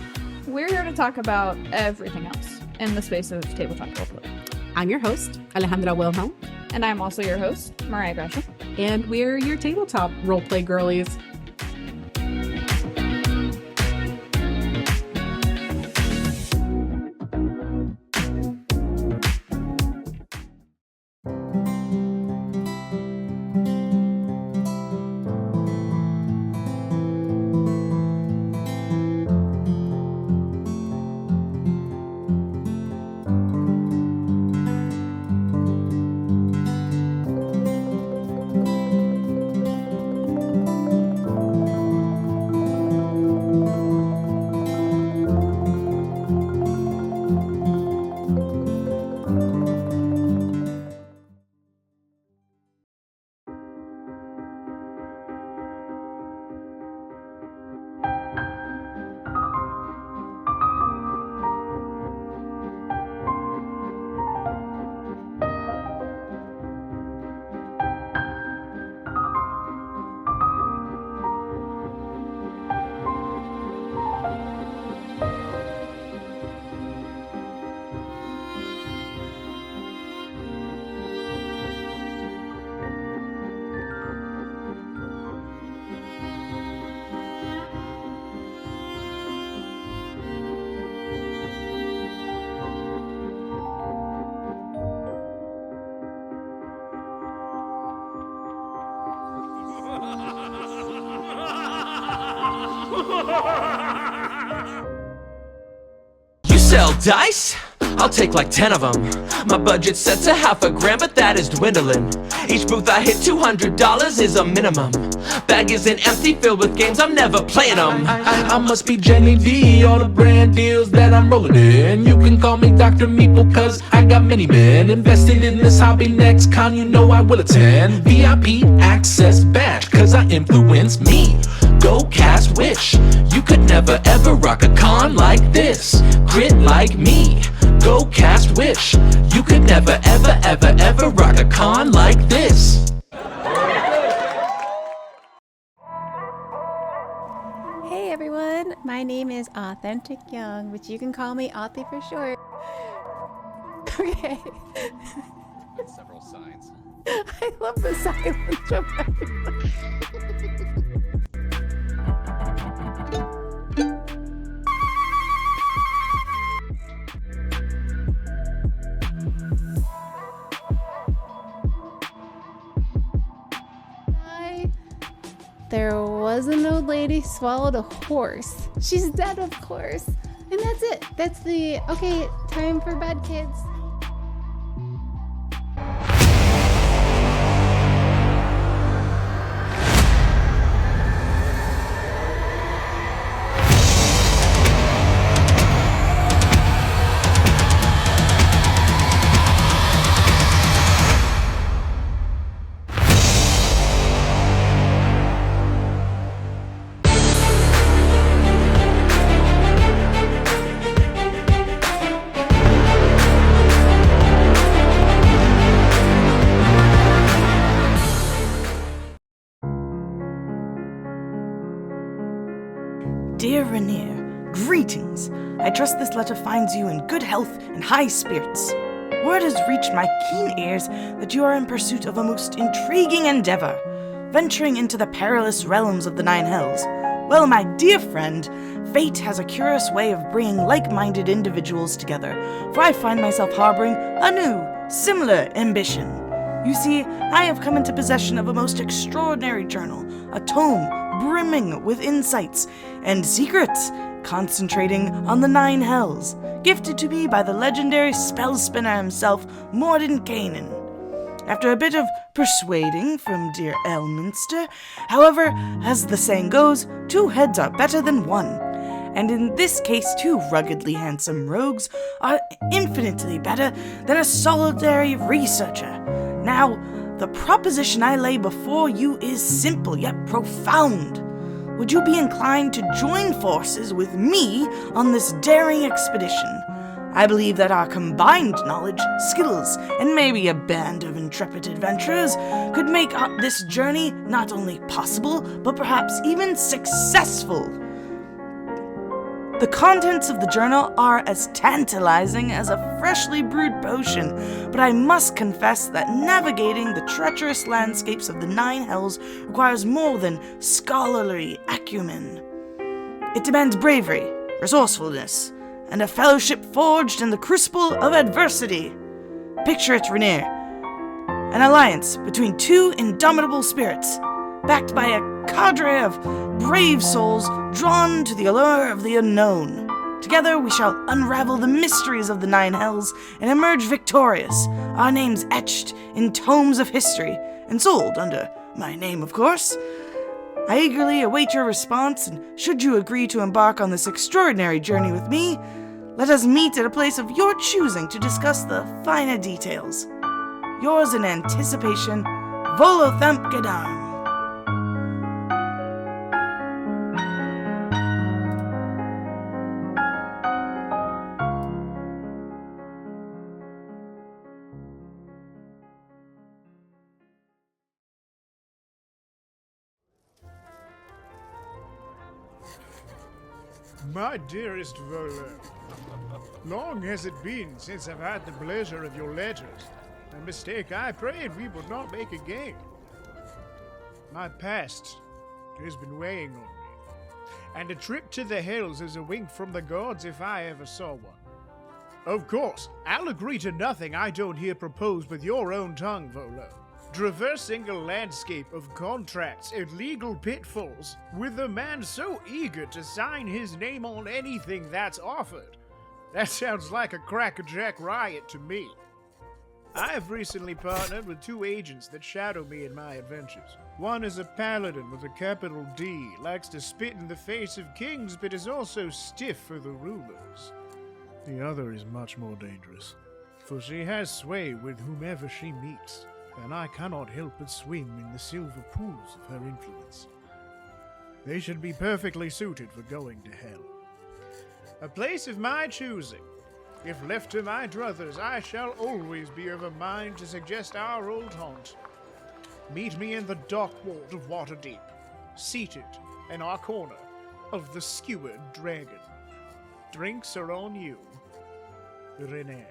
Speaker 13: We're here to talk about everything else in the space of tabletop roleplay.
Speaker 12: I'm your host, Alejandra Wilhelm,
Speaker 13: And I'm also your host, Mariah Gresham.
Speaker 12: and we're your tabletop roleplay girlies.
Speaker 1: You sell dice? I'll take like 10 of them. My budget's set to $50,000, but that is dwindling. Each booth I hit, $200 is a minimum. Bag isn't empty, filled with games, I'm never playing them.
Speaker 4: I must be Jenny D, all the brand deals that I'm rolling in. You can call me Dr. Meeple, cause I got many men invested in this hobby. Next con, you know I will attend. VIP access badge, cause I influence me. Go cast Witch. You could never ever rock a con like this. Grit like me. Go cast Witch. You could never ever ever ever rock a con like this.
Speaker 10: Hey everyone, my name is Authentic Young, but you can call me Authy for short. Okay.
Speaker 14: Several signs.
Speaker 10: I love the silence from everybody. There was an old lady swallowed a horse. She's dead, of course. And that's it. That's the, okay, time for bed, kids.
Speaker 7: Dear Rainier, greetings. I trust this letter finds you in good health and high spirits. Word has reached my keen ears that you are in pursuit of a most intriguing endeavor, venturing into the perilous realms of the Nine Hells. Well, my dear friend, fate has a curious way of bringing like-minded individuals together, for I find myself harboring a new, similar ambition. You see, I have come into possession of a most extraordinary journal, a tome brimming with insights and secrets, concentrating on the Nine Hells, gifted to me by the legendary spell spinner himself, Mordenkainen. After a bit of persuading from dear Elminster, however, as the saying goes, 2 heads are better than 1. And in this case, 2 ruggedly handsome rogues are infinitely better than a solitary researcher. Now, the proposition I lay before you is simple yet profound. Would you be inclined to join forces with me on this daring expedition? I believe that our combined knowledge, skills, and maybe a band of intrepid adventurers could make this journey not only possible, but perhaps even successful. The contents of the journal are as tantalizing as a freshly brewed potion, but I must confess that navigating the treacherous landscapes of the Nine Hells requires more than scholarly acumen. It demands bravery, resourcefulness, and a fellowship forged in the crucible of adversity. Picture it, Rainier. An alliance between 2 indomitable spirits, backed by a cadre of brave souls drawn to the allure of the unknown. Together we shall unravel the mysteries of the Nine Hells and emerge victorious, our names etched in tomes of history, and sold under my name, of course. I eagerly await your response, and should you agree to embark on this extraordinary journey with me, let us meet at a place of your choosing to discuss the finer details. Yours in anticipation, Volothamp Gadam.
Speaker 15: My dearest Volo, long has it been since I've had the pleasure of your letters. A mistake I prayed we would not make again. My past has been weighing on me, and a trip to the hills is a wink from the gods if I ever saw one. Of course, I'll agree to nothing I don't hear proposed with your own tongue, Volo. traversing a landscape of contracts and legal pitfalls with a man so eager to sign his name on anything that's offered. That sounds like a crackerjack riot to me. I have recently partnered with 2 agents that shadow me in my adventures. One is a paladin with a capital D, likes to spit in the face of kings, but is also stiff for the rulers. The other is much more dangerous, for she has sway with whomever she meets, and I cannot help but swim in the silver pools of her influence. They should be perfectly suited for going to hell. A place of my choosing. If left to my druthers, I shall always be of a mind to suggest our old haunt. Meet me in the dark vault of Waterdeep, seated in our corner of the Skewered Dragon. Drinks are on you, Renee.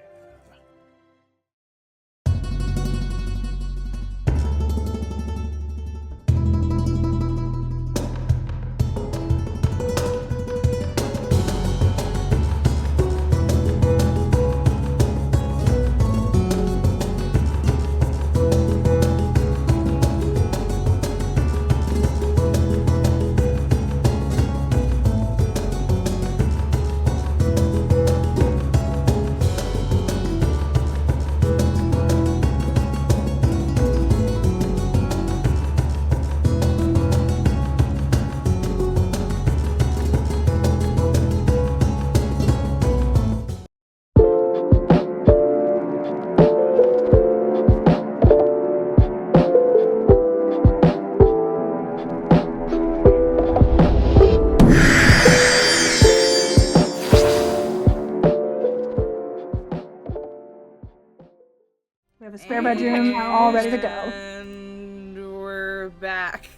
Speaker 8: We have a spare bedroom all ready to go.
Speaker 7: And we're back.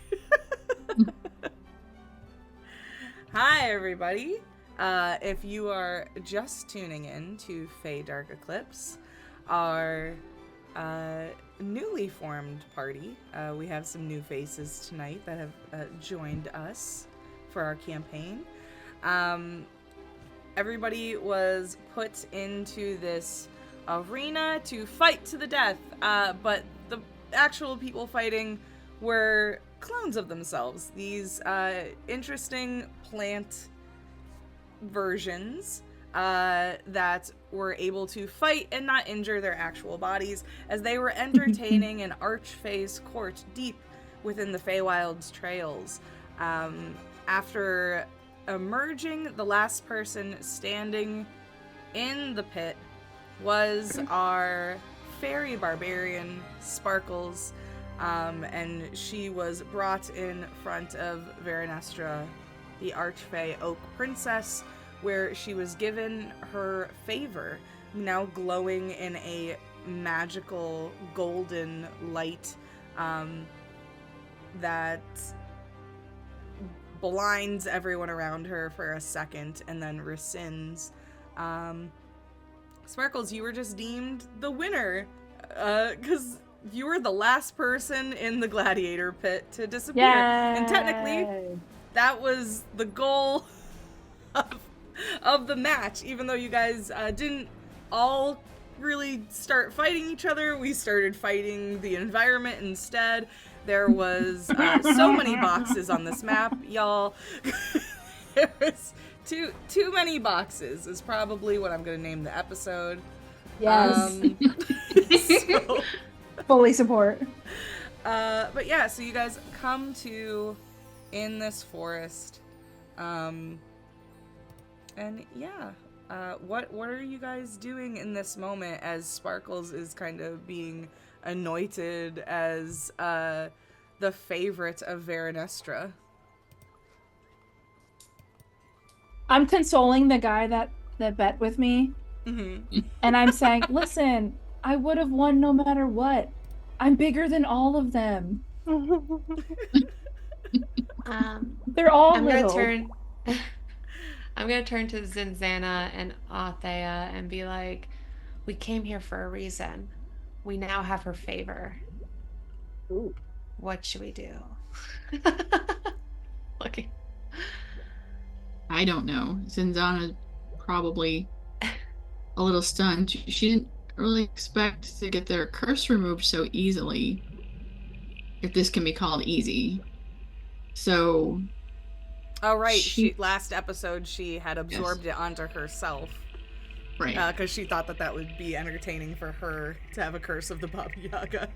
Speaker 7: Hi, everybody. If you are just tuning in to Feydark Eclipse, our newly formed party, we have some new faces tonight that have joined us for our campaign. Everybody was put into this arena to fight to the death, but the actual people fighting were clones of themselves. These interesting plant versions that were able to fight and not injure their actual bodies as they were entertaining an archfey's court deep within the Feywild Trails. After emerging, the last person standing in the pit was our fairy barbarian, Sparkles, and she was brought in front of Veranestra, the Archfey Oak Princess, where she was given her favor, now glowing in a magical golden light that blinds everyone around her for a second and then rescinds. Sparkles, you were just deemed the winner, because you were the last person in the gladiator pit to disappear.
Speaker 8: Yay!
Speaker 7: And technically, that was the goal of the match. Even though you guys didn't all really start fighting each other, we started fighting the environment instead. There was so many boxes on this map, y'all. There was too many boxes is probably what I'm going to name the episode.
Speaker 8: Yes.
Speaker 7: So,
Speaker 8: fully support.
Speaker 7: But yeah, so you guys come to in this forest, and yeah, what are you guys doing in this moment as Sparkles is kind of being anointed as the favorite of Veranestra?
Speaker 8: I'm consoling the guy that bet with me.
Speaker 7: Mm-hmm.
Speaker 8: And I'm saying, listen, I would have won no matter what. I'm bigger than all of them. They're all
Speaker 9: I'm
Speaker 8: little.
Speaker 9: I'm gonna turn to Zinzana and Althea and be like, we came here for a reason. We now have her favor.
Speaker 8: Ooh.
Speaker 9: What should we do? Okay.
Speaker 11: I don't know. Zinzana probably a little stunned. She didn't really expect to get their curse removed so easily. if this can be called easy. So
Speaker 7: Oh, right. She last episode, she had absorbed it onto herself.
Speaker 11: Right.
Speaker 7: Because she thought that would be entertaining for her to have a curse of the Baba Yaga.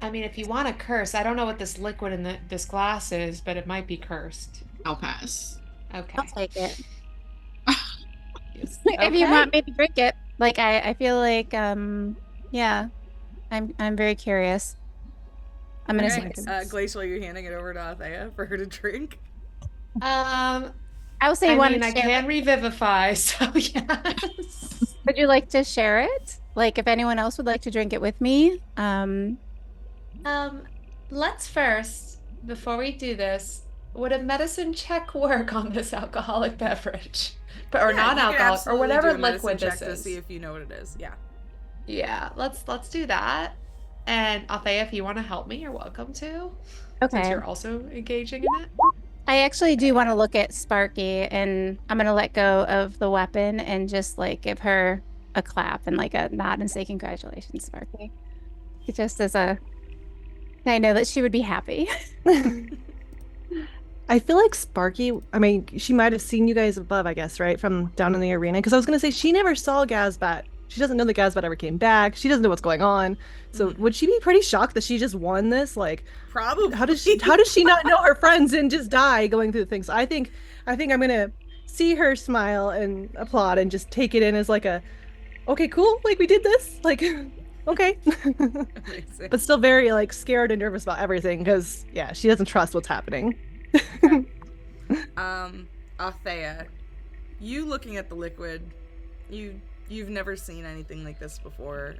Speaker 9: I mean, if you want a curse, I don't know what this liquid in this glass is, but it might be cursed.
Speaker 11: I'll pass.
Speaker 9: Okay.
Speaker 10: I'll take it.
Speaker 9: Yes.
Speaker 10: If you want me to drink it, like I feel like yeah, I'm very curious. I'm gonna
Speaker 7: Alright, Glacial, you're handing it over to Althea for her to drink.
Speaker 10: I will say
Speaker 9: I mean, I can revivify, so yes.
Speaker 10: Would you like to share it? Like, if anyone else would like to drink it with me?
Speaker 9: Let's first, before we do this, would a medicine check work on this alcoholic beverage? Or non-alcoholic, or whatever liquid this
Speaker 7: check
Speaker 9: is.
Speaker 7: To see if you know what it is. Yeah.
Speaker 9: Yeah, let's do that. And Althea, if you want to help me, you're welcome to.
Speaker 10: Okay.
Speaker 9: Since you're also engaging in it.
Speaker 10: I actually do want to look at Sparky, and I'm gonna let go of the weapon and just like give her a clap and like a nod and say congratulations, Sparky. It just as I know that she would be happy.
Speaker 5: I feel like Sparky, I mean, she might have seen you guys above, I guess, right? From down in the arena. Because I was going to say, she never saw Gazbat. She doesn't know that Gazbat ever came back. She doesn't know what's going on. So would she be pretty shocked that she just won this? Like,
Speaker 7: probably.
Speaker 5: How does she not know her friends and just die going through things? I think I'm going to see her smile and applaud and just take it in as like okay, cool. Like, we did this. Like, okay. But still very like scared and nervous about everything because, yeah, she doesn't trust what's happening.
Speaker 7: Althea, you looking at the liquid, you've never seen anything like this before.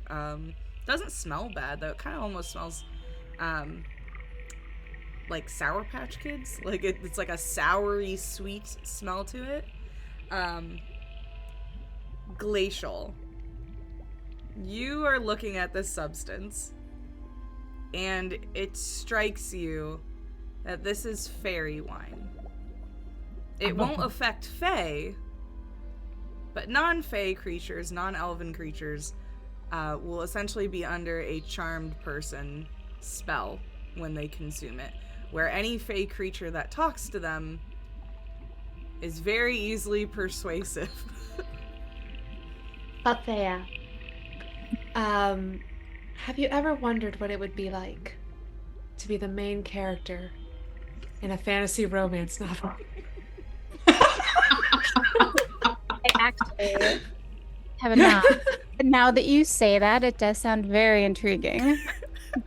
Speaker 7: Doesn't smell bad though. It kind of almost smells like Sour Patch Kids. Like it's like a soury sweet smell to it. Glacial, you are looking at this substance and it strikes you that this is fairy wine. It won't affect Fey, but non-Fey creatures, non-elven creatures, will essentially be under a charmed person spell when they consume it, where any Fey creature that talks to them is very easily persuasive.
Speaker 9: Althea, have you ever wondered what it would be like to be the main character in a fantasy romance novel?
Speaker 10: I actually have not. But now that you say that, it does sound very intriguing.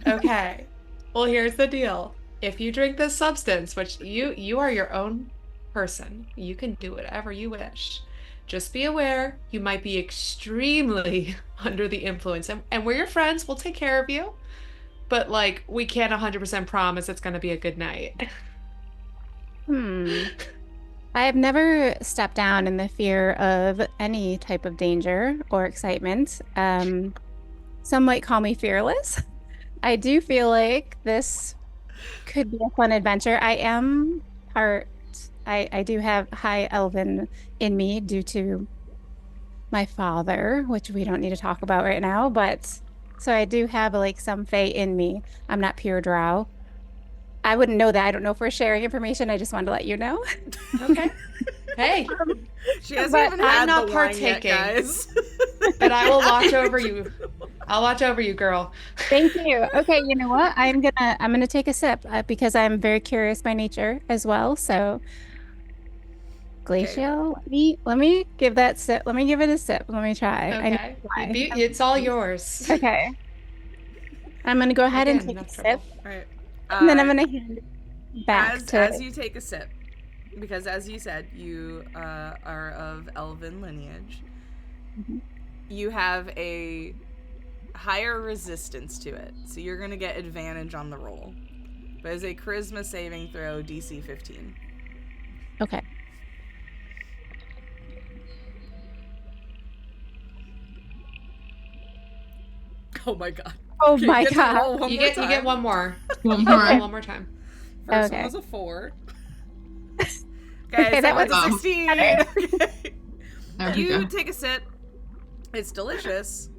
Speaker 9: Okay. Well, here's the deal. If you drink this substance, which you are your own person, you can do whatever you wish. Just be aware, you might be extremely under the influence. And we're your friends, we'll take care of you. But, like, we can't 100% promise it's going to be a good night.
Speaker 10: I have never stepped down in the fear of any type of danger or excitement. Some might call me fearless. I do feel like this could be a fun adventure. I am I do have high elven in me due to my father, which we don't need to talk about right now, but so I do have like some Fey in me. I'm not pure drow. I wouldn't know that. I don't know if we're sharing information. I just wanted to let you know.
Speaker 9: Okay. Hey.
Speaker 7: She hasn't even had
Speaker 9: I'm not
Speaker 7: the wine
Speaker 9: partaking.
Speaker 7: yet, guys.
Speaker 9: But I will watch over you. I'll watch over you, girl.
Speaker 10: Thank you. Okay, you know what? I'm gonna take a sip because I'm very curious by nature as well. So, Glacial, let me give that sip. Let me give it a sip. Let me try.
Speaker 9: Okay. It's all yours.
Speaker 10: Okay. I'm gonna go ahead and take a sip.
Speaker 7: All right.
Speaker 10: And then I'm gonna hand it back
Speaker 7: as you take a sip, because as you said, you are of elven lineage. You have a higher resistance to it, so you're gonna get advantage on the roll. But it's a charisma saving throw, DC 15.
Speaker 10: Okay.
Speaker 7: Oh my god.
Speaker 10: Oh
Speaker 7: Okay,
Speaker 10: my
Speaker 7: you get to
Speaker 10: god.
Speaker 7: roll one
Speaker 9: You
Speaker 7: more
Speaker 9: get
Speaker 7: time.
Speaker 9: one more.
Speaker 11: One more.
Speaker 9: Okay. One more time.
Speaker 7: First
Speaker 10: Okay.
Speaker 7: one was a 4.
Speaker 10: Okay,
Speaker 7: that
Speaker 10: that
Speaker 7: one's a
Speaker 10: was
Speaker 7: 16.
Speaker 10: better.
Speaker 7: Okay.
Speaker 11: There we
Speaker 7: You
Speaker 11: go.
Speaker 7: take a sip. It's delicious.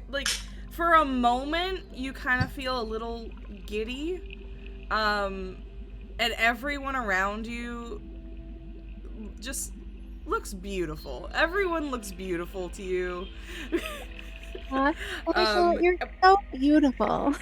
Speaker 7: like for a moment you kind of feel a little giddy, and everyone around you just looks beautiful. Everyone looks beautiful to you.
Speaker 10: You're so beautiful.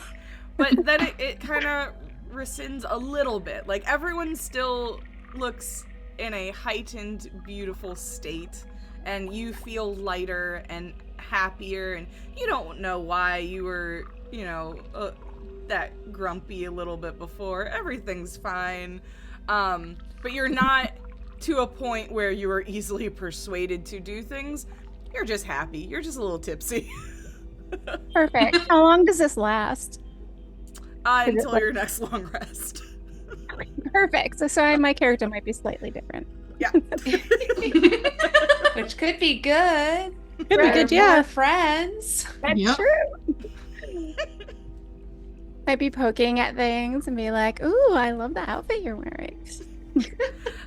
Speaker 7: But then it kind of rescinds a little bit. Like, everyone still looks in a heightened, beautiful state, and you feel lighter and happier, and you don't know why you were, that grumpy a little bit before. Everything's fine. But you're not to a point where you are easily persuaded to do things. You're just happy. You're just a little tipsy.
Speaker 10: Perfect. How long does this last?
Speaker 7: Until your next long rest.
Speaker 10: Perfect. So my character might be slightly different.
Speaker 7: Yeah.
Speaker 9: Which could be good.
Speaker 5: Could be good, yeah.
Speaker 9: More friends.
Speaker 10: That's true. Might be poking at things and be like, ooh, I love the outfit you're wearing.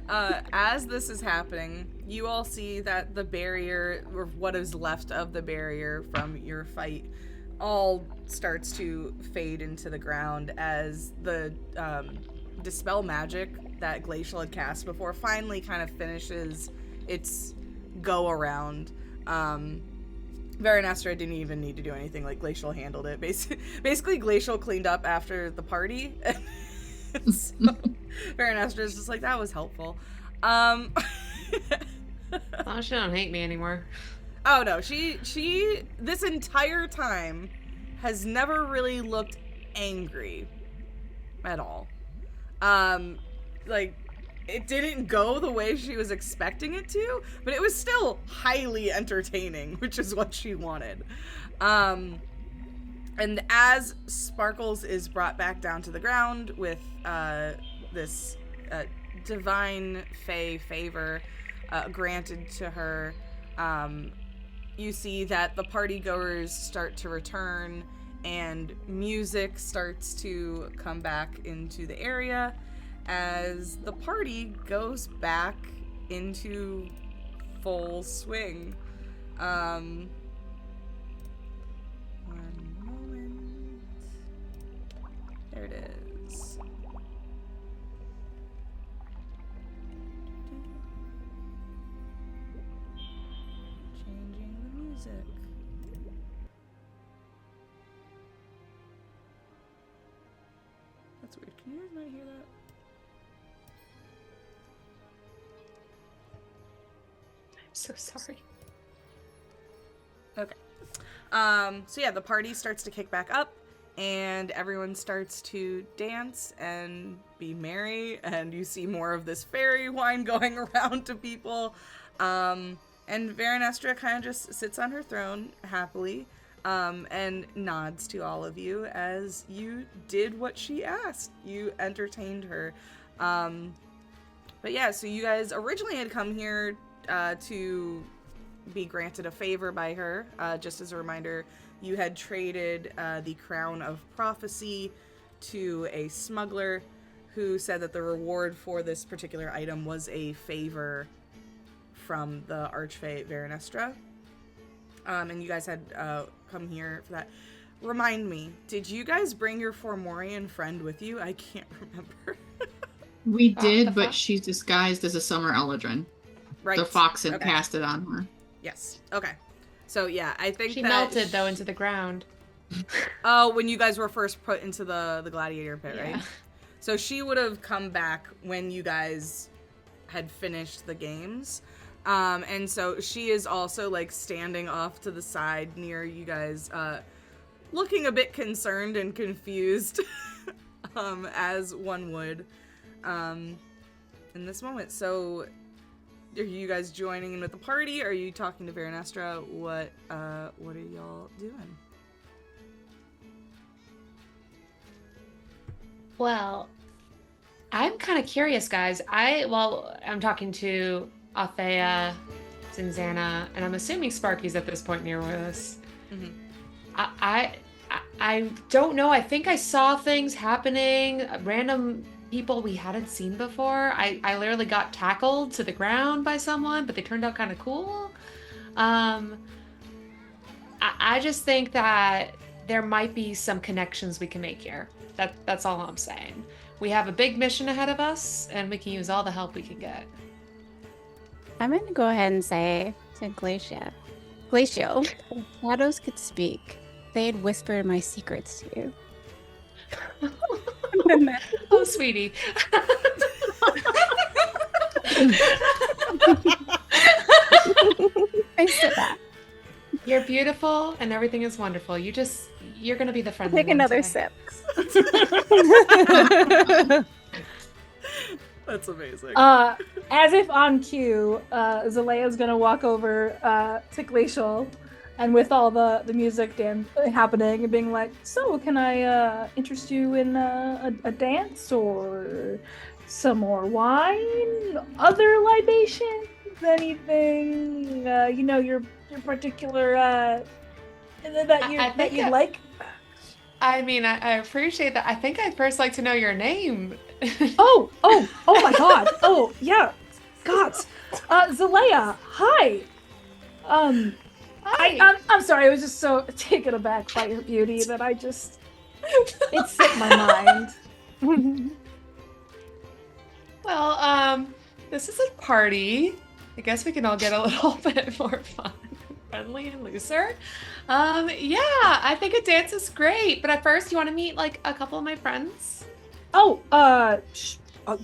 Speaker 7: As this is happening, you all see that the barrier, or what is left of the barrier from your fight, all starts to fade into the ground as the dispel magic that Glacial had cast before finally kind of finishes its go around. Veronestra didn't even need to do anything. Like, Glacial handled it. Basically, Glacial cleaned up after the party. So, Veronestra is just like, that was helpful.
Speaker 9: Oh, she don't hate me anymore.
Speaker 7: Oh no, she this entire time has never really looked angry at all. Like, it didn't go the way she was expecting it to, but it was still highly entertaining, which is what she wanted. And as Sparkles is brought back down to the ground with this divine fey favor granted to her, you see that the partygoers start to return and music starts to come back into the area as the party goes back into full swing. One moment. There it is. Changing the music. That's weird. Can you guys not hear that?
Speaker 9: I'm so sorry.
Speaker 7: Okay. So yeah, the party starts to kick back up and everyone starts to dance and be merry, and you see more of this fairy wine going around to people. And Veronestra kind of just sits on her throne happily, and nods to all of you as you did what she asked. You entertained her. But yeah, so you guys originally had come here to be granted a favor by her. Just as a reminder, you had traded the Crown of Prophecy to a smuggler who said that the reward for this particular item was a favor from the Archfey Veronestra. And you guys had come here for that. Remind me, did you guys bring your Formorian friend with you? I can't remember.
Speaker 11: We did, but she's disguised as a Summer Eldrin.
Speaker 7: Right.
Speaker 11: The fox had
Speaker 7: Okay.
Speaker 11: cast it on her.
Speaker 7: Yes. Okay. So yeah, I think
Speaker 9: She
Speaker 7: that
Speaker 9: melted though into the ground.
Speaker 7: Oh, when you guys were first put into the gladiator pit,
Speaker 9: Yeah.
Speaker 7: right? So she would have come back when you guys had finished the games. And so she is also like standing off to the side near you guys, looking a bit concerned and confused, as one would, in this moment. So are you guys joining in with the party? Are you talking to Veronestra? What are y'all doing?
Speaker 9: Well, I'm kind of curious, guys. I'm talking to Althea, Zinzana, and I'm assuming Sparky's at this point near with us.
Speaker 7: Mm-hmm.
Speaker 9: I don't know. I think I saw things happening, random people we hadn't seen before. I literally got tackled to the ground by someone, but they turned out kind of cool. I I just think that there might be some connections we can make here. That's all I'm saying. We have a big mission ahead of us, and we can use all the help we can get.
Speaker 10: I'm going to go ahead and say to Glacial, if shadows could speak, they'd whisper my secrets to you.
Speaker 9: Oh, sweetie.
Speaker 10: I said that.
Speaker 9: You're beautiful, and everything is wonderful. You're going to be the friendly
Speaker 10: Take
Speaker 9: one
Speaker 10: another
Speaker 9: today.
Speaker 10: sip.
Speaker 7: That's amazing.
Speaker 8: As if on cue, Zalea's gonna walk over to Glacial, and with all the music happening, and being like, "So, can I interest you in a dance or some more wine, other libations, anything? Your particular that you like."
Speaker 9: I mean, I appreciate that. I think I'd first like to know your name.
Speaker 8: Oh my god. Oh, yeah. God. Zalea, hi.
Speaker 9: Hi.
Speaker 8: I'm sorry, I was just so taken aback by your beauty that it slipped my mind.
Speaker 9: Well, this is a party. I guess we can all get a little bit more fun, friendly, and looser. Yeah, I think a dance is great. But at first, you want to meet like a couple of my friends?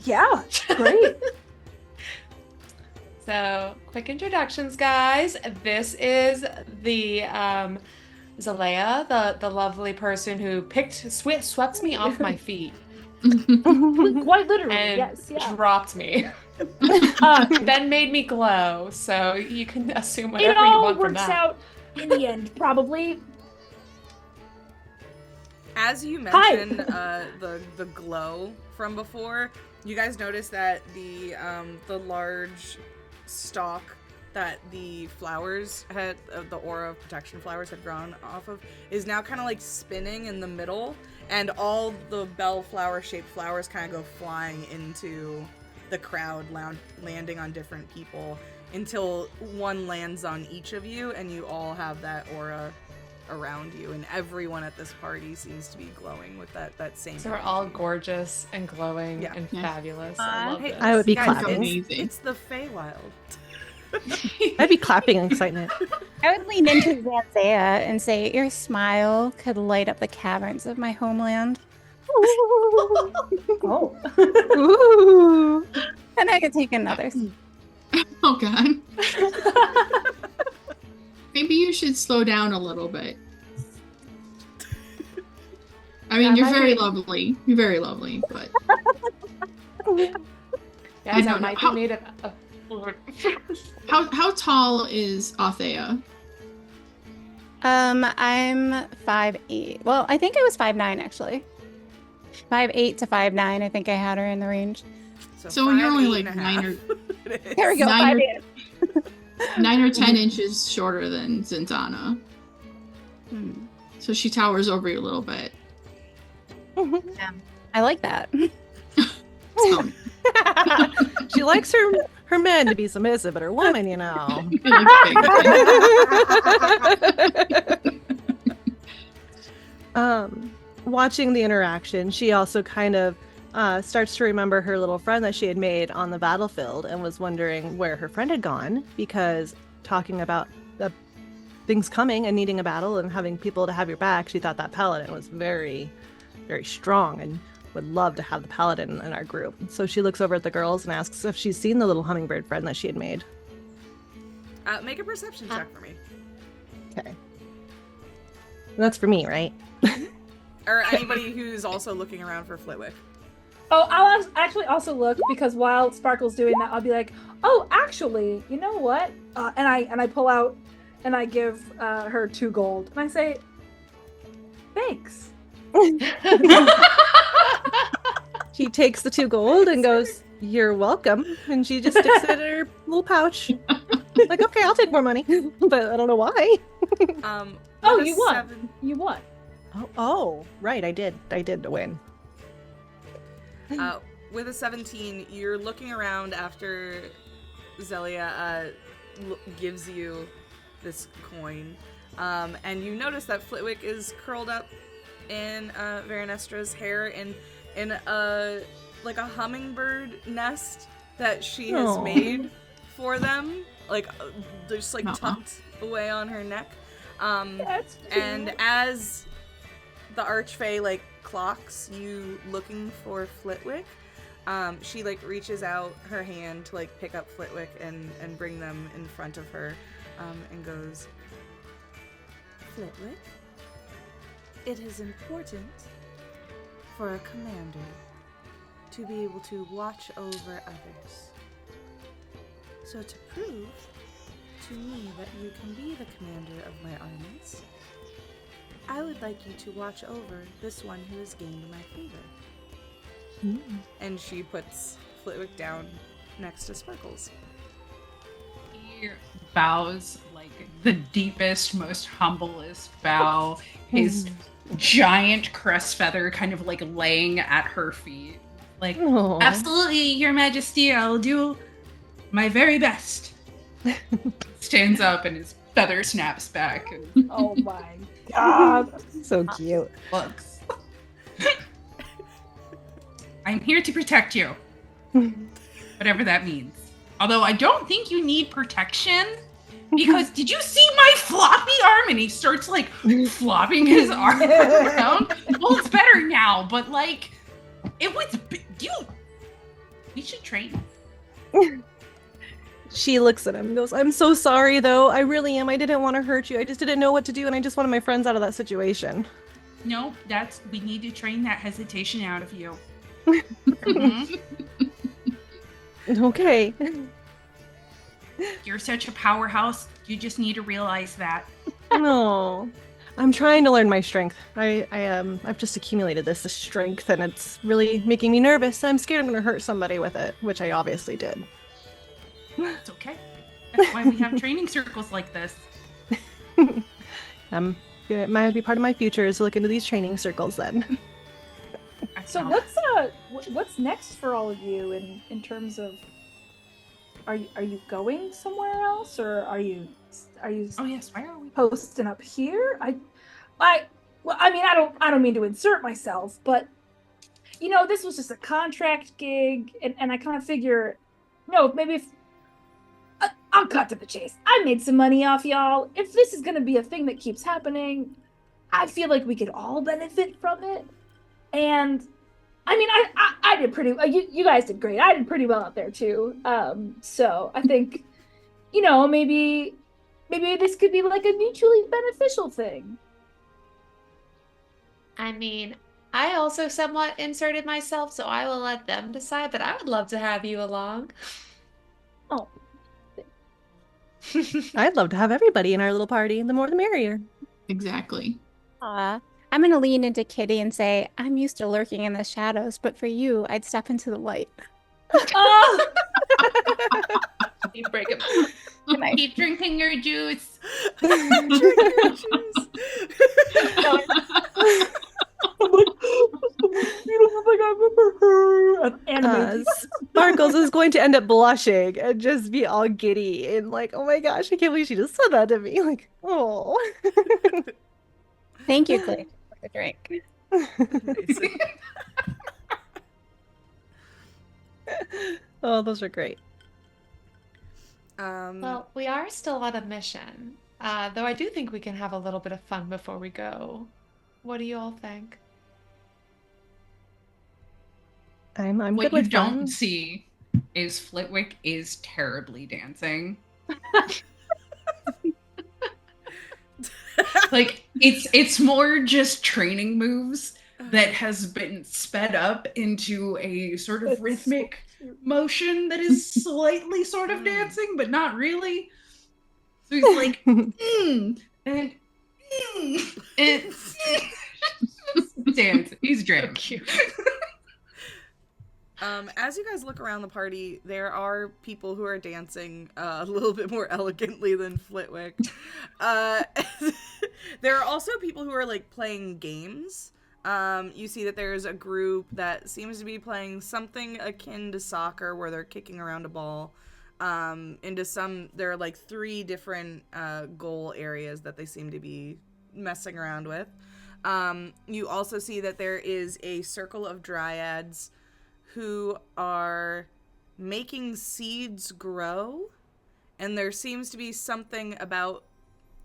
Speaker 8: Yeah, great.
Speaker 9: So, quick introductions, guys. This is the Zalea, the lovely person who swept me off my feet.
Speaker 8: Quite literally,
Speaker 9: and
Speaker 8: yes, yeah.
Speaker 9: dropped me. Then made me glow. So you can assume whatever
Speaker 8: It
Speaker 9: you
Speaker 8: all
Speaker 9: want from
Speaker 8: works
Speaker 9: that.
Speaker 8: out in the end, probably.
Speaker 7: As you mentioned the glow from before, you guys notice that the large stalk that the flowers had, the aura of protection flowers had grown off of, is now kind of like spinning in the middle, and all the bellflower shaped flowers kind of go flying into the crowd, landing on different people until one lands on each of you, and you all have that aura around you, and everyone at this party seems to be glowing with that same.
Speaker 9: So we're all gorgeous and glowing and fabulous. I love this.
Speaker 5: I would be
Speaker 7: guys,
Speaker 5: clapping.
Speaker 7: It's the Feywild.
Speaker 5: I'd be clapping in excitement.
Speaker 10: I would lean into Zanzea and say, your smile could light up the caverns of my homeland.
Speaker 8: Oh.
Speaker 10: Ooh. And I could take another.
Speaker 11: Oh, God. Maybe you should slow down a little bit. I mean, you're very lovely. You're very lovely, but...
Speaker 9: Guys, I might be made of...
Speaker 11: How tall is Althea?
Speaker 10: I'm 5'8". Well, I think I was 5'9", actually. 5'8" to 5'9". I think I had her in the range.
Speaker 11: So you're only like 9 or...
Speaker 10: There we go, 5'8".
Speaker 11: 9 or 10 inches shorter than Zintana. So she towers over you a little bit.
Speaker 10: I like that.
Speaker 5: She likes her men to be submissive, but her woman, you know. Watching the interaction, she also kind of starts to remember her little friend that she had made on the battlefield and was wondering where her friend had gone, because talking about the things coming and needing a battle and having people to have your back, she thought that paladin was very, very strong and would love to have the paladin in our group. So she looks over at the girls and asks if she's seen the little hummingbird friend that she had made.
Speaker 7: Make a perception check for me.
Speaker 5: Okay. That's for me, right?
Speaker 7: Or anybody who's also looking around for Flitwick.
Speaker 8: Oh, I'll actually also look, because while Sparkle's doing that, I'll be like, oh, actually, you know what? And I pull out and I give her 2 gold. And I say, thanks.
Speaker 5: She takes the 2 gold and goes, you're welcome. And she just sticks it in her little pouch. Like, okay, I'll take more money. But I don't know why.
Speaker 8: Oh, you won. You won.
Speaker 5: Oh, right, I did win.
Speaker 7: With a 17, you're looking around after Zelia gives you this coin. And you notice that Flitwick is curled up in Veranestra's hair in a hummingbird nest that she has made for them, just tucked away on her neck.
Speaker 8: That's cute.
Speaker 7: And as the Archfey clocks you looking for Flitwick, she reaches out her hand to pick up Flitwick and bring them in front of her, and goes, Flitwick, it is important for a commander to be able to watch over others. So to prove to me that you can be the commander of my armies, I would like you to watch over this one who has gained my favor. And she puts Flitwick down next to Sparkles.
Speaker 6: He bows the deepest, most humblest bow. His giant crest feather kind of laying at her feet. Absolutely, Your Majesty, I'll do my very best. Stands up and his feather snaps back. And
Speaker 8: Oh my god.
Speaker 5: So cute.
Speaker 6: looks. I'm here to protect you. Whatever that means. Although I don't think you need protection. Because did you see my floppy arm? And he starts flopping his arm around. Well, it's better now, but it was we should train.
Speaker 5: She looks at him and goes, I'm so sorry though. I really am. I didn't want to hurt you. I just didn't know what to do and I just wanted my friends out of that situation.
Speaker 6: No, we need to train that hesitation out of you.
Speaker 5: Okay.
Speaker 6: You're such a powerhouse. You just need to realize that.
Speaker 5: No. I'm trying to learn my strength. I've just accumulated this strength and it's really making me nervous. I'm scared I'm gonna hurt somebody with it, which I obviously did.
Speaker 6: It's okay. That's why we have training circles like this.
Speaker 5: It might be part of my future is to look into these training circles then.
Speaker 8: So what's next for all of you in terms of are you going somewhere else or are you
Speaker 6: Oh yes, where are we
Speaker 8: posting up here? I don't mean to insert myself, but this was just a contract gig and I kind of figure maybe if I'll cut to the chase. I made some money off y'all. If this is going to be a thing that keeps happening, I feel like we could all benefit from it. And I did pretty well. You guys did great. I did pretty well out there too. So I think, maybe this could be a mutually beneficial thing.
Speaker 9: I also somewhat inserted myself, so I will let them decide, but I would love to have you along.
Speaker 8: Oh.
Speaker 5: I'd love to have everybody in our little party. The more the merrier.
Speaker 11: Exactly.
Speaker 10: I'm going to lean into Kitty and say, I'm used to lurking in the shadows, but for you, I'd step into the light.
Speaker 8: Oh!
Speaker 6: You break it. Keep drinking your juice.
Speaker 5: Sparkles is going to end up blushing and just be all giddy and oh my gosh, I can't believe she just said that to me. Oh.
Speaker 10: Thank you, Clay, for the drink.
Speaker 5: Oh, those are great.
Speaker 9: Well, we are still on a mission, though I do think we can have a little bit of fun before we go. What do you all think?
Speaker 5: I'm
Speaker 6: what
Speaker 5: good
Speaker 6: you
Speaker 5: with
Speaker 6: don't
Speaker 5: fun.
Speaker 6: see is Flitwick is terribly dancing. It's more just training moves that has been sped up into a sort of rhythmic motion that is slightly sort of dancing, but not really. So he's and dance. He's drunk.
Speaker 7: As you guys look around the party, there are people who are dancing a little bit more elegantly than Flitwick. There are also people who are playing games. You see that there's a group that seems to be playing something akin to soccer where they're kicking around a ball. into some, there are like 3 different goal areas that they seem to be messing around with. You also see that there is a circle of dryads who are making seeds grow, and there seems to be something about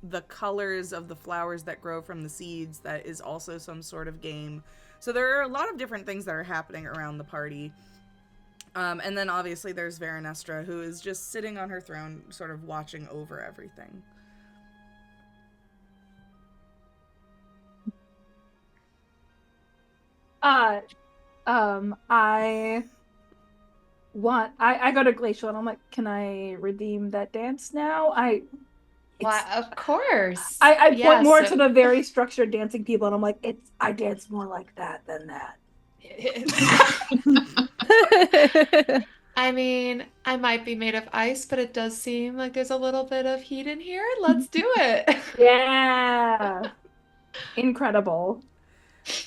Speaker 7: the colors of the flowers that grow from the seeds that is also some sort of game. So there are a lot of different things that are happening around the party. And then obviously there's Veranestra, who is just sitting on her throne, sort of watching over everything.
Speaker 8: I go to Glacial and I'm like, can I redeem that dance now?
Speaker 9: Well, of course.
Speaker 8: I point more to the very structured dancing people, and I'm like, I dance more like that than that.
Speaker 9: I mean, I might be made of ice, but it does seem like there's a little bit of heat in here. Let's do it.
Speaker 8: Yeah. Incredible.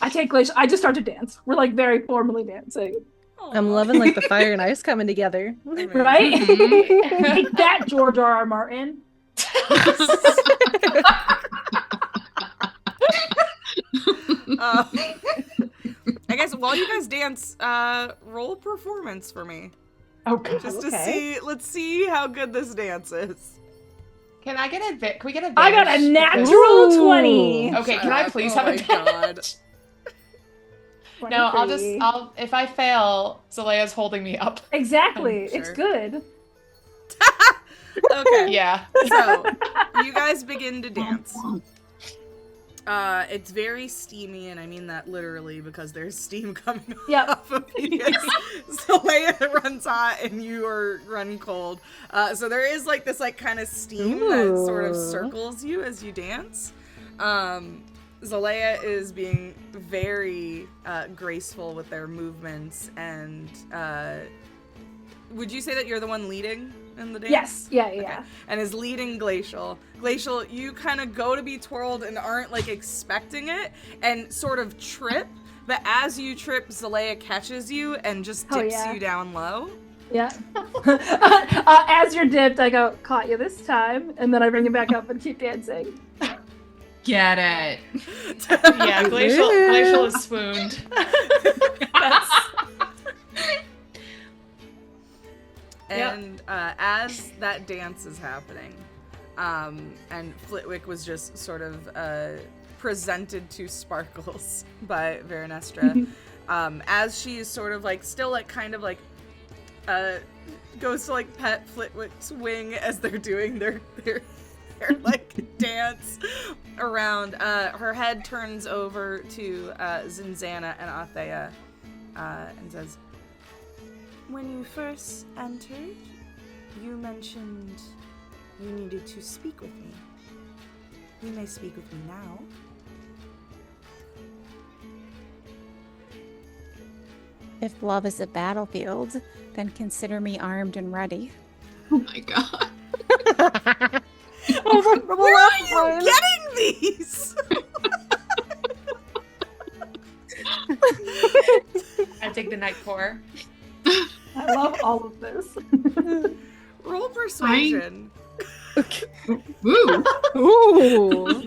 Speaker 8: I take Glacial. I just start to dance. We're like very formally dancing.
Speaker 5: I'm loving like the fire and ice coming together.
Speaker 8: Right? Take that, George R.R. Martin.
Speaker 7: I guess while you guys dance, roll performance for me.
Speaker 8: Okay.
Speaker 7: Just to see, let's see how good this dance is.
Speaker 9: Can we get advantage?
Speaker 8: I got a natural 20.
Speaker 9: Okay, can I please have advantage? No, if I fail, Zalea's holding me up.
Speaker 8: Exactly.
Speaker 7: Sure.
Speaker 8: It's good.
Speaker 7: Okay.
Speaker 9: Yeah.
Speaker 7: So, you guys begin to dance. It's very steamy, and I mean that literally because there's steam coming off of you. Zalea runs hot, and you are run cold. So there is like this like kind of steam that sort of circles you as you dance. Zalea is being very graceful with their movements, and would you say that you're the one leading in the dance?
Speaker 8: Yes. Yeah.
Speaker 7: Okay. And is leading Glacial. Glacial, you kind of go to be twirled and aren't like expecting it, and sort of trip. But as you trip, Zalea catches you and just dips you down low.
Speaker 8: Yeah. As you're dipped, I go, caught you this time, and then I bring it back up and keep dancing.
Speaker 6: Get it.
Speaker 9: Yeah, Glacial is swooned.
Speaker 7: And as that dance is happening, and Flitwick was just sort of presented to Sparkles by Veranestra, as she is sort of like still like kind of like goes to like pet Flitwick's wing as they're doing their like dance around. Her head turns over to Zinzana and Althea and says, "When you first entered, you mentioned you needed to speak with me. You may speak with me now."
Speaker 10: If love is a battlefield, then consider me armed and ready.
Speaker 11: Oh my god.
Speaker 7: Where are you getting these?
Speaker 9: I take the night pour.
Speaker 8: I love all of this.
Speaker 7: Roll persuasion.
Speaker 11: Woo.
Speaker 5: Ooh.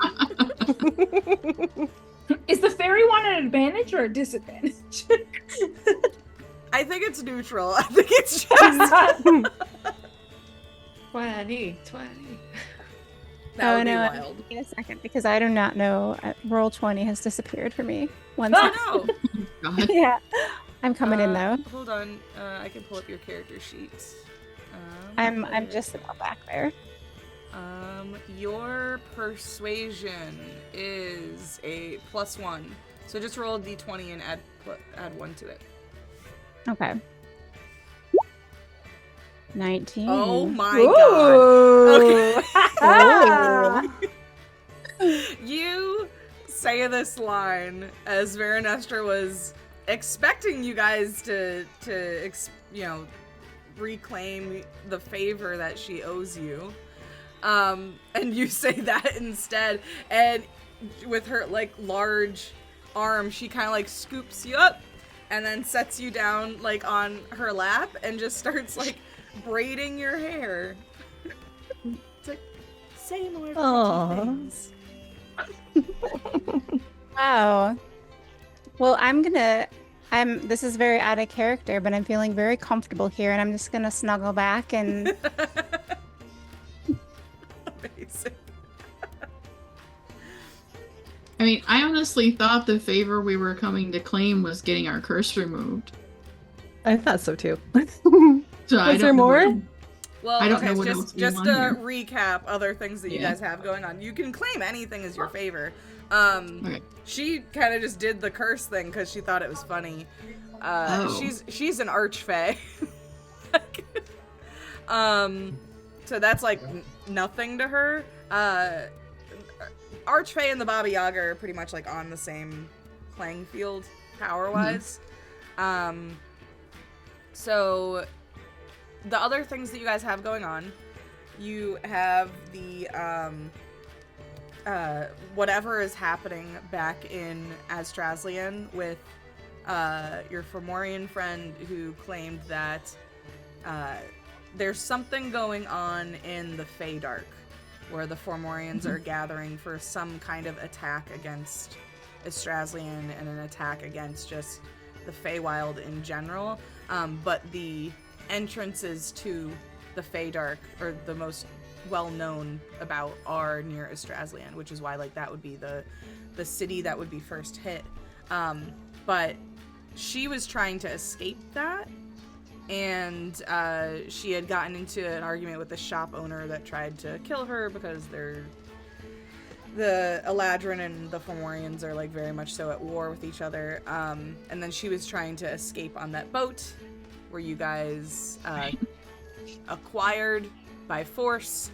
Speaker 8: Is the fairy one an advantage or a disadvantage?
Speaker 7: I think it's neutral. I think it's just
Speaker 9: 20.
Speaker 7: That would be
Speaker 10: no,
Speaker 7: wild.
Speaker 10: wait a second, because I do not know. Roll 20 has disappeared for me. One
Speaker 7: Oh
Speaker 10: second.
Speaker 7: no!
Speaker 10: Yeah, I'm coming in though.
Speaker 7: Hold on, I can pull up your character sheets.
Speaker 10: I'm just about back there.
Speaker 7: Your persuasion is a +1, so just roll a d20 and add 1 to it.
Speaker 10: Okay. 19.
Speaker 7: Oh my
Speaker 8: Ooh.
Speaker 7: god! Okay. You say this line as Veranestra was expecting you guys to reclaim the favor that she owes you. And you say that instead, and with her like large arm, she kind of like scoops you up and then sets you down like on her lap and just starts like braiding your hair. It's like, say more pretty
Speaker 5: Aw.
Speaker 7: things.
Speaker 10: Wow. Well, this is very out of character, but I'm feeling very comfortable here, and I'm just gonna snuggle back and
Speaker 7: Amazing.
Speaker 11: I mean, I honestly thought the favor we were coming to claim was getting our curse removed.
Speaker 5: I thought so too.
Speaker 11: So I
Speaker 5: Was there
Speaker 11: don't know
Speaker 5: more?
Speaker 11: what-
Speaker 7: Well,
Speaker 11: I don't
Speaker 7: okay,
Speaker 11: know what
Speaker 7: just
Speaker 11: else we
Speaker 7: just
Speaker 11: want
Speaker 7: to
Speaker 11: here.
Speaker 7: recap other things that you
Speaker 11: Yeah.
Speaker 7: guys have going on. You can claim anything as your favor.
Speaker 11: Okay.
Speaker 7: She kind of just did the curse thing because she thought it was funny.
Speaker 11: Oh.
Speaker 7: She's an archfey. So that's like nothing to her. Archfey and the Baba Yaga are pretty much like on the same playing field power-wise. So the other things that you guys have going on, you have the whatever is happening back in Aztrazlian with your Fomorian friend who claimed that there's something going on in the Feydark where the Fomorians are gathering for some kind of attack against Aztrazlian and an attack against just the Feywild in general. But the entrances to the Feydark, or the most well-known about, are near Aztrazlian, which is why like that would be the city that would be first hit. But she was trying to escape that, and she had gotten into an argument with the shop owner that tried to kill her because the Eladrin and the Fomorians are like very much so at war with each other. And then she was trying to escape on that boat where you guys acquired by force,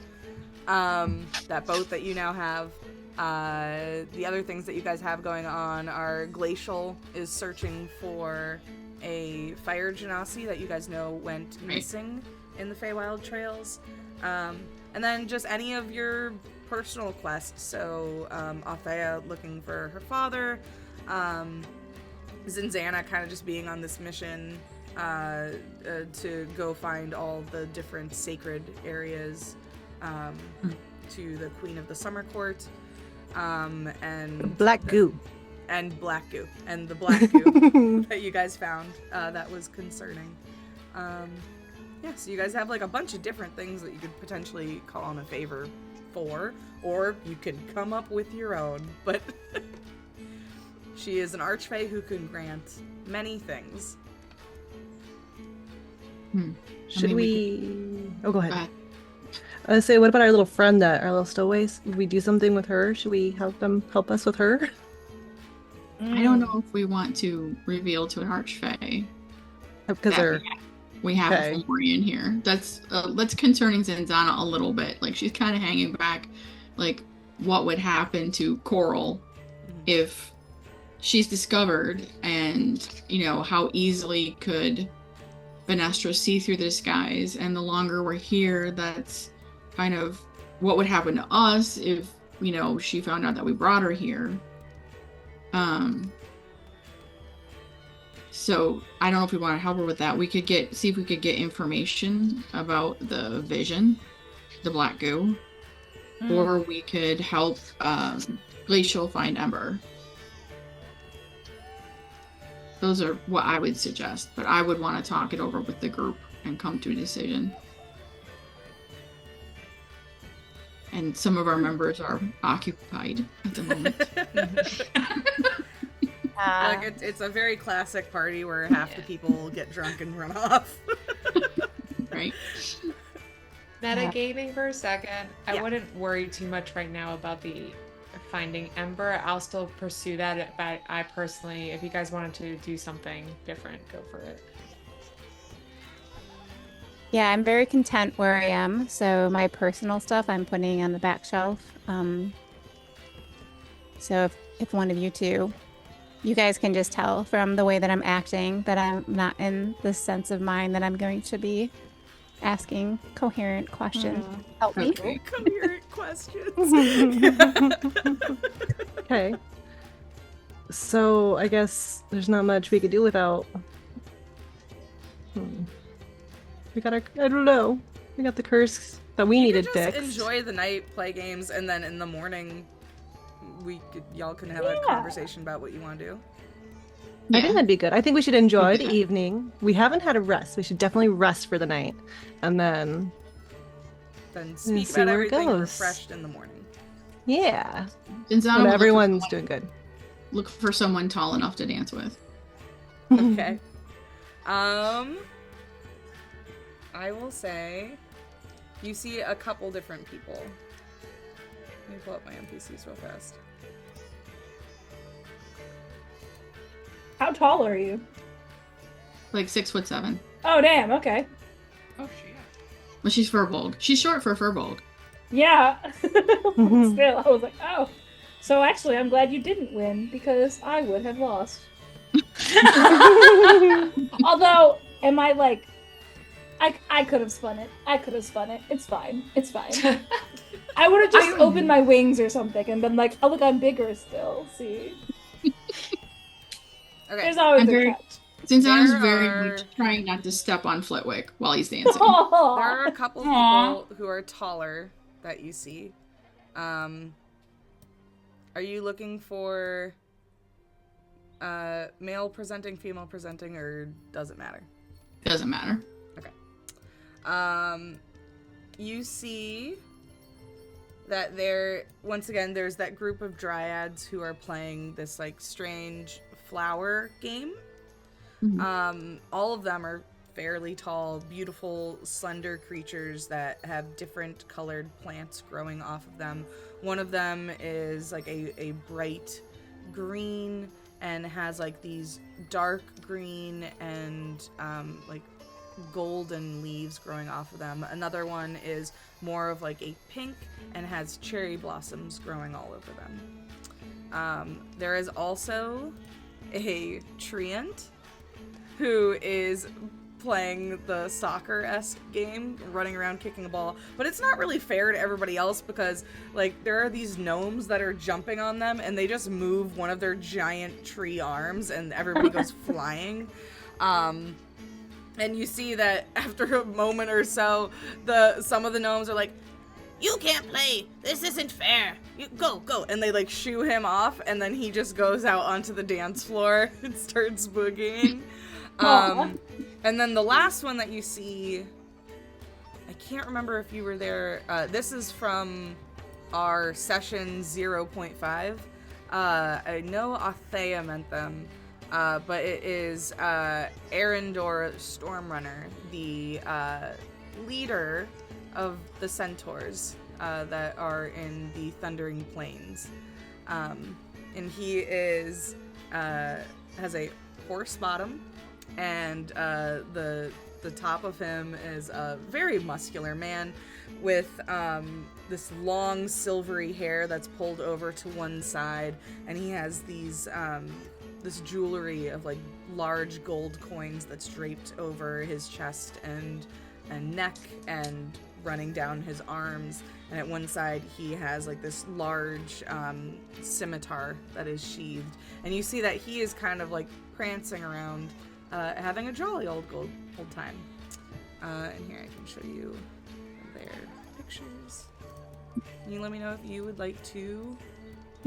Speaker 7: that boat that you now have. The other things that you guys have going on are Glacial is searching for a fire genasi that you guys know went missing in the Feywild Trails. And then just any of your personal quests. So Althea looking for her father, Zinzana kind of just being on this mission to go find all the different sacred areas to the Queen of the Summer Court, and
Speaker 5: Black goo.
Speaker 7: And black goo. And the black goo that you guys found that was concerning. Yeah, so you guys have like a bunch of different things that you could potentially call on a favor for, or you could come up with your own. But she is an archfey who can grant many things.
Speaker 5: Should we... Oh, go ahead. I was say, what about our little friend, our little stowaways? Would we do something with her? Should we help us with her?
Speaker 11: I don't know if we want to reveal to an archfey.
Speaker 5: Because
Speaker 11: we have a Fomorian here. That's concerning Zinzana a little bit. Like, she's kind of hanging back. Like, what would happen to Coral if she's discovered, and, you know, how easily could Venestra see through the disguise? And the longer we're here, that's kind of what would happen to us if, you know, she found out that we brought her here. So I don't know if we want to help her with that. We could see if we could get information about the vision, the black goo, or we could help Glacial find Ember. Those are what I would suggest, but I would want to talk it over with the group and come to a decision. And some of our members are occupied at the moment.
Speaker 7: Like it's a very classic party where half the people get drunk and run off.
Speaker 11: Right.
Speaker 9: Metagaming for a second. I wouldn't worry too much right now about the finding Ember. I'll still pursue that, but I personally, if you guys wanted to do something different, go for it.
Speaker 10: Yeah, I'm very content where I am. So my personal stuff I'm putting on the back shelf. So if one of you guys can just tell from the way that I'm acting that I'm not in the sense of mind that I'm going to be asking coherent questions. Help me.
Speaker 7: Coherent questions.
Speaker 5: Okay. So I guess there's not much we could do without We got our, I don't know. We got the curse that we needed
Speaker 7: just
Speaker 5: fixed.
Speaker 7: Enjoy the night, play games, and then in the morning, y'all can have a conversation about what you want to do.
Speaker 5: I think that'd be good. I think we should enjoy the evening. We haven't had a rest. We should definitely rest for the night, and then
Speaker 7: speak
Speaker 5: see
Speaker 7: about
Speaker 5: where it
Speaker 7: everything
Speaker 5: goes.
Speaker 7: refreshed in the morning.
Speaker 5: Yeah.
Speaker 11: Gonzalo
Speaker 5: When
Speaker 11: will look
Speaker 5: everyone's
Speaker 11: for
Speaker 5: doing good.
Speaker 11: Look for someone tall enough to dance with.
Speaker 7: Okay. I will say you see a couple different people. Let me pull up my NPCs real fast.
Speaker 8: How tall are you?
Speaker 11: Like 6'7".
Speaker 8: Oh, damn. Okay.
Speaker 6: Oh, shit.
Speaker 11: Well, she's Furbolg. She's short for Furbolg.
Speaker 8: Yeah. Still, I was like, oh. So actually, I'm glad you didn't win because I would have lost. Although, am I like, I could have spun it. I could have spun it. It's fine. It's fine. I would have just opened my wings or something and been like, oh, look, I'm bigger still. See?
Speaker 7: Okay.
Speaker 8: There's always a catch.
Speaker 11: Zinzana's very much trying not to step on Flitwick while he's dancing.
Speaker 7: There are a couple people who are taller that you see. Are you looking for male presenting, female presenting, or does it matter?
Speaker 11: Doesn't matter.
Speaker 7: Okay. You see that once again, there's that group of dryads who are playing this like strange flower game.
Speaker 11: Mm-hmm.
Speaker 7: All of them are fairly tall, beautiful, slender creatures that have different colored plants growing off of them. One of them is like a bright green and has like these dark green and like golden leaves growing off of them. Another one is more of like a pink and has cherry blossoms growing all over them. There is also a treant who is playing the soccer-esque game, running around kicking a ball, but it's not really fair to everybody else because like there are these gnomes that are jumping on them and they just move one of their giant tree arms and everybody goes flying. And you see that after a moment or so, some of the gnomes are like, "You can't play. This isn't fair. You go." And they like shoo him off, and then he just goes out onto the dance floor and starts boogieing. And then the last one that you see, I can't remember if you were there. This is from our session 0.5. I know Althea meant them, but it is Arendor Stormrunner, the leader of the centaurs that are in the Thundering Plains. And he has a horse bottom, and the top of him is a very muscular man with this long silvery hair that's pulled over to one side, and he has these this jewelry of like large gold coins that's draped over his chest and neck and running down his arms, and at one side he has like this large scimitar that is sheathed, and you see that he is kind of like prancing around having a jolly old time. And here I can show you their pictures. Can you let me know if you would like to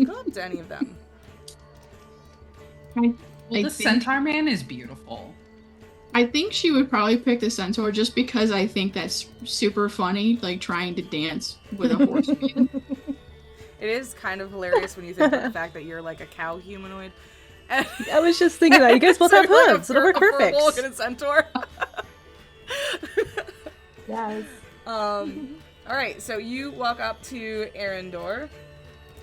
Speaker 7: go up to any of them?
Speaker 6: Well, the centaur man is beautiful.
Speaker 11: I think she would probably pick the centaur just because I think that's super funny, like trying to dance with a horseman.
Speaker 7: It is kind of hilarious when you think about the fact that you're like a cow humanoid.
Speaker 5: I was just thinking that. You guys both have hooves. It'll work perfect.
Speaker 7: A and a centaur.
Speaker 8: Yes.
Speaker 7: All right, so you walk up to Arendor.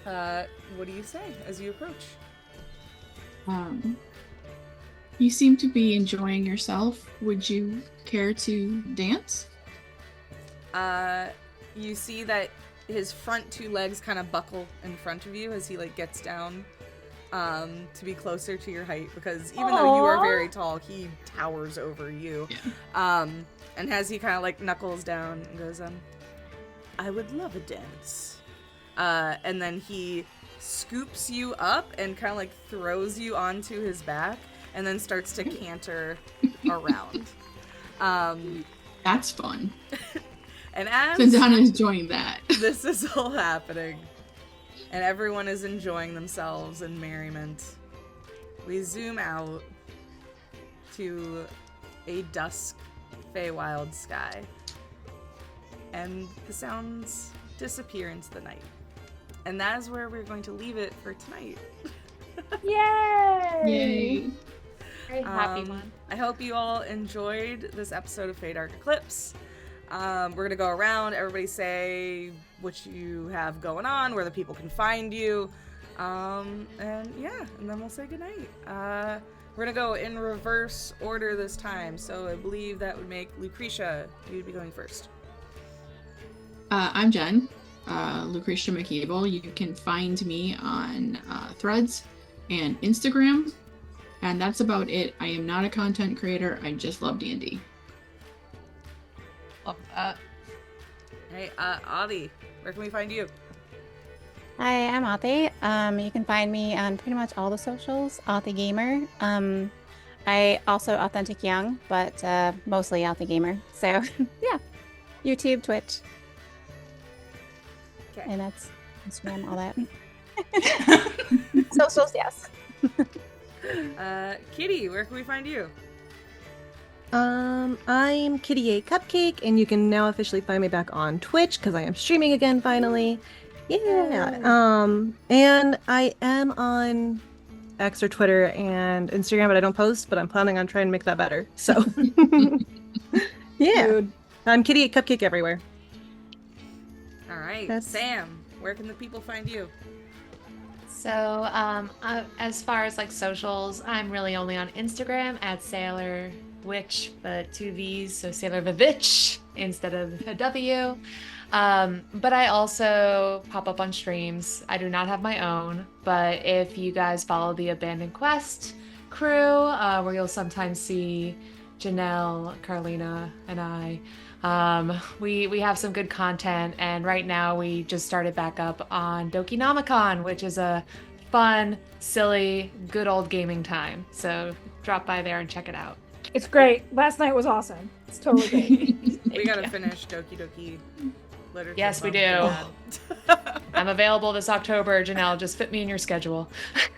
Speaker 7: What do you say as you approach?
Speaker 11: You seem to be enjoying yourself. Would you care to dance?
Speaker 7: You see that his front two legs kind of buckle in front of you as he like gets down to be closer to your height, because even though you are very tall, he towers over you. Yeah. And as he kind of like knuckles down and goes, "I would love a dance." And then he scoops you up and kind of like throws you onto his back and then starts to canter around.
Speaker 11: That's fun.
Speaker 7: And as
Speaker 11: Since Anna's enjoying that.
Speaker 7: this is all happening, and everyone is enjoying themselves in merriment, we zoom out to a dusk Feywild sky, and the sounds disappear into the night. And that is where we're going to leave it for tonight.
Speaker 8: Yay!
Speaker 11: Yay.
Speaker 10: Very happy one.
Speaker 7: I hope you all enjoyed this episode of Feydark Eclipse. We're going to go around, everybody say what you have going on, where the people can find you. And then we'll say goodnight. We're going to go in reverse order this time, so I believe that would make Lucretia, you'd be going first.
Speaker 11: I'm Jen, Lucretia McCable. You can find me on Threads and Instagram, and that's about it. I am not a content creator. I just love D&D.
Speaker 6: Love that.
Speaker 7: Hey, Adi, where can we find you?
Speaker 10: Hi, I'm Athi. You can find me on pretty much all the socials, Athi Gamer. I also Authentic Young, but mostly Athi Gamer. So, yeah, YouTube, Twitch.
Speaker 7: Okay.
Speaker 10: And that's Instagram, all that. Socials, yes.
Speaker 7: Kitty, where can we find you?
Speaker 5: I'm Kitty A Cupcake, and you can now officially find me back on Twitch because I am streaming again finally. Yeah. And I am on X or Twitter and Instagram, but I don't post, but I'm planning on trying to make that better. So yeah. Dude. I'm Kitty A Cupcake everywhere.
Speaker 7: All right. Sam, where can the people find you?
Speaker 9: So, as far as like socials, I'm really only on Instagram at Sailor Witch, but 2 V's, so Sailor Vivitch instead of a W. But I also pop up on streams. I do not have my own, but if you guys follow the Abandoned Quest crew, where you'll sometimes see Janelle, Carlina, and I, we have some good content, and right now we just started back up on Dokinomicon, which is a fun, silly, good old gaming time. So drop by there and check it out.
Speaker 8: It's great. Last night was awesome. It's totally great.
Speaker 7: We gotta finish Doki Doki Literature.
Speaker 9: Yes, we do. I'm available this October, Janelle. Just fit me in your schedule.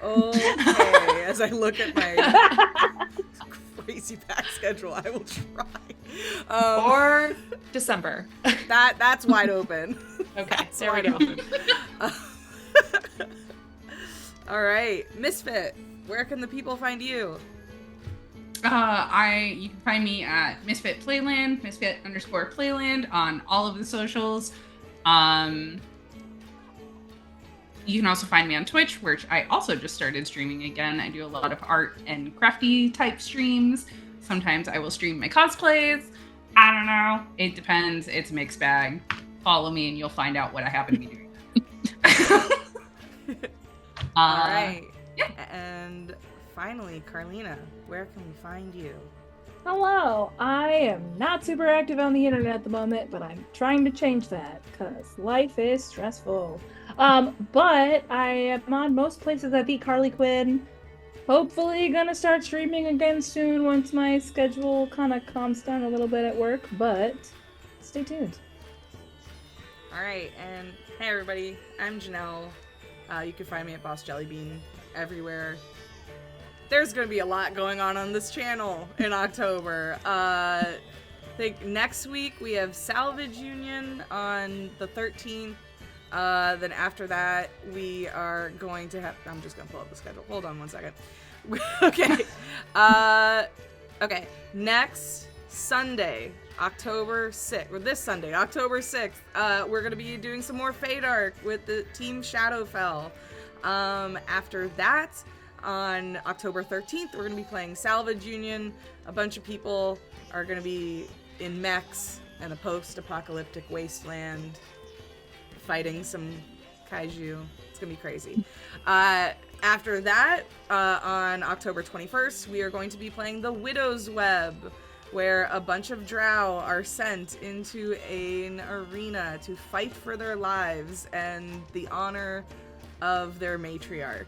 Speaker 7: Okay, as I look at my crazy pack schedule, I will try.
Speaker 9: Or December.
Speaker 7: That's wide open.
Speaker 9: Okay, there we go.
Speaker 7: All right, Misfit, where can the people find you?
Speaker 6: You can find me at Misfit Playland, Misfit_Playland on all of the socials. You can also find me on Twitch, which I also just started streaming again. I do a lot of art and crafty type streams. Sometimes I will stream my cosplays. I don't know. It depends. It's a mixed bag. Follow me and you'll find out what I happen to be doing.
Speaker 7: All right. Yeah. And finally, Carlina, where can we find you?
Speaker 8: Hello. I am not super active on the internet at the moment, but I'm trying to change that because life is stressful. But I am on most places at the Carly Quinn. Hopefully gonna start streaming again soon once my schedule kind of calms down a little bit at work, but stay tuned.
Speaker 7: All right, and hey everybody, I'm Janelle. You can find me at Boss Jellybean everywhere. There's going to be a lot going on this channel in October. I think next week we have Salvage Union on the 13th. Then after that, we are going to have... I'm just going to pull up the schedule. Hold on 1 second. Okay. Okay. Next Sunday, October 6th, or this Sunday, October 6th, we're going to be doing some more Feydark with the Team Shadowfell. After that, on October 13th, we're going to be playing Salvage Union. A bunch of people are going to be in mechs and a post-apocalyptic wasteland fighting some kaiju. It's going to be crazy. After that, on October 21st, we are going to be playing the Widow's Web, where a bunch of drow are sent into an arena to fight for their lives and the honor of their matriarch.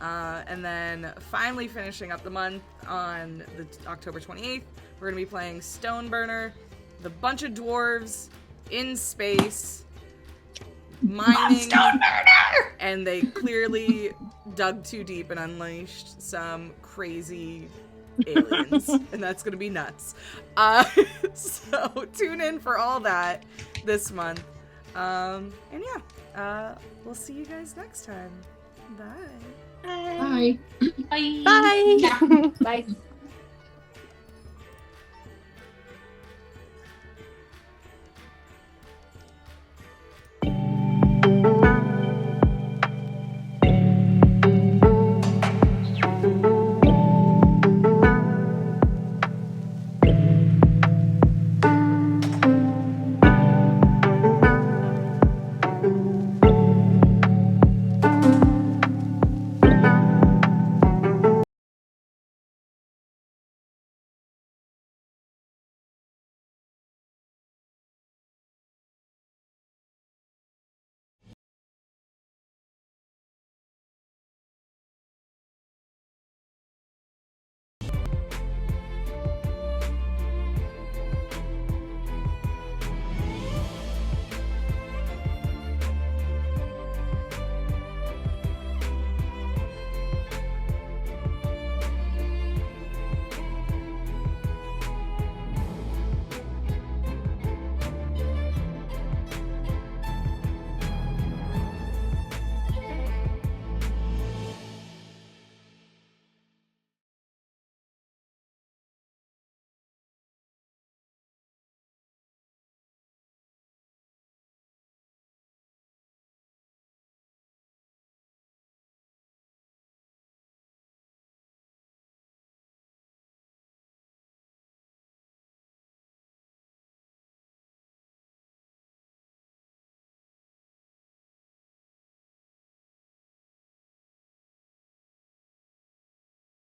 Speaker 7: And then finally finishing up the month on the October 28th, we're going to be playing Stoneburner, the bunch of dwarves in space mining, and they clearly dug too deep and unleashed some crazy aliens, and that's gonna be nuts. So tune in for all that this month. And yeah, we'll see you guys next time. Bye.
Speaker 11: Bye.
Speaker 6: Bye.
Speaker 10: Bye.
Speaker 8: Bye.